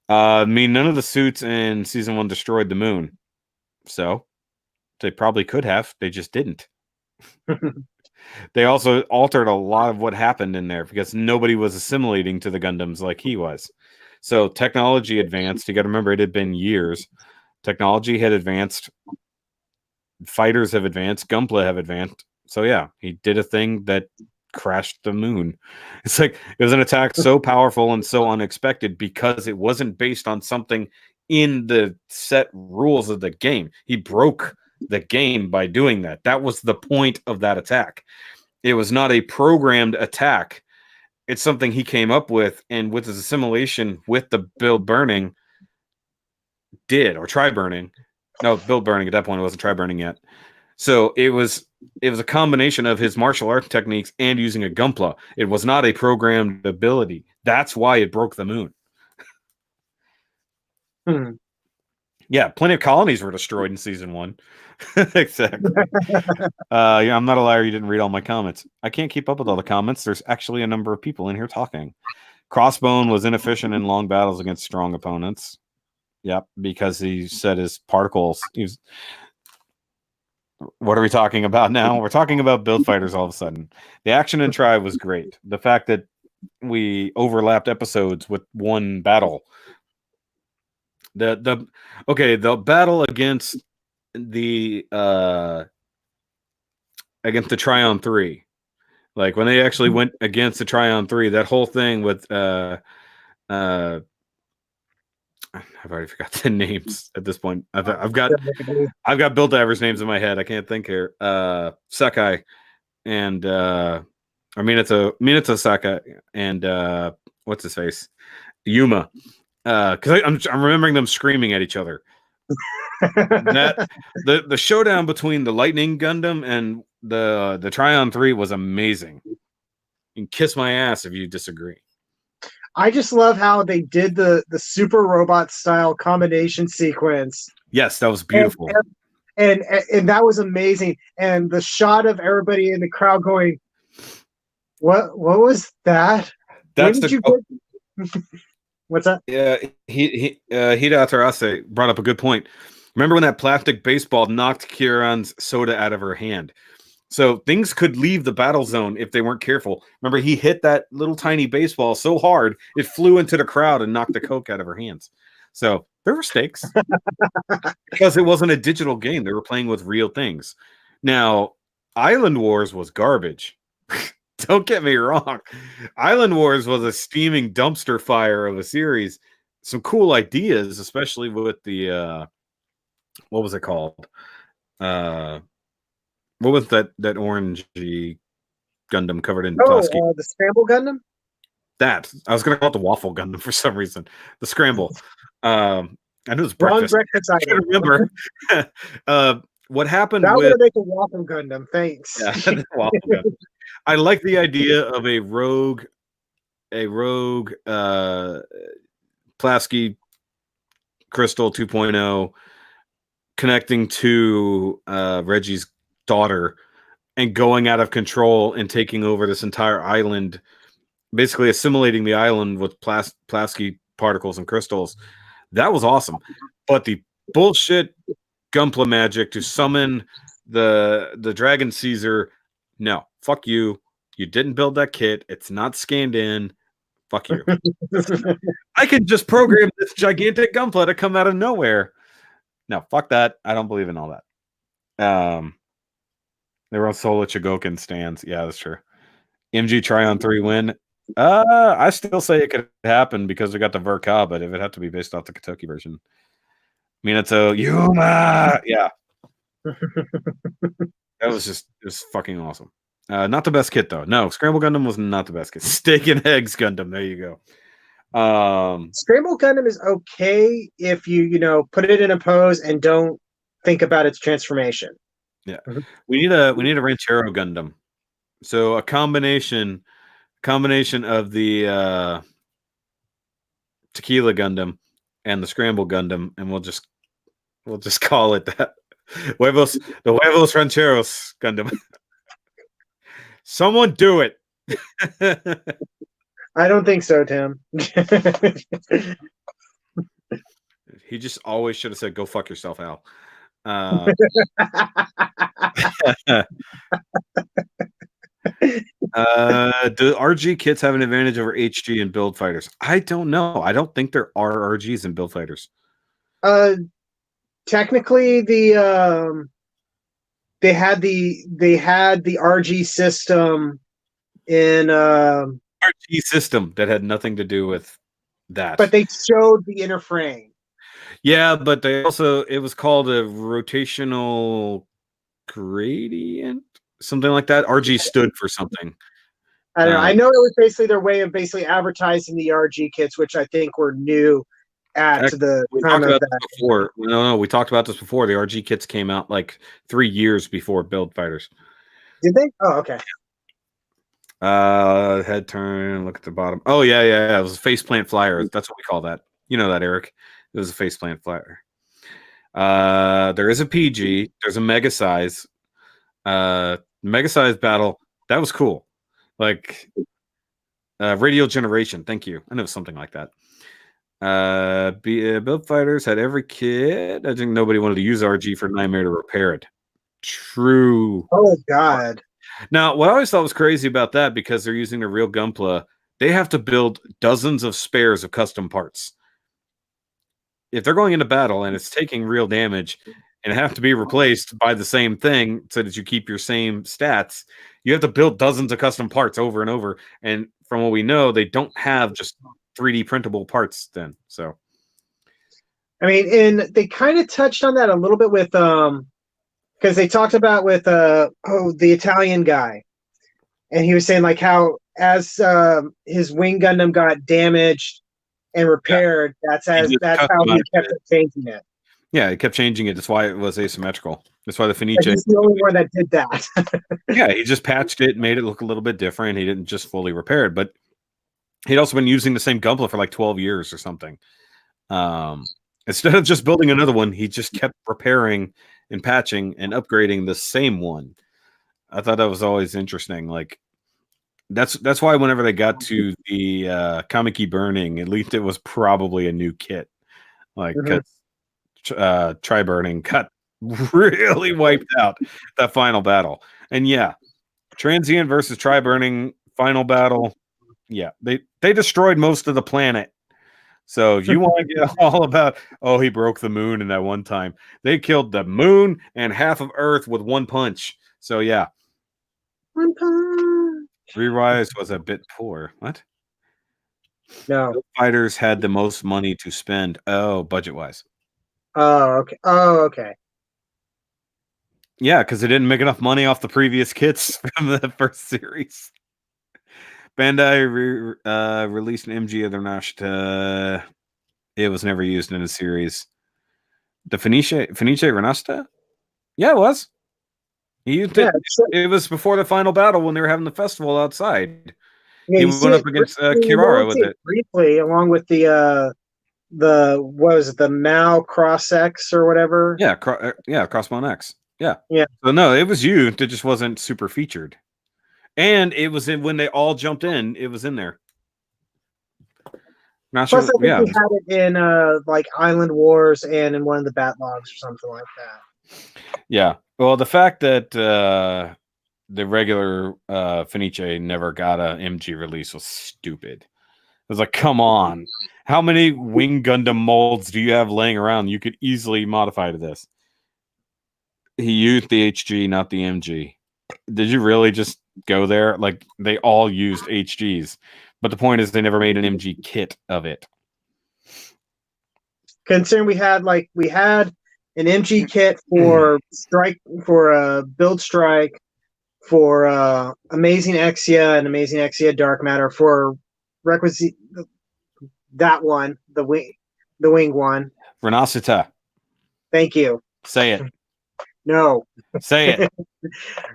I mean, none of the suits in season 1 destroyed the moon. So they probably could have. They just didn't. They also altered a lot of what happened in there because nobody was assimilating to the Gundams like he was. So technology advanced. You got to remember, it had been years. Technology had advanced. Fighters have advanced. Gunpla have advanced. So yeah, he did a thing that crashed the moon. It's like it was an attack so powerful and so unexpected because it wasn't based on something in the set rules of the game. He broke the game by doing that. That was the point of that attack. It was not a programmed attack. It's something he came up with, and with his assimilation with the build burning or try burning. No, build burning at that point. It wasn't try burning yet. So it was a combination of his martial art techniques and using a Gunpla. It was not a programmed ability. That's why it broke the moon. Yeah, plenty of colonies were destroyed in season 1. Exactly. Yeah, I'm not a liar. You didn't read all my comments. I can't keep up with all the comments. There's actually a number of people in here talking. Crossbone was inefficient in long battles against strong opponents. Yep, because he said his particles. What are we talking about now? We're talking about build fighters all of a sudden. The action in Try was great. The fact that we overlapped episodes with one battle. The battle against the Tryon 3. Like when they actually went against the Tryon 3, that whole thing with I've already forgot the names at this point. I've got Build Divers names in my head. I can't think here. Sakai and Minato Sakai and what's his face? Yuma. Because I'm remembering them screaming at each other. That the showdown between the Lightning Gundam and the Tryon 3 was amazing. You can kiss my ass if you disagree. I just love how they did the super robot style combination sequence. Yes, that was beautiful. And that was amazing. And the shot of everybody in the crowd going, what was that? That's What's that? Yeah, Hida Atarase brought up a good point. Remember when that plastic baseball knocked Kieran's soda out of her hand? So things could leave the battle zone if they weren't careful. Remember, he hit that little tiny baseball so hard, it flew into the crowd and knocked the Coke out of her hands. So there were stakes. Because it wasn't a digital game. They were playing with real things. Now, Island Wars was garbage. Don't get me wrong. Island Wars was a steaming dumpster fire of a series. Some cool ideas, especially with the what was it called? What was that orangey Gundam covered in plastic? The Scramble Gundam? That. I was going to call it the Waffle Gundam for some reason. The Scramble. I knew it was breakfast. I can't remember. What happened that would make a Waffle Gundam. Thanks. Yeah, Waffle Gundam. I like the idea of a rogue Plasky Crystal 2.0 connecting to Reggie's daughter and going out of control and taking over this entire island, basically assimilating the island with Plasky particles and crystals. That was awesome. But the bullshit Gunpla magic to summon the Dragon Caesar, no, fuck you. You didn't build that kit. It's not scanned in. Fuck you. I could just program this gigantic Gunpla to come out of nowhere. No, fuck that. I don't believe in all that. They were on Sola Chogokin stands. Yeah, that's true. MG Tryon 3 win. I still say it could happen because we got the Verka, but if it had to be based off the Kentucky version. Minato Yuma. Yeah. That was just fucking awesome. Not the best kit though. No, Scramble Gundam was not the best kit. Steak and Eggs Gundam. There you go. Scramble Gundam is okay if you put it in a pose and don't think about its transformation. Yeah, we need a Ranchero Gundam. So a combination of the Tequila Gundam and the Scramble Gundam, and we'll just call it that. The Huevos Rancheros Gundam. Someone do it. I don't think so, Tim. He just always should have said, "Go fuck yourself, Al." Do RG kits have an advantage over HG in build fighters? I don't know. I don't think there are RGs in build fighters. Technically, they had the RG system in RG system that had nothing to do with that. But they showed the inner frame. Yeah, but they also, it was called a rotational gradient, something like that. RG stood for something. I don't know. I know it was basically their way of basically advertising the RG kits, which I think were new at the time of that. Before. No, we talked about this before. The RG kits came out like 3 years before Build Fighters. Did they? Oh, okay. Head turn, look at the bottom. Oh, yeah. It was a faceplant flyer. That's what we call that. You know that, Eric. It was a faceplant flyer. There is a PG. There's a mega size. Mega size battle. That was cool. Like radial generation. Thank you. I know something like that. Build Fighters had every kit. I think nobody wanted to use RG for Nightmare to repair it. True. Oh God. Now, what I always thought was crazy about that, because they're using a real Gunpla, they have to build dozens of spares of custom parts. If they're going into battle and it's taking real damage and have to be replaced by the same thing so that you keep your same stats, you have to build dozens of custom parts over and over. And from what we know, they don't have just 3D printable parts then. So, I mean, and they kind of touched on that a little bit with because they talked about with the Italian guy, and he was saying like how as his wing Gundam got damaged and repaired, that's how he kept changing it. Yeah, he kept changing it. That's why it was asymmetrical. That's why the Fenice. He's the only one that did that. Yeah, he just patched it, made it look a little bit different. He didn't just fully repair it, but he'd also been using the same Gunpla for like 12 years or something. Instead of just building another one, he just kept repairing and patching and upgrading the same one. I thought that was always interesting. Like that's why whenever they got to the Kamiki burning, at least it was probably a new kit. Like Tri burning got really wiped out that final battle. And yeah, Transient versus Tri burning final battle. Yeah, they destroyed most of the planet. So if you want to get all about, he broke the moon in that one time, they killed the moon and half of Earth with one punch. So yeah, one punch. ReRise was a bit poor. What? No. Build Fighters had the most money to spend. Oh, budget wise. Oh, okay. Yeah, because they didn't make enough money off the previous kits from the first series. Bandai released an MG of their Nashta. It was never used in a series. The Fenice Renasta? Yeah, it was. He used it. It was before the final battle when they were having the festival outside. Yeah, he went up against Kirara with it briefly, along with the what was it, the Mao Cross X or whatever? Yeah, Crossbone X. Yeah. Yeah. So no, it was used. It just wasn't super featured. And it was in when they all jumped in. It was in there. Plus, I think we had it in like Island Wars and in one of the bat logs or something like that. Yeah. Well, the fact that the regular Fenice never got a MG release was stupid. It was like, come on. How many Wing Gundam molds do you have laying around you could easily modify to this? He used the HG, not the MG. Did you really just go there? Like, they all used HGs. But the point is they never made an MG kit of it. Considering we had an MG kit for Build Strike, for Amazing Exia and Amazing Exia Dark Matter, for That one, the wing one. Renacita. Thank you. Say it. No. Say it.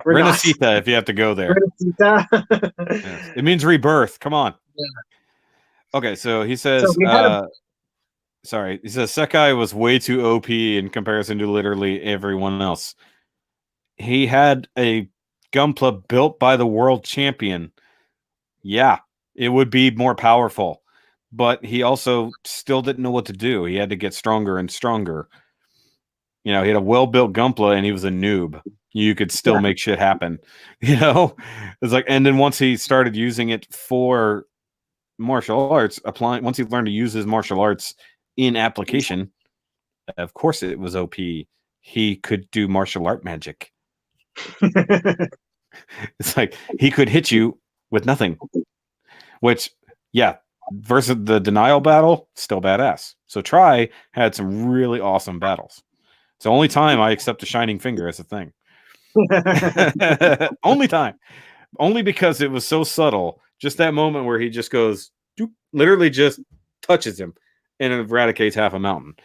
Renacita, if you have to go there. Renacita. Yes. It means rebirth. Come on. Yeah. Okay, so he says, sorry, he says Sekai was way too OP in comparison to literally everyone else. He had a Gunpla built by the world champion. Yeah, it would be more powerful, but he also still didn't know what to do. He had to get stronger and stronger. You know, he had a well-built Gunpla and he was a noob. You could still make shit happen. You know, it's like, and then once he started using it for martial arts, once he learned to use his martial arts in application, of course it was OP. He could do martial art magic. It's like he could hit you with nothing, which, yeah, versus the denial battle, still badass. So Try had some really awesome battles. It's the only time I accept a shining finger as a thing. Only time. Only because it was so subtle. Just that moment where he just goes, doop, literally just touches him and eradicates half a mountain.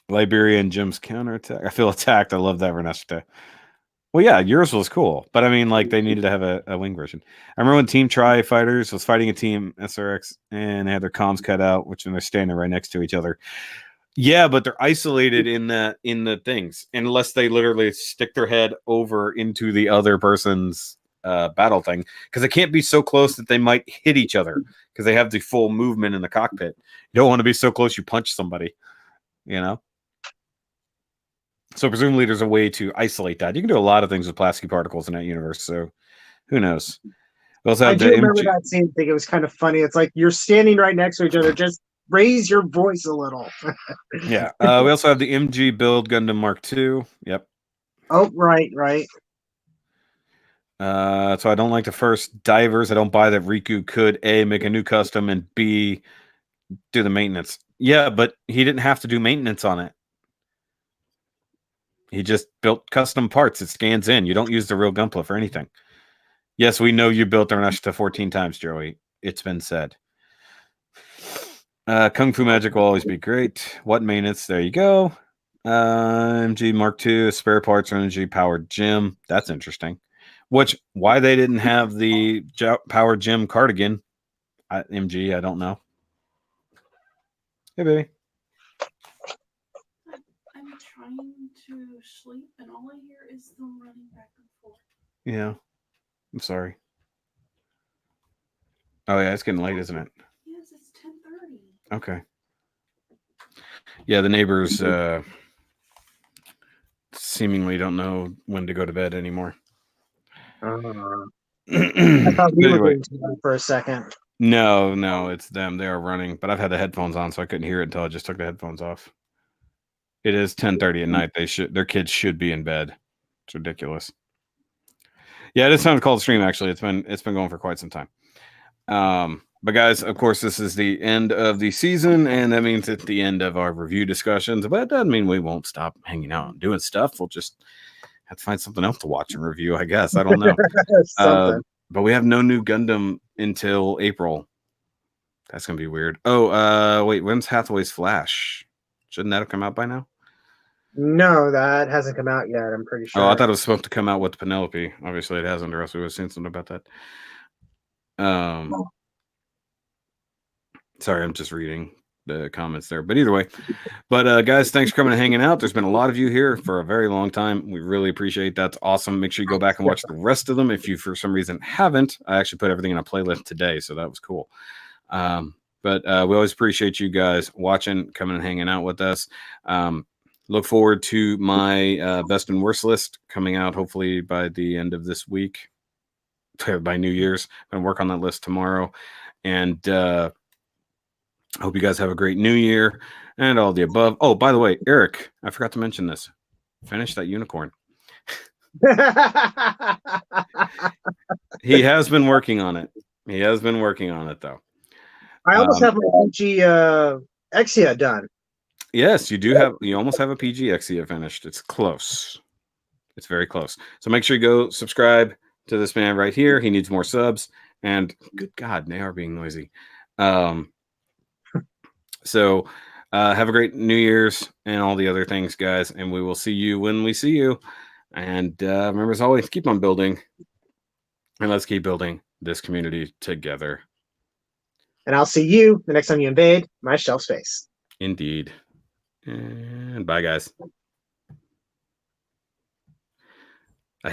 Liberian Jim's counterattack. I feel attacked. I love that, Renesta. Well, yeah, yours was cool, but I mean, like, they needed to have a wing version. I remember when Team Tri Fighters was fighting a Team SRX and they had their comms cut out, which when they're standing right next to each other. Yeah, but they're isolated in the things, unless they literally stick their head over into the other person's battle thing, because they can't be so close that they might hit each other because they have the full movement in the cockpit. You don't want to be so close you punch somebody, you know. So presumably there's a way to isolate that. You can do a lot of things with plastic particles in that universe. So who knows? We also have I do remember that scene. I think it was kind of funny. It's like you're standing right next to each other. Just raise your voice a little. Yeah. We also have the MG build Gundam Mark II. Yep. Oh, right. So I don't like the first DiVERS. I don't buy that Riku could A, make a new custom, and B, do the maintenance. Yeah, but he didn't have to do maintenance on it. He just built custom parts. It scans in. You don't use the real Gunpla for anything. Yes, we know you built Renacita 14 times, Joey. It's been said. Kung Fu Magic will always be great. What maintenance? There you go. MG Mark II, spare parts, energy powered gym. That's interesting. Why they didn't have the powered gym cardigan? MG, I don't know. Hey, baby. I'm trying to sleep, and all I hear is them running back and forth. Yeah. I'm sorry. Oh, yeah, it's getting late, isn't it? Yes, it's 10:30. Okay. Yeah, the neighbors seemingly don't know when to go to bed anymore. I thought we were going to for a second. No, it's them. They are running, but I've had the headphones on, so I couldn't hear it until I just took the headphones off. It is 10:30 at night. Their kids should be in bed. It's ridiculous. Yeah, it is time to call the stream. Actually, it's been going for quite some time. But guys, of course, this is the end of the season, and that means it's the end of our review discussions. But it doesn't mean we won't stop hanging out and doing stuff. We'll just have to find something else to watch and review, I guess. I don't know. But we have no new Gundam until April. That's gonna be weird. Oh, wait, when's Hathaway's Flash? Shouldn't that have come out by now? No, that hasn't come out yet. I'm pretty sure. Oh, I thought it was supposed to come out with Penelope. Obviously, it hasn't, or else we would have seen something about that. Sorry, I'm just reading the comments there. But either way, guys, thanks for coming and hanging out. There's been a lot of you here for a very long time. We really appreciate that. That's awesome. Make sure you go back and watch the rest of them. If you, for some reason, haven't, I actually put everything in a playlist today, so that was cool. But we always appreciate you guys watching, coming and hanging out with us. Look forward to my best and worst list coming out hopefully by the end of this week, by New Year's. I'm going to work on that list tomorrow. And I hope you guys have a great New Year and all the above. Oh, by the way, Eric, I forgot to mention this. Finish that unicorn. He has been working on it. Though. I almost have my PG Exia done. Yes, you do have. You almost have a PG Exia finished. It's close. It's very close. So make sure you go subscribe to this man right here. He needs more subs. And good God, they are being noisy. So have a great New Year's and all the other things, guys. And we will see you when we see you. And remember, as always, keep on building. And let's keep building this community together. And I'll see you the next time you invade my shelf space. Indeed. And bye, guys.